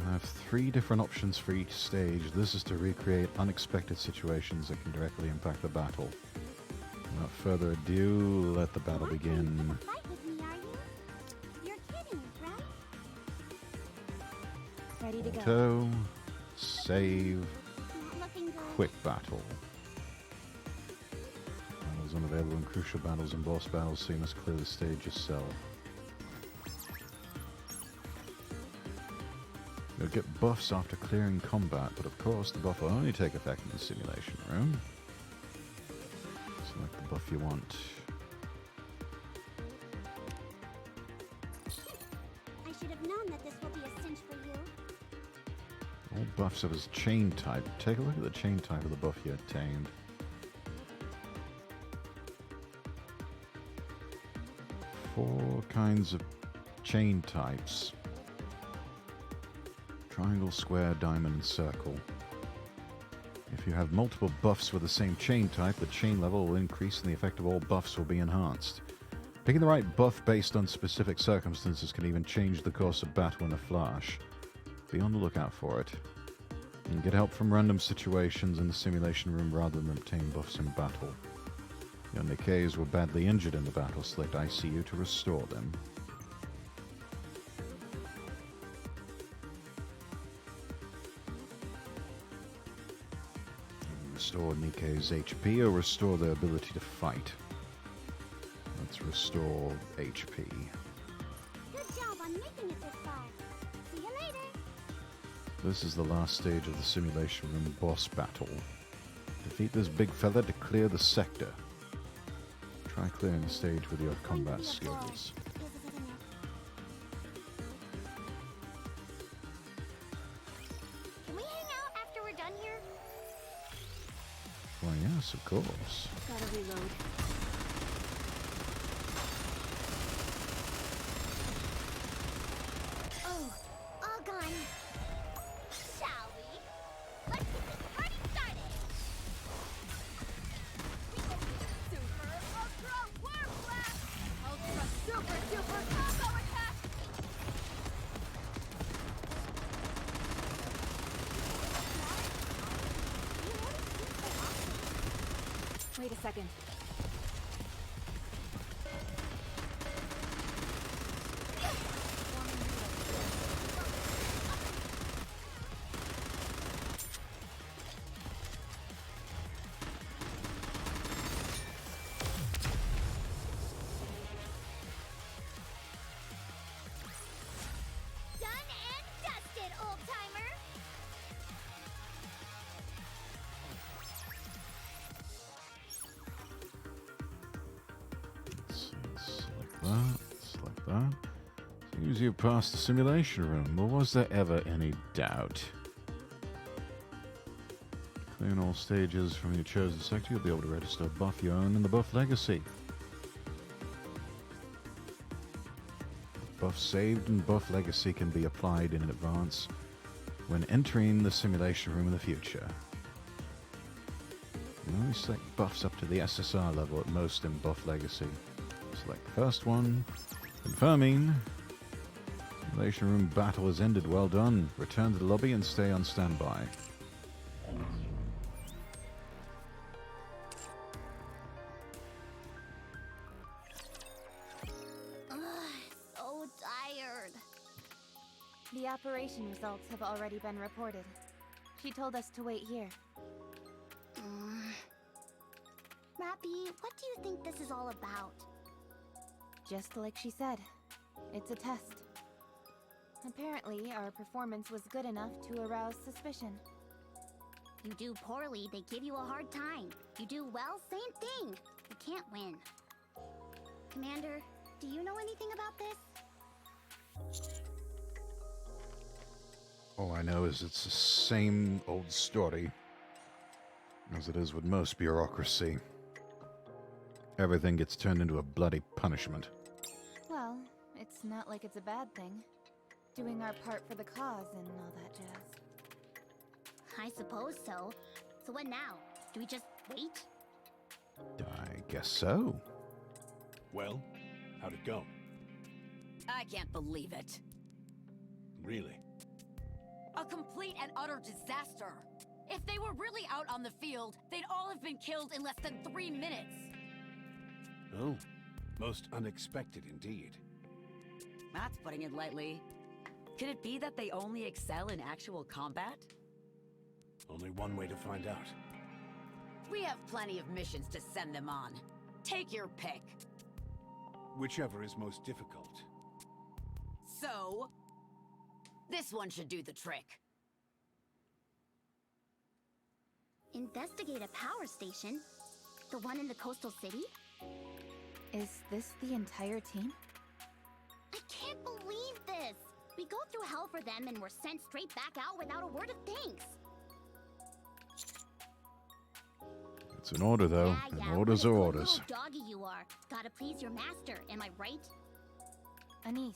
I have 3 different options for each stage. This is to recreate unexpected situations that can directly impact the battle. Without further ado, let the battle begin. Fight with me, are you? You're kidding, right? Ready to go. Auto, save, Looking good. quick battle. Battles unavailable in crucial battles and boss battles, so you must clear the stage yourself. You'll get buffs after clearing combat, but of course the buff will only take effect in the simulation room. Select the buff you want. I should have known that this will be a cinch for you. All buffs have a chain type. Take a look at the chain type of the buff you obtained. Four kinds of chain types. Triangle, square, diamond, and circle. If you have multiple buffs with the same chain type, the chain level will increase and the effect of all buffs will be enhanced. Picking the right buff based on specific circumstances can even change the course of battle in a flash. Be on the lookout for it. And get help from random situations in the simulation room rather than obtain buffs in battle. Your Nikkes were badly injured in the battle. Select ICU to restore them. Restore Nikke's HP or restore their ability to fight. Let's restore HP. Good job on making it this far. See you later. This is the last stage of the simulation room boss battle. Defeat this big fella to clear the sector. Try clearing the stage with your combat skills. Can we hang out after we're done here? Why, yes, of course. Gotta reload. Oh, all gone. Shall we? Let's get this party started. Super Ultra Warp Blast! Ultra Super Duper Combo Attack! Wait a second. Done and dusted, old timer! Seems you've passed the simulation room, or was there ever any doubt? Clearing all stages from your chosen sector, you'll be able to register a buff you own in the buff legacy. Buff saved and buff legacy can be applied in advance when entering the simulation room in the future. You only select buffs up to the SSR level at most in buff legacy. Select the first one. Confirming. Simulation room battle has ended. Well done. Return to the lobby and stay on standby. So tired. The operation results have already been reported. She told us to wait here. Rappy, what do you think this is all about? Just like she said, it's a test. Apparently, our performance was good enough to arouse suspicion. You do poorly, they give you a hard time. You do well, same thing. You can't win. Commander, do you know anything about this? All I know is it's the same old story as it is with most bureaucracy. Everything gets turned into a bloody punishment. Well, it's not like it's a bad thing. Doing our part for the cause and all that jazz. I suppose so. So what now? Do we just wait? I guess so. Well, how'd it go? I can't believe it. Really? A complete and utter disaster. If they were really out on the field, they'd all have been killed in less than 3 minutes. Oh, most unexpected indeed. That's putting it lightly. Could it be that they only excel in actual combat? Only one way to find out. We have plenty of missions to send them on. Take your pick. Whichever is most difficult. So, this one should do the trick. Investigate a power station? The one in the coastal city? Is this the entire team? I can't believe this! We go through hell for them and we're sent straight back out without a word of thanks. It's an order, though, and orders are orders. What a good little doggy you are. Gotta please your master, am I right? Anise.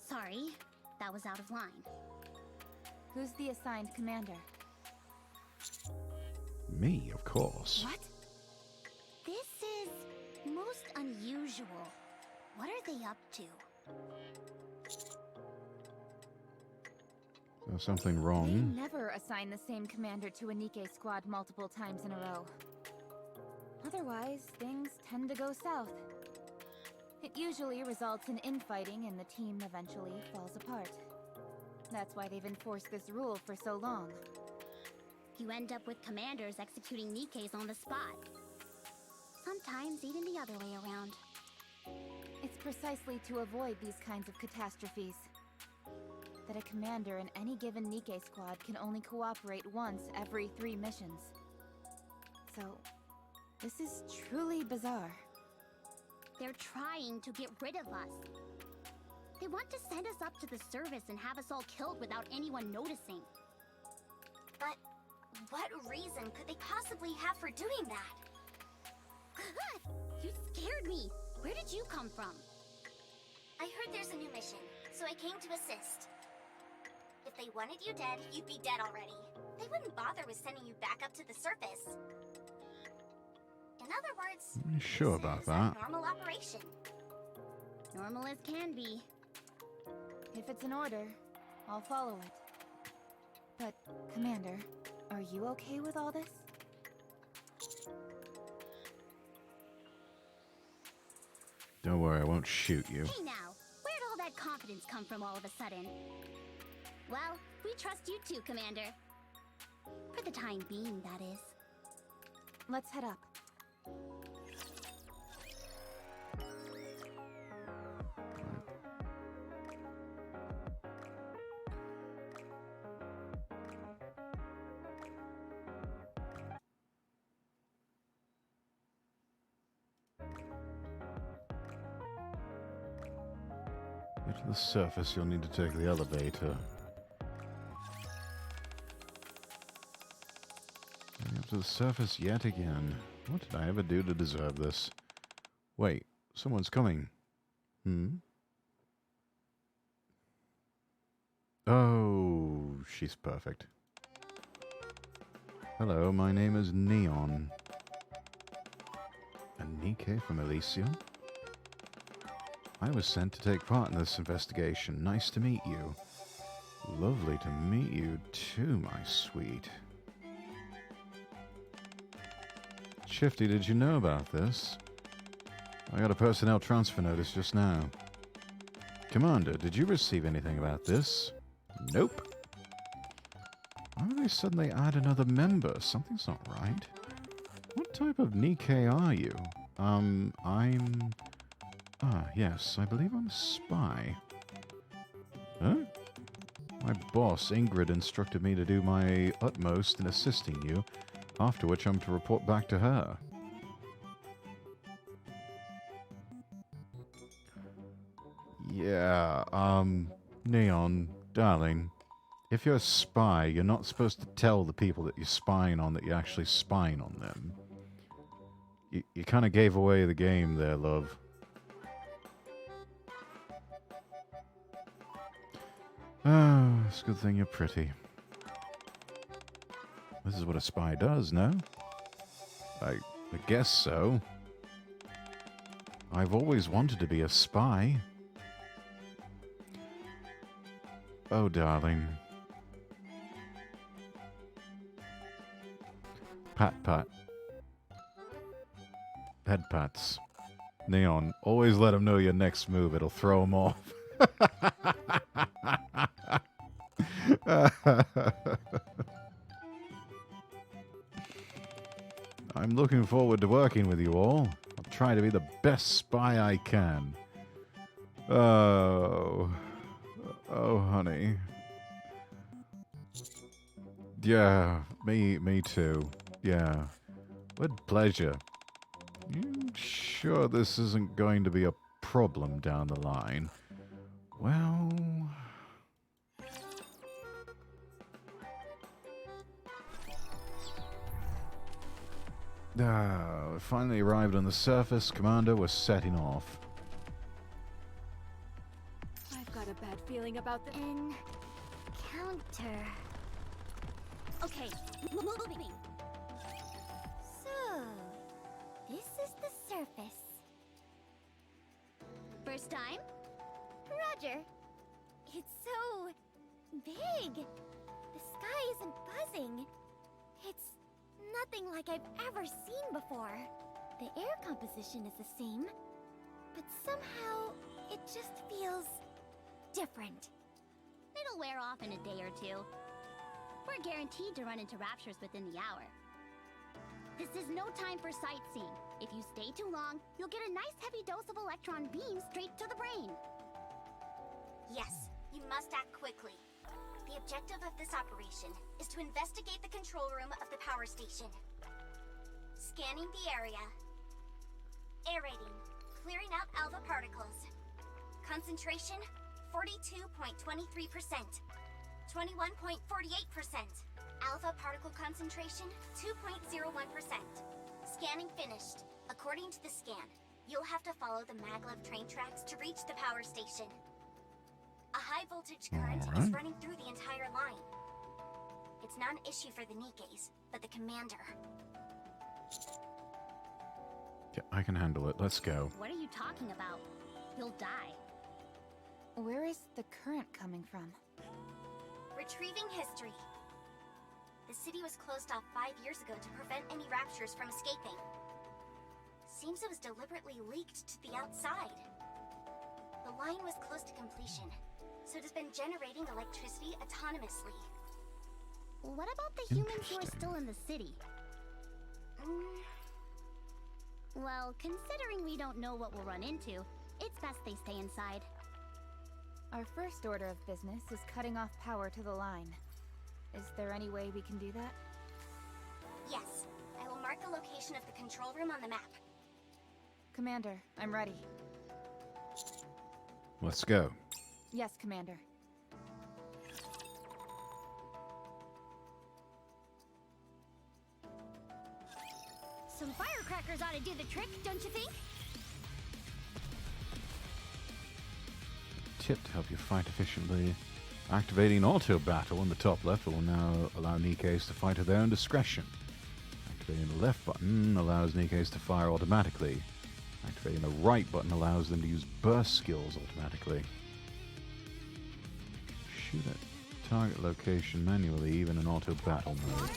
Sorry, that was out of line. Who's the assigned commander? Me, of course. What? This is most unusual. What are they up to? There's something They wrong. never assign the same commander to a Nikke squad multiple times in a row. Otherwise, things tend to go south. It usually results in infighting and the team eventually falls apart. That's why they've enforced this rule for so long. You end up with commanders executing Nikkes on the spot. Sometimes even the other way around. It's precisely to avoid these kinds of catastrophes that a commander in any given Nikke squad can only cooperate once every 3 missions. So, this is truly bizarre. They're trying to get rid of us. They want to send us up to the service and have us all killed without anyone noticing. But what reason could they possibly have for doing that? You scared me! Where did you come from? I heard there's a new mission, so I came to assist. If they wanted you dead, you'd be dead already. They wouldn't bother with sending you back up to the surface. In other words, Are you sure this about is that? a normal operation. Normal as can be. If it's an order, I'll follow it. But, Commander, are you okay with all this? Don't worry, I won't shoot you. Hey now, where'd all that confidence come from all of a sudden? Well, we trust you too, Commander. For the time being, that is. Let's head up. Get to the surface, you'll need to take the elevator. Going up to the surface yet again. What did I ever do to deserve this? Wait, someone's coming. Oh, she's perfect. Hello, my name is Neon. A Nikke from Elysium? I was sent to take part in this investigation. Nice to meet you. Lovely to meet you too, my sweet. Shifty, did you know about this? I got a personnel transfer notice just now. Commander, did you receive anything about this? Nope. Why would they suddenly add another member? Something's not right. What type of Nikke are you? Yes, I believe I'm a spy. Huh? My boss, Ingrid, instructed me to do my utmost in assisting you, after which I'm to report back to her. Yeah, Neon, darling, if you're a spy, you're not supposed to tell the people that you're spying on that you're actually spying on them. You kind of gave away the game there, love. Oh, it's a good thing you're pretty. This is what a spy does, no? I guess so. I've always wanted to be a spy. Oh, darling. Pat pat. Head pats. Neon, always let him know your next move. It'll throw him off. I'm looking forward to working with you all. I'll try to be the best spy I can. Oh, honey. Yeah, me too. Yeah, with pleasure. You sure this isn't going to be a problem down the line? Well... we finally arrived on the surface. Commander, we're setting off. I've got a bad feeling about the Encounter. Okay, moving. So, this is the surface. First time? Roger. It's so big. The sky isn't buzzing. It's nothing like I've ever seen before. The air composition is the same, but somehow it just feels different. It'll wear off in a day or two. We're guaranteed to run into raptures within the hour. This is no time for sightseeing. If you stay too long, you'll get a nice heavy dose of electron beams straight to the brain. Yes, you must act quickly. The objective of this operation is to investigate the control room of the power station. Scanning the area. Aerating. Clearing out alpha particles. Concentration, 42.23%. 21.48%. Alpha particle concentration, 2.01%. Scanning finished. According to the scan, you'll have to follow the maglev train tracks to reach the power station. A high voltage current is running through the entire line. It's not an issue for the Nikkes, but the commander. Yeah, I can handle it. Let's go. What are you talking about? You'll die. Where is the current coming from? Retrieving history. The city was closed off 5 years ago to prevent any raptures from escaping. Seems it was deliberately leaked to the outside. The line was close to completion, so it has been generating electricity autonomously. What about the humans who are still in the city? Well, considering we don't know what we'll run into, it's best they stay inside. Our first order of business is cutting off power to the line. Is there any way we can do that? Yes, I will mark the location of the control room on the map. Commander, I'm ready. Let's go. Yes, Commander. Some firecrackers ought to do the trick, don't you think? Tip to help you fight efficiently. Activating auto battle in the top left will now allow Nikkes to fight at their own discretion. Activating the left button allows Nikkes to fire automatically. Activating the right button allows them to use burst skills automatically. Shoot at target location manually, even in auto battle mode.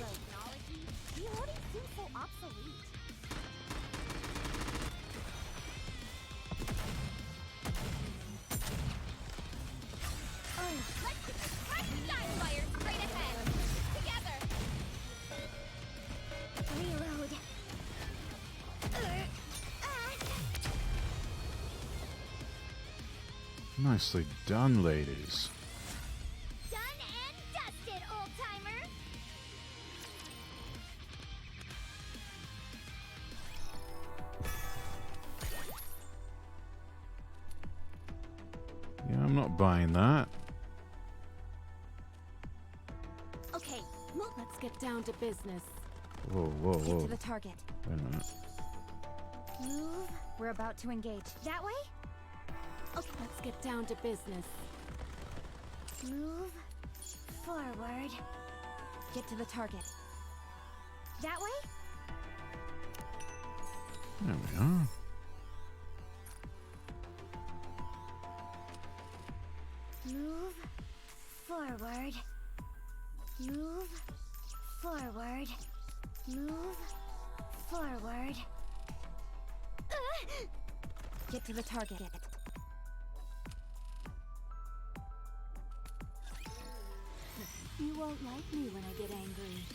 Reloading seems so obsolete. Let's get the bright side fire straight ahead. Together. Reload. Nicely done, ladies. Done and dusted, old-timer. Yeah, I'm not buying that. Okay, well, let's get down to business. Whoa, whoa, Get whoa. to the target. Wait a minute. Move. We're about to engage. That way? Okay, let's get down to business. Move. Forward. Get to the target. That way? There we are. Move. Forward. Move. Forward. Move. Forward. Get to the target. You won't like me when I get angry.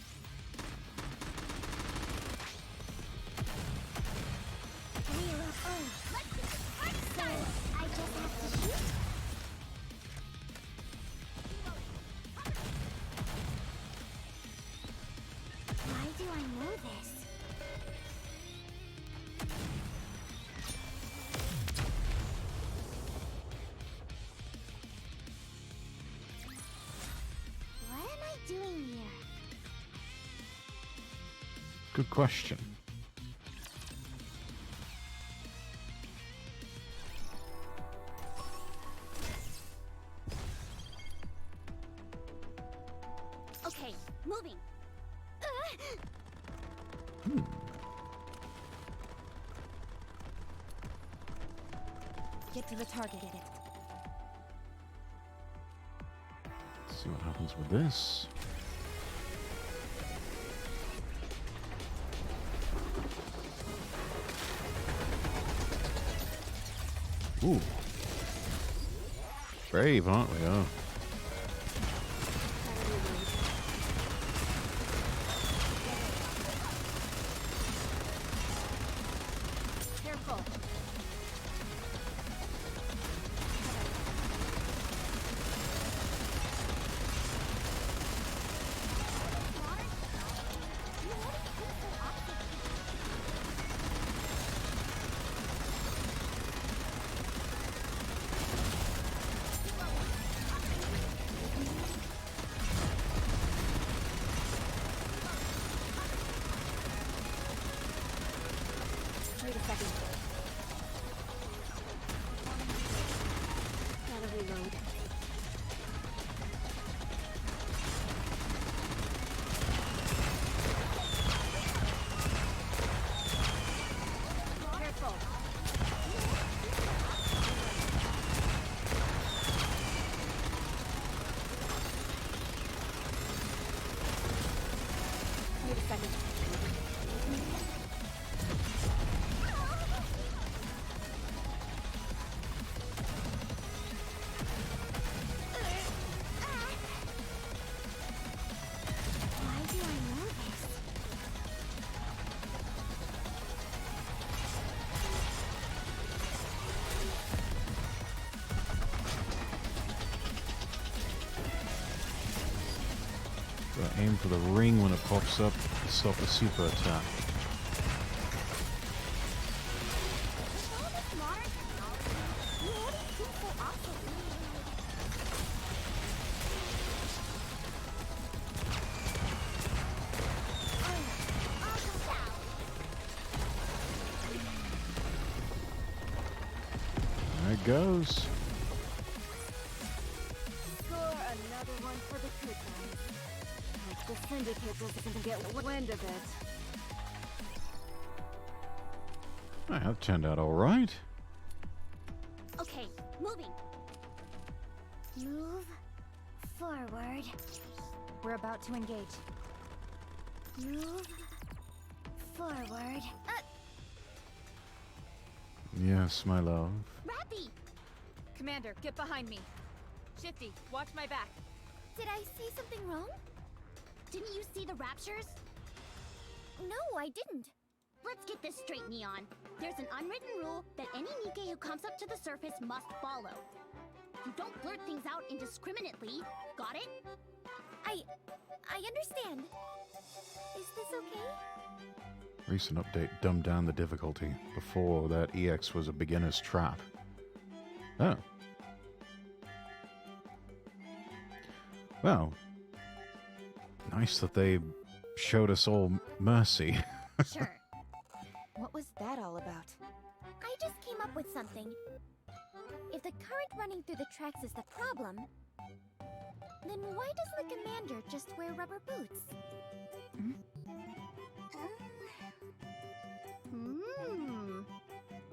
Reload. Oh, let's get this hard style. I just have to shoot. Why do I know this? What am I doing here? Good question. Okay, moving. Get to the target. Let's see what happens with this. Ooh. Brave, aren't we? Oh. Careful. Wait a second. Gotta reload. Careful. Wait a second. Why do I know this? Gotta aim for the ring when it pops up to stop the super attack. With all this modern technology, reloading seems so obsolete. goes. Score another one for the good guys. Hope the Syndicate doesn't get wind of it. That turned out all right. Okay, moving. Move forward. We're about to engage. Move forward. Yes, my love. Rappy! Commander, get behind me. Shifty, watch my back. Did I say something wrong? Didn't you see the raptures? No, I didn't. Let's get this straight, Neon. There's an unwritten rule that any Nikke who comes up to the surface must follow. You don't blurt things out indiscriminately. Got it? I understand. Is this okay? Recent update dumbed down the difficulty. Before that, EX was a beginner's trap. Oh. Well, nice that they showed us all mercy. Sure. What was that all about? I just came up with something. If the current running through the tracks is the problem, then why does the commander just wear rubber boots?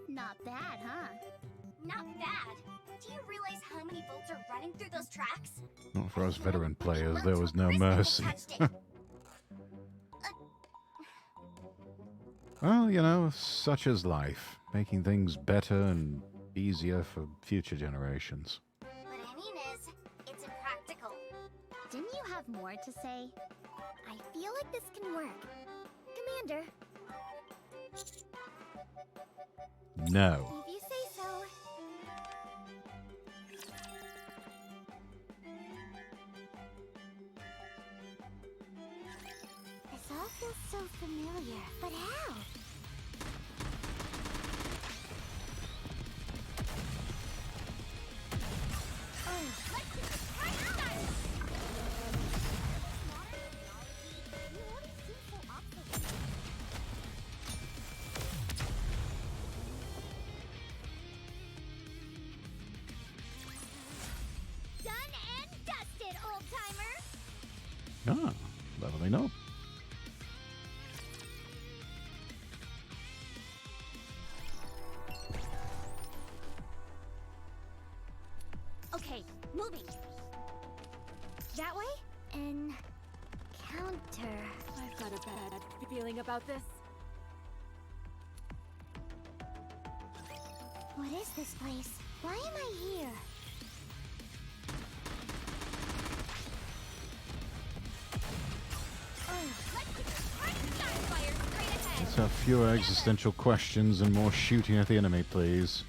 Not bad, huh? Not bad. Do you realize how many volts are running through those tracks? Not for us veteran players, there was no mercy. Well, you know, such is life. Making things better and easier for future generations. What I mean is, it's impractical. Didn't you have more to say? I feel like this can work. Commander, No. if you say so. This all feels so familiar, but how? Done and dusted, old-timer! Ah, leveling up. Okay, moving. That way? And counter. I've got a bad feeling about this. What is this place? Why am I here? Let's have fewer existential questions and more shooting at the enemy, please.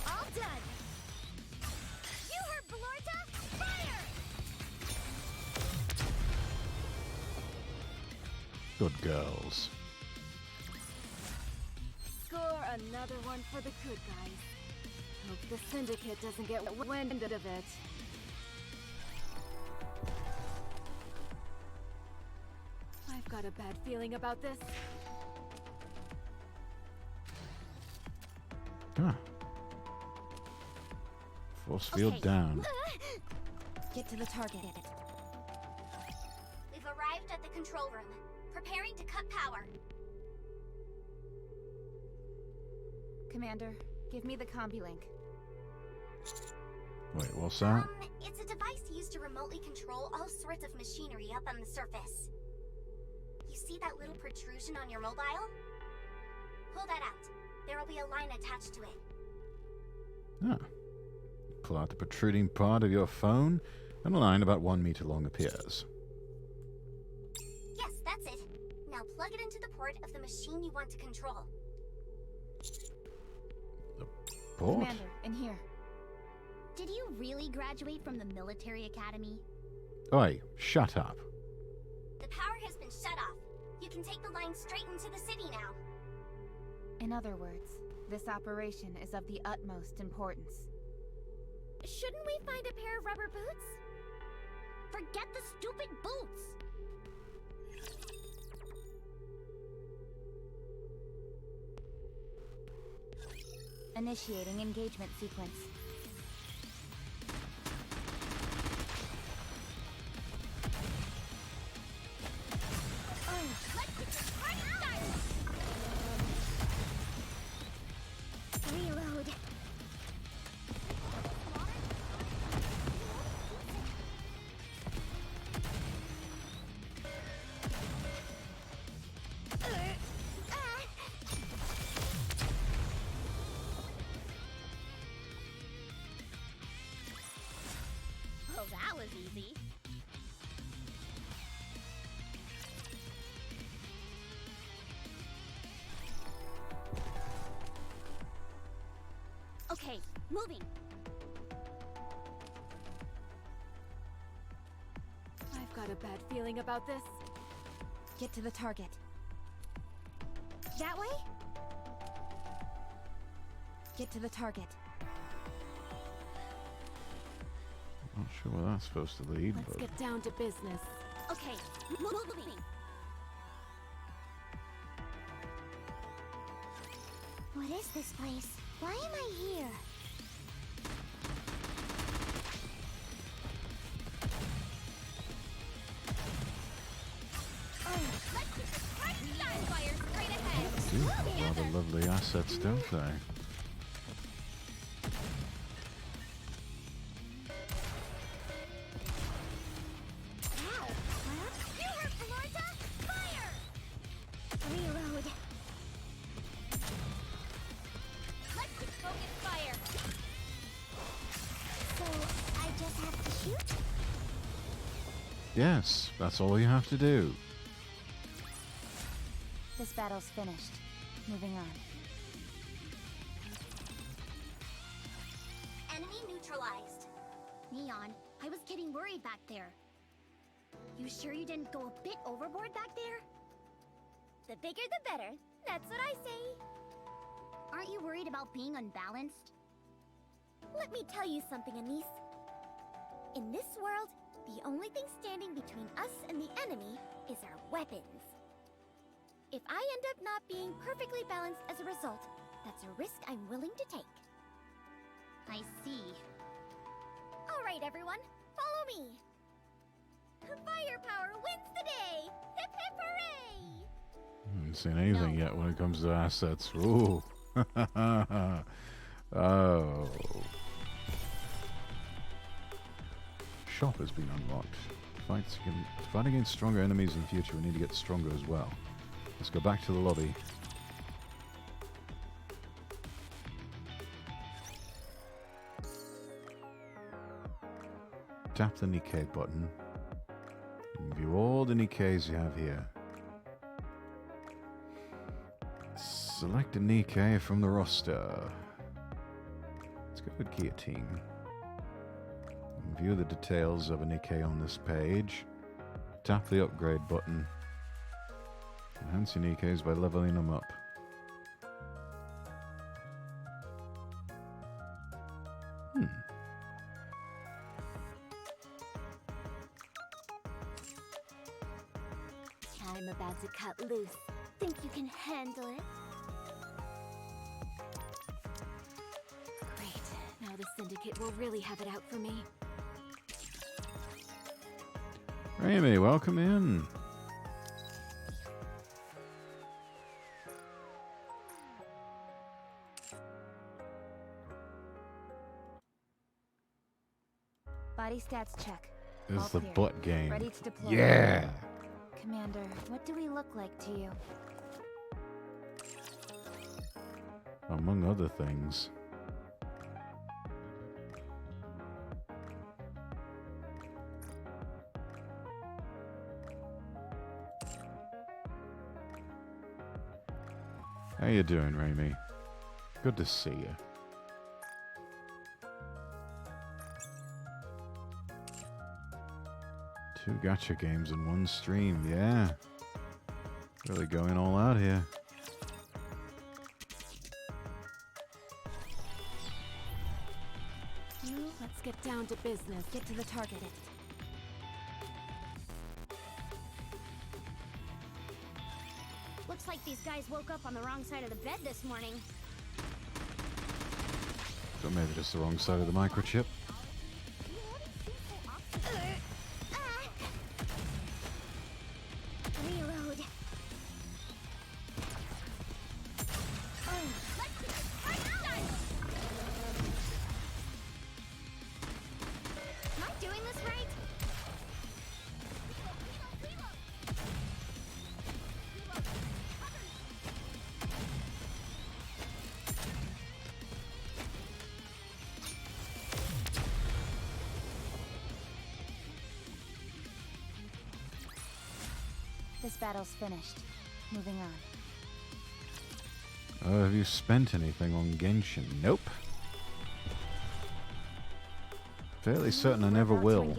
All done. You heard Belorta? Fire! Good girls. Score another one for the good guys. Hope the Syndicate doesn't get wind of it. I've got a bad feeling about this. Ah. Force field down. Get to the target. We've arrived at the control room, preparing to cut power. Commander, give me the combi link. Wait, what's that? It's a device used to remotely control all sorts of machinery up on the surface. You see that little protrusion on your mobile? Pull that out. There will be a line attached to it. Ah. Pull out the protruding part of your phone, and a line about 1 meter long appears. Yes, that's it. Now plug it into the port of the machine you want to control. The port? Commander, in here. Did you really graduate from the military academy? Oi, shut up. The power has been shut off. You can take the line straight into the city now. In other words, this operation is of the utmost importance. Shouldn't we find a pair of rubber boots? Forget the stupid boots! Initiating engagement sequence. Reload. Oh, that was easy. Okay, moving. I've got a bad feeling about this. Get to the target. That way? Get to the target. Not sure where that's supposed to lead, Let's but get down to business. Okay, moving. What is this place? Why am I here? do have rather lovely assets, don't they? Reload. Let's focus fire. So I just have to shoot? Yes, that's all you have to do. This battle's finished. Moving on. Enemy neutralized. Neon, I was getting worried back there. You sure you didn't go a bit overboard back there? The bigger the better. That's what I say. Aren't you worried about being unbalanced? Let me tell you something, Anise. In this world, the only thing standing between us and the enemy is our weapons. If I end up not being perfectly balanced as a result, that's a risk I'm willing to take. I see. All right, everyone, follow me. Firepower wins the day! Hip hip hooray! Haven't seen anything yet when it comes to assets. Ooh. Oh. Shop has been unlocked. To fight against stronger enemies in the future, we need to get stronger as well. Let's go back to the lobby. Tap the Nikke button. And view all the Nikkes you have here. Select a Nikke from the roster. Let's go with Guillotine. And view the details of a Nikke on this page. Tap the upgrade button. Enhance your Nikkes by leveling them up. I'm about to cut loose. Think you can handle it? Great. Now the Syndicate will really have it out for me. Amy, welcome in. Body stats check. This All is the clear. butt game. Ready to deploy. Yeah! Commander, what do we look like to you? Among other things. How you doing, Raimi? Good to see you. Two gacha games in one stream, yeah. Really going all out here. Let's get down to business. Get to the target. Looks like these guys woke up on the wrong side of the bed this morning. So maybe just the wrong side of the microchip. Reload. Am I doing this right? This battle's finished. Moving on. Have you spent anything on Genshin? Nope. Fairly certain I never will.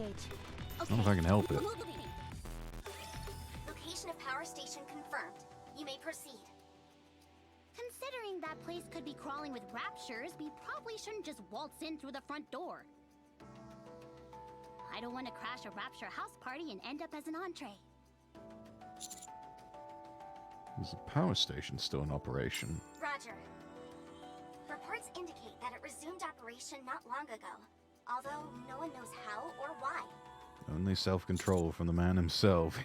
I don't know if I can help it. Location of power station confirmed. You may proceed. Considering that place could be crawling with raptures, we probably shouldn't just waltz in through the front door. I don't want to crash a rapture house party and end up as an entree. Is the power station still in operation? Roger. Reports indicate that it resumed operation not long ago, although no one knows how or why. Only self-control from the man himself.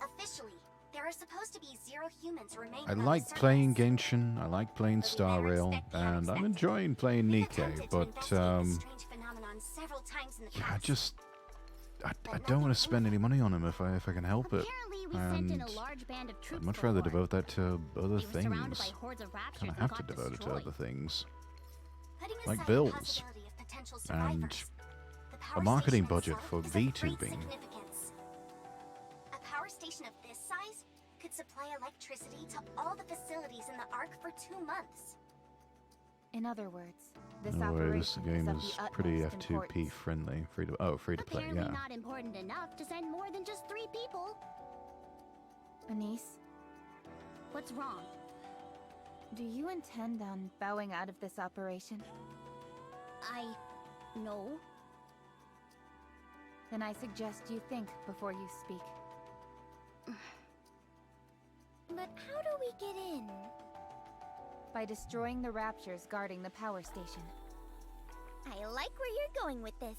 Officially, there are supposed to be 0 humans remaining I on the like surface. playing Genshin, I like playing Star Rail, respect the and I'm unexpected. enjoying playing We've Nikke, attempted to but investigate this strange phenomenon several times in the yeah, past. I don't want to spend any money on him if I can help it. Apparently, we sent in And a large band of troops I'd much for rather war. devote that to other They were surrounded by things. hordes of raptures Kind of and have to got devote it to destroyed. other things. Putting like aside bills. the possibility of potential And survivors, the a power marketing station budget itself for is of great VTubing. significance. A power station of this size could supply electricity to all the facilities in the Ark for 2 months. In other words, this No way, this operation game is is of the pretty utmost F2P importance. friendly. Free to play, Apparently yeah. not important enough to send more than just 3 people. Anise, What's wrong? do you intend on bowing out of this operation? No. Then I suggest you think before you speak. But how do we get in? By destroying the raptures guarding the power station. I like where you're going with this.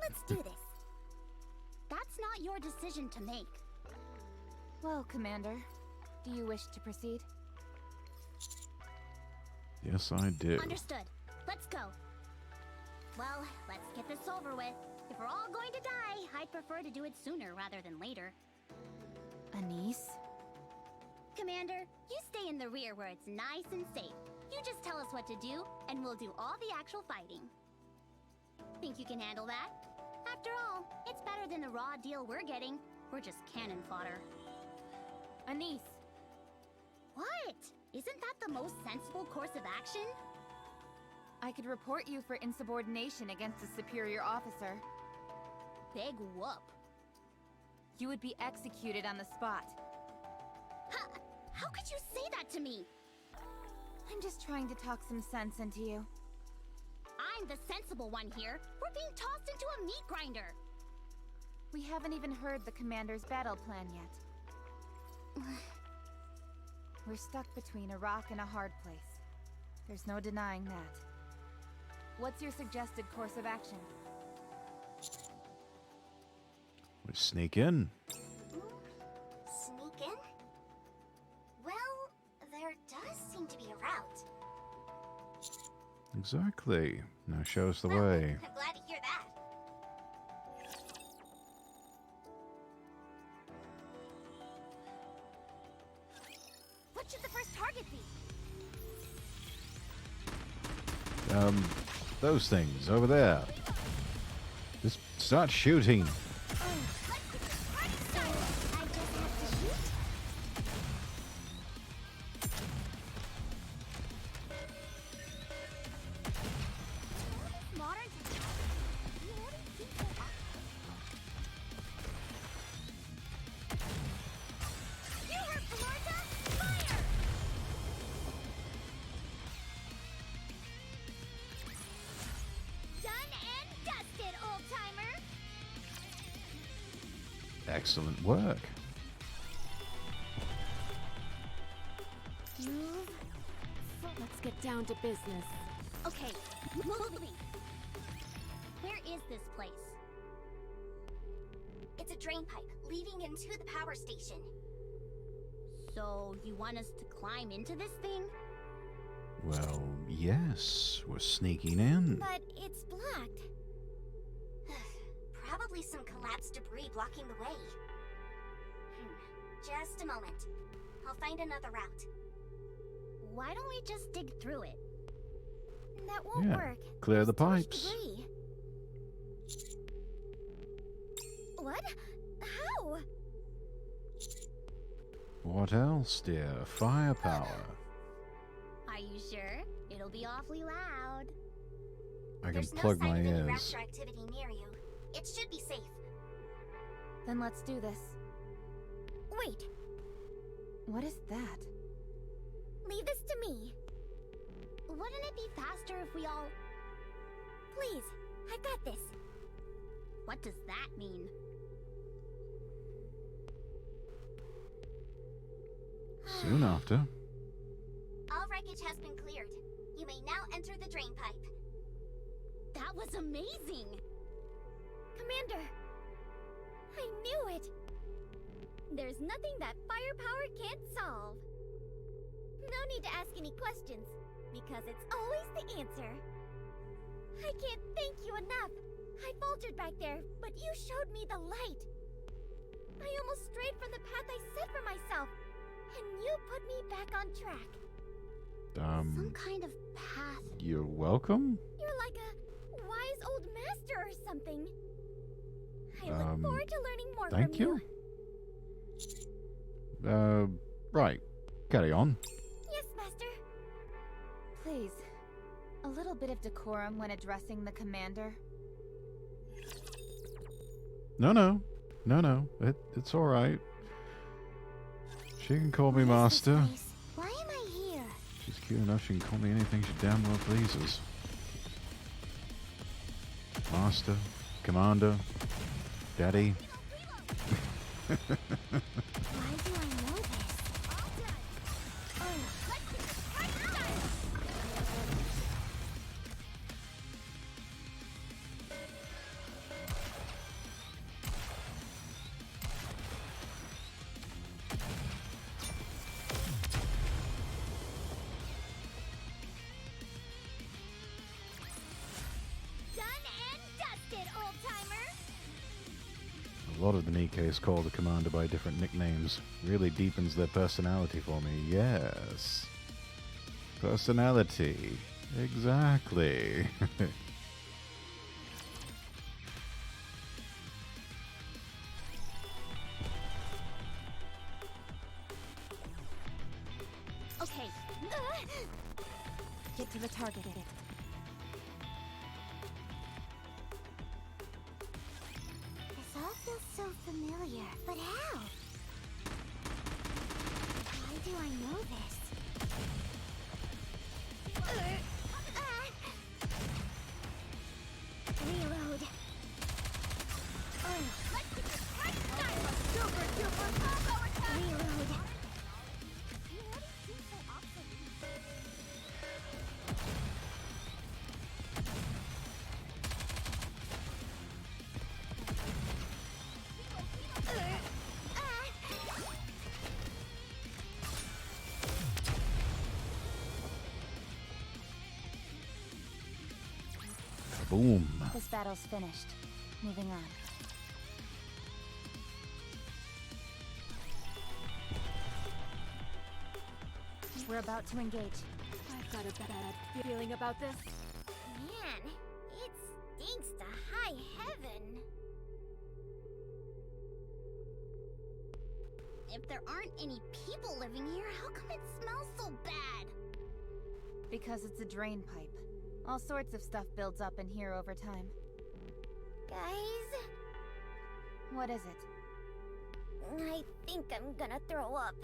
Let's do this. That's not your decision to make. Well, Commander, do you wish to proceed? Yes, I do. Understood. Let's go. Well, let's get this over with. If we're all going to die, I'd prefer to do it sooner rather than later. Anise? Commander, you stay in the rear where it's nice and safe. You just tell us what to do, and we'll do all the actual fighting. Think you can handle that? After all, it's better than the raw deal we're getting. We're just cannon fodder. Anise! What? Isn't that the most sensible course of action? I could report you for insubordination against a superior officer. Big whoop. You would be executed on the spot. How could you say that to me? I'm just trying to talk some sense into you. I'm the sensible one here. We're being tossed into a meat grinder. We haven't even heard the Commander's battle plan yet. We're stuck between a rock and a hard place. There's no denying that. What's your suggested course of action? We sneak in. Sneak in? Well, there does seem to be a route. Exactly. Now show us the Well, way. I'm glad to hear that. What should the first target be? Those things over there. Just start shooting. Let's get this party started. I just have to shoot? Modern technology. You already see so You heard Florida? Fire! Done and dusted, old-timer! Excellent work. Move. Let's get down to business. Okay, moving. Where is this place? It's a drain pipe leading into the power station. So, you want us to climb into this thing? Well, yes, we're sneaking in. But it's blocked. Probably some collapsed debris blocking the way. Just a moment. I'll find another route. Why don't we just dig through it? That won't Yeah, work. clear the There's too much pipes. debris. What? How? What else, dear? Firepower. Are you sure? It'll be awfully loud. I can There's no plug sign my of any ears. raptor activity near you. It should be safe. Then let's do this. Wait, What is that? leave this to me. Wouldn't it be faster if we all... Please, I've got this. What does that mean? Soon after. All wreckage has been cleared. You may now enter the drain pipe. That was amazing! Commander! I knew it! There's nothing that firepower can't solve. No need to ask any questions, because it's always the answer. I can't thank you enough. I faltered back there, but you showed me the light. I almost strayed from the path I set for myself, and you put me back on track. Some kind of path. You're welcome? You're like a wise old master or something. I look forward to learning more Thank from you. Right. Carry on. Yes, master. Please, a little bit of decorum when addressing the commander. No. It's alright. She can call me master. Why am I here? She's cute enough, she can call me anything she damn well pleases. Master, commander, daddy. Why do I know this? Done and dusted, old-timer! A lot of the Nikkes call the commander by different nicknames. Really deepens their personality for me. Yes. Personality. Exactly. Okay. Get to the target. This all feels so familiar, but how? Why do I know this? Reload. Reload. Boom. This battle's finished. Moving on. We're about to engage. I've got a bad feeling about this. Man, it stinks to high heaven. If there aren't any people living here, how come it smells so bad? Because it's a drain pipe. All sorts of stuff builds up in here over time. Guys, What is it? I think I'm gonna throw up.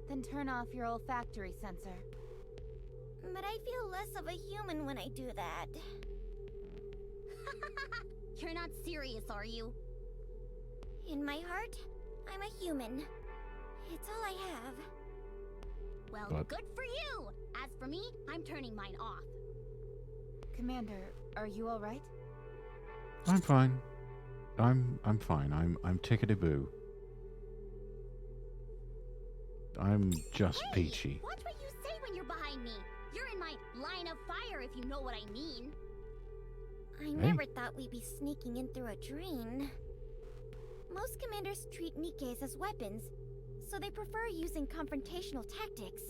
Then turn off your olfactory sensor. But I feel less of a human when I do that. You're not serious, are you? In my heart, I'm a human. It's all I have. Well, But- good for you! As for me, I'm turning mine off. Commander, are you alright? I'm fine. I'm fine. I'm tickety-boo. I'm just Hey, peachy. watch what you say when you're behind me. You're in my line of fire, if you know what I mean. I never thought we'd be sneaking in through a drain. Most commanders treat Nikkes as weapons, so they prefer using confrontational tactics.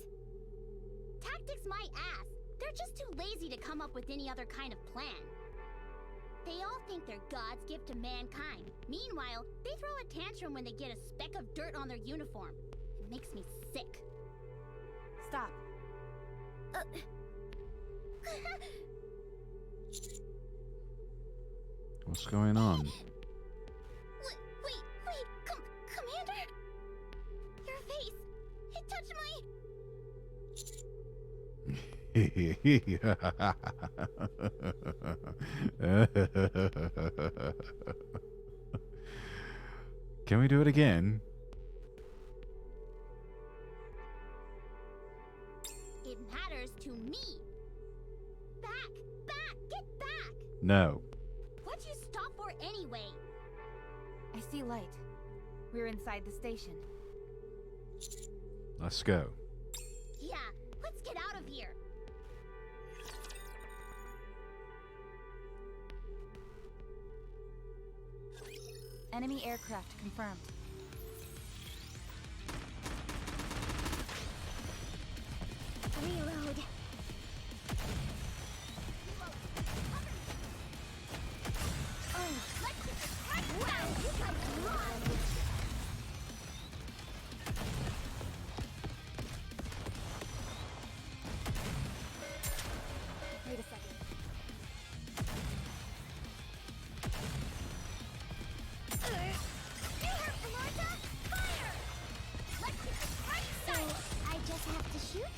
Tactics my ass. They're just too lazy to come up with any other kind of plan. They all think they're God's gift to mankind. Meanwhile, they throw a tantrum when they get a speck of dirt on their uniform. It makes me sick. Stop. What's going on? Wait, Commander? Your face, it touched Can we do it again? It matters to me. Back, get back! No. What'd you stop for anyway? I see light. We're inside the station. Let's go. Yeah, let's get out of here. Enemy aircraft confirmed. Reload. Wow, you guys rock! Wait a second. You hurt Florida? Fire! Let's get this right side! I just have to shoot?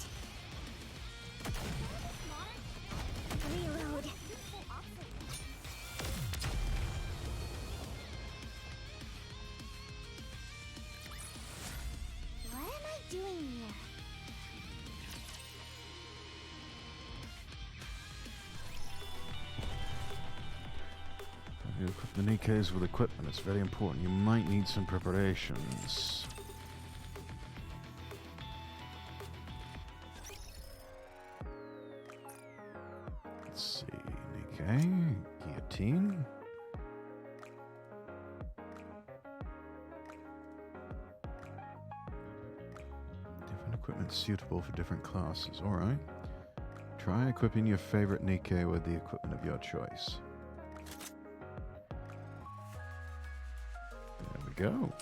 Reload. What am I doing here? You equip the Nikkes with equipment. It's very important. You might need some preparations. Let's see. Nikke. Guillotine. Different equipment suitable for different classes. Alright. Try equipping your favorite Nikke with the equipment of your choice. There we go.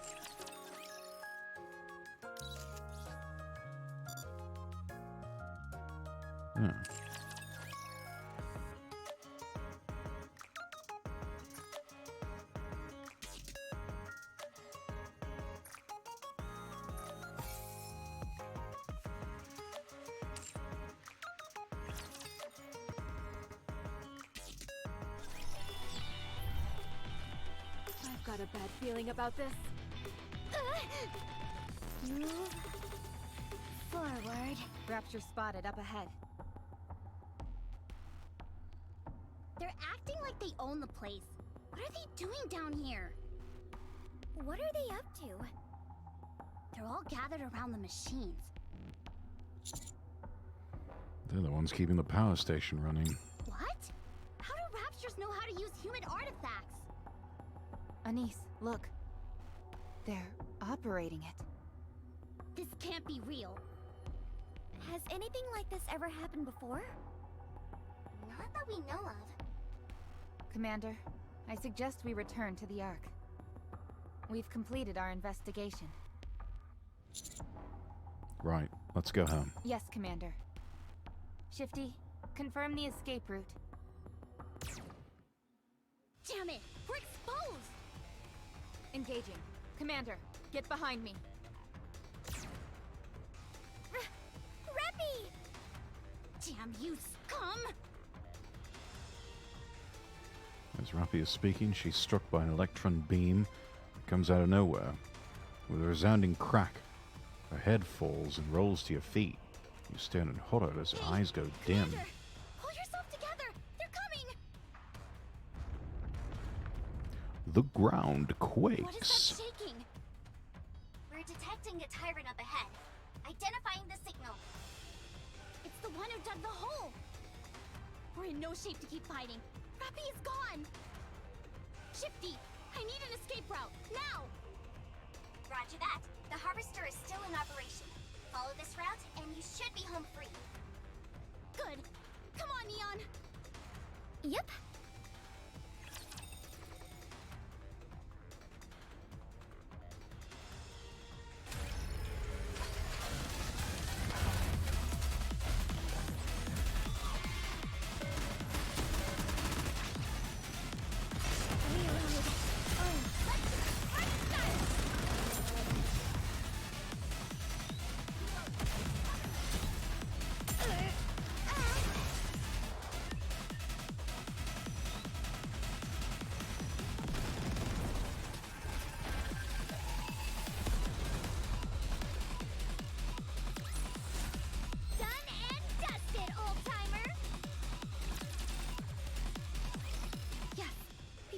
Yeah. I've got a bad feeling about this. Move forward. Rapture spotted up ahead. They're acting like they own the place. What are they doing down here? What are they up to? They're all gathered around the machines. They're the ones keeping the power station running. What? How do Raptures know how to use human artifacts? Anise, look. They're operating it. This can't be real. Has anything like this ever happened before? Not that we know of. Commander, I suggest we return to the Ark. We've completed our investigation. Right, let's go home. Yes, Commander. Shifty, confirm the escape route. Damn it! We're exposed! Engaging. Commander, get behind me. Reppy! Damn you, scum! As Rappi is speaking, she's struck by an electron beam that comes out of nowhere. With a resounding crack, her head falls and rolls to your feet. You stand in horror as your eyes go dim. Commander, pull yourself together! They're coming! The ground What is quakes. that shaking? We're detecting a tyrant up ahead. Identifying the signal. It's the one who dug the hole! We're in no shape to keep fighting. Rappy is gone! Shifty, I need an escape route, now! Roger that. The harvester is still in operation. Follow this route, and you should be home free. Good. Come on, Neon! Yep.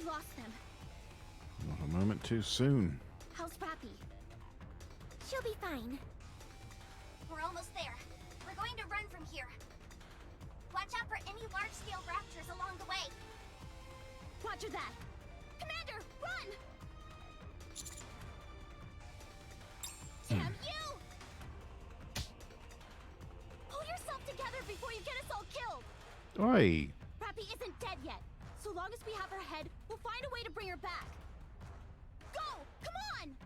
Lost them. Not a moment too soon. How's Rappy? She'll be fine. We're almost there. We're going to run from here. Watch out for any large-scale raptors along the way. Roger that. Commander, run! Damn you! Pull yourself together before you get us all killed. Oi! Rappy isn't dead yet. So long as we have her head, we'll find a way to bring her back. Go! Come on!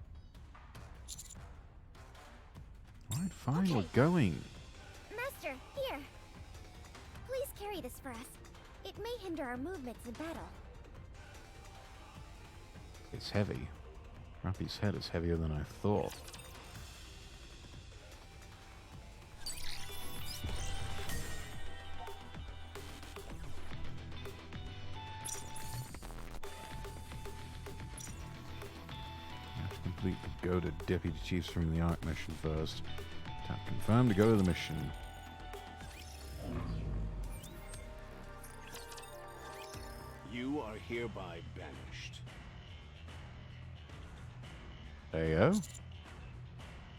Alright, fine, Okay. we're going. Master, here. Please carry this for us. It may hinder our movements in battle. It's heavy. Rappy's head is heavier than I thought. Complete the go to Deputy Chiefs from the Ark mission first. Tap confirm to go to the mission. You are hereby banished. Ayo?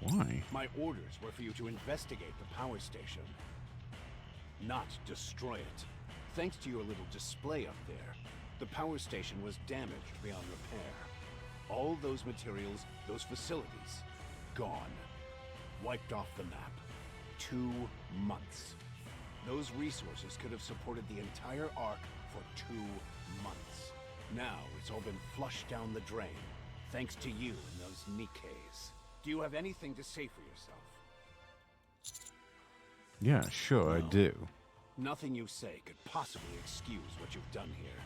Why? My orders were for you to investigate the power station, not destroy it. Thanks to your little display up there, the power station was damaged beyond repair. All those materials, those facilities, gone. Wiped off the map. 2 months. Those resources could have supported the entire Ark for 2 months. Now it's all been flushed down the drain, thanks to you and those Nikkes. Do you have anything to say for yourself? Yeah, sure, I No. do. Nothing you say could possibly excuse what you've done here.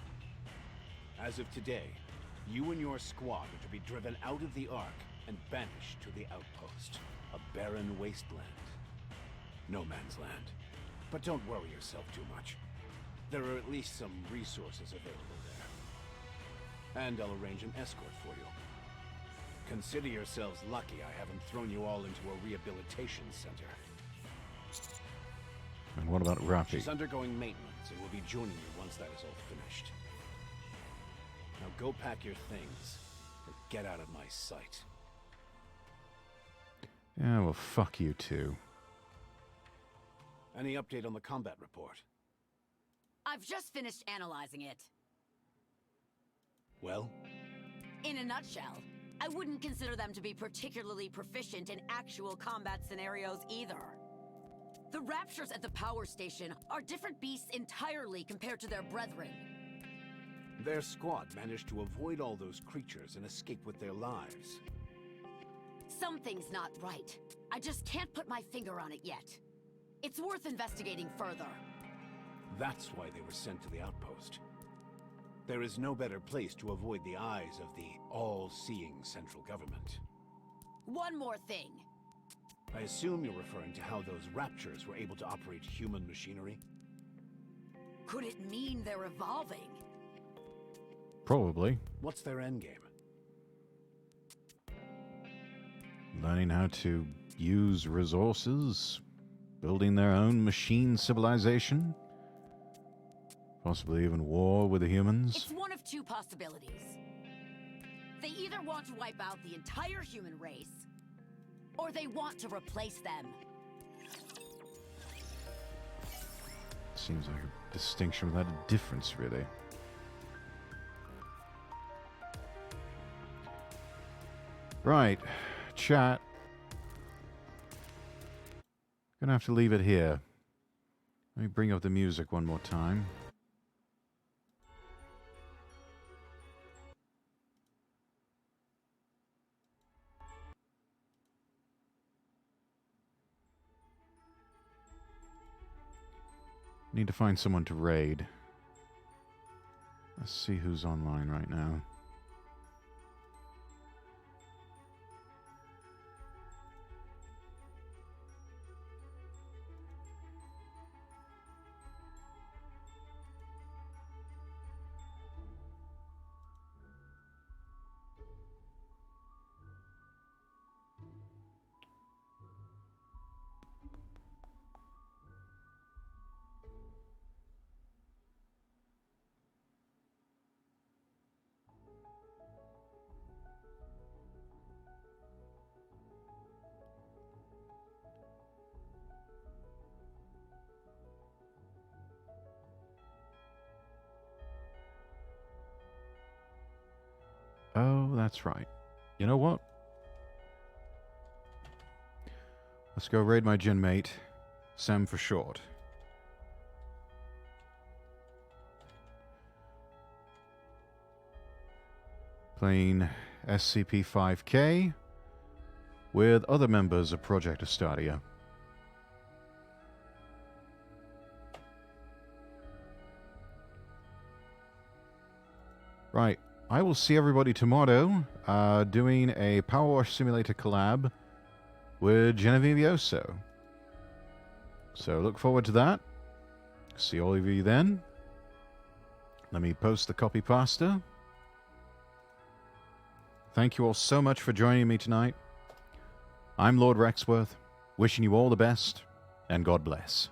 As of today, you and your squad are to be driven out of the Ark and banished to the outpost. A barren wasteland. No man's land. But don't worry yourself too much. There are at least some resources available there. And I'll arrange an escort for you. Consider yourselves lucky I haven't thrown you all into a rehabilitation center. And what about Rappy? She's undergoing maintenance and will be joining you once that is all finished. Now go pack your things, or get out of my sight. Yeah, well, fuck you too. Any update on the combat report? I've just finished analyzing it. Well? In a nutshell, I wouldn't consider them to be particularly proficient in actual combat scenarios either. The Raptures at the power station are different beasts entirely compared to their brethren. Their squad managed to avoid all those creatures and escape with their lives. Something's not right. I just can't put my finger on it yet. It's worth investigating further. That's why they were sent to the outpost. There is no better place to avoid the eyes of the all-seeing central government. One more thing. I assume you're referring to how those Raptures were able to operate human machinery? Could it mean they're evolving? Probably. What's their endgame? Learning how to use resources. building their own machine civilization. Possibly even war with the humans. It's one of two possibilities. They either want to wipe out the entire human race, or they want to replace them. Seems like a distinction without a difference, really. Right, chat. Gonna have to leave it here. Let me bring up the music one more time. Need to find someone to raid. Let's see who's online right now. Oh, that's right. You know what? Let's go raid my gym mate, Sam for short. Playing SCP-5K with other members of Project Astadia. Right. I will see everybody tomorrow doing a Power Wash Simulator collab with Genevieve Yoso. So look forward to that. See all of you then. Let me post the copy pasta. Thank you all so much for joining me tonight. I'm Lord Rexworth, wishing you all the best, and God bless.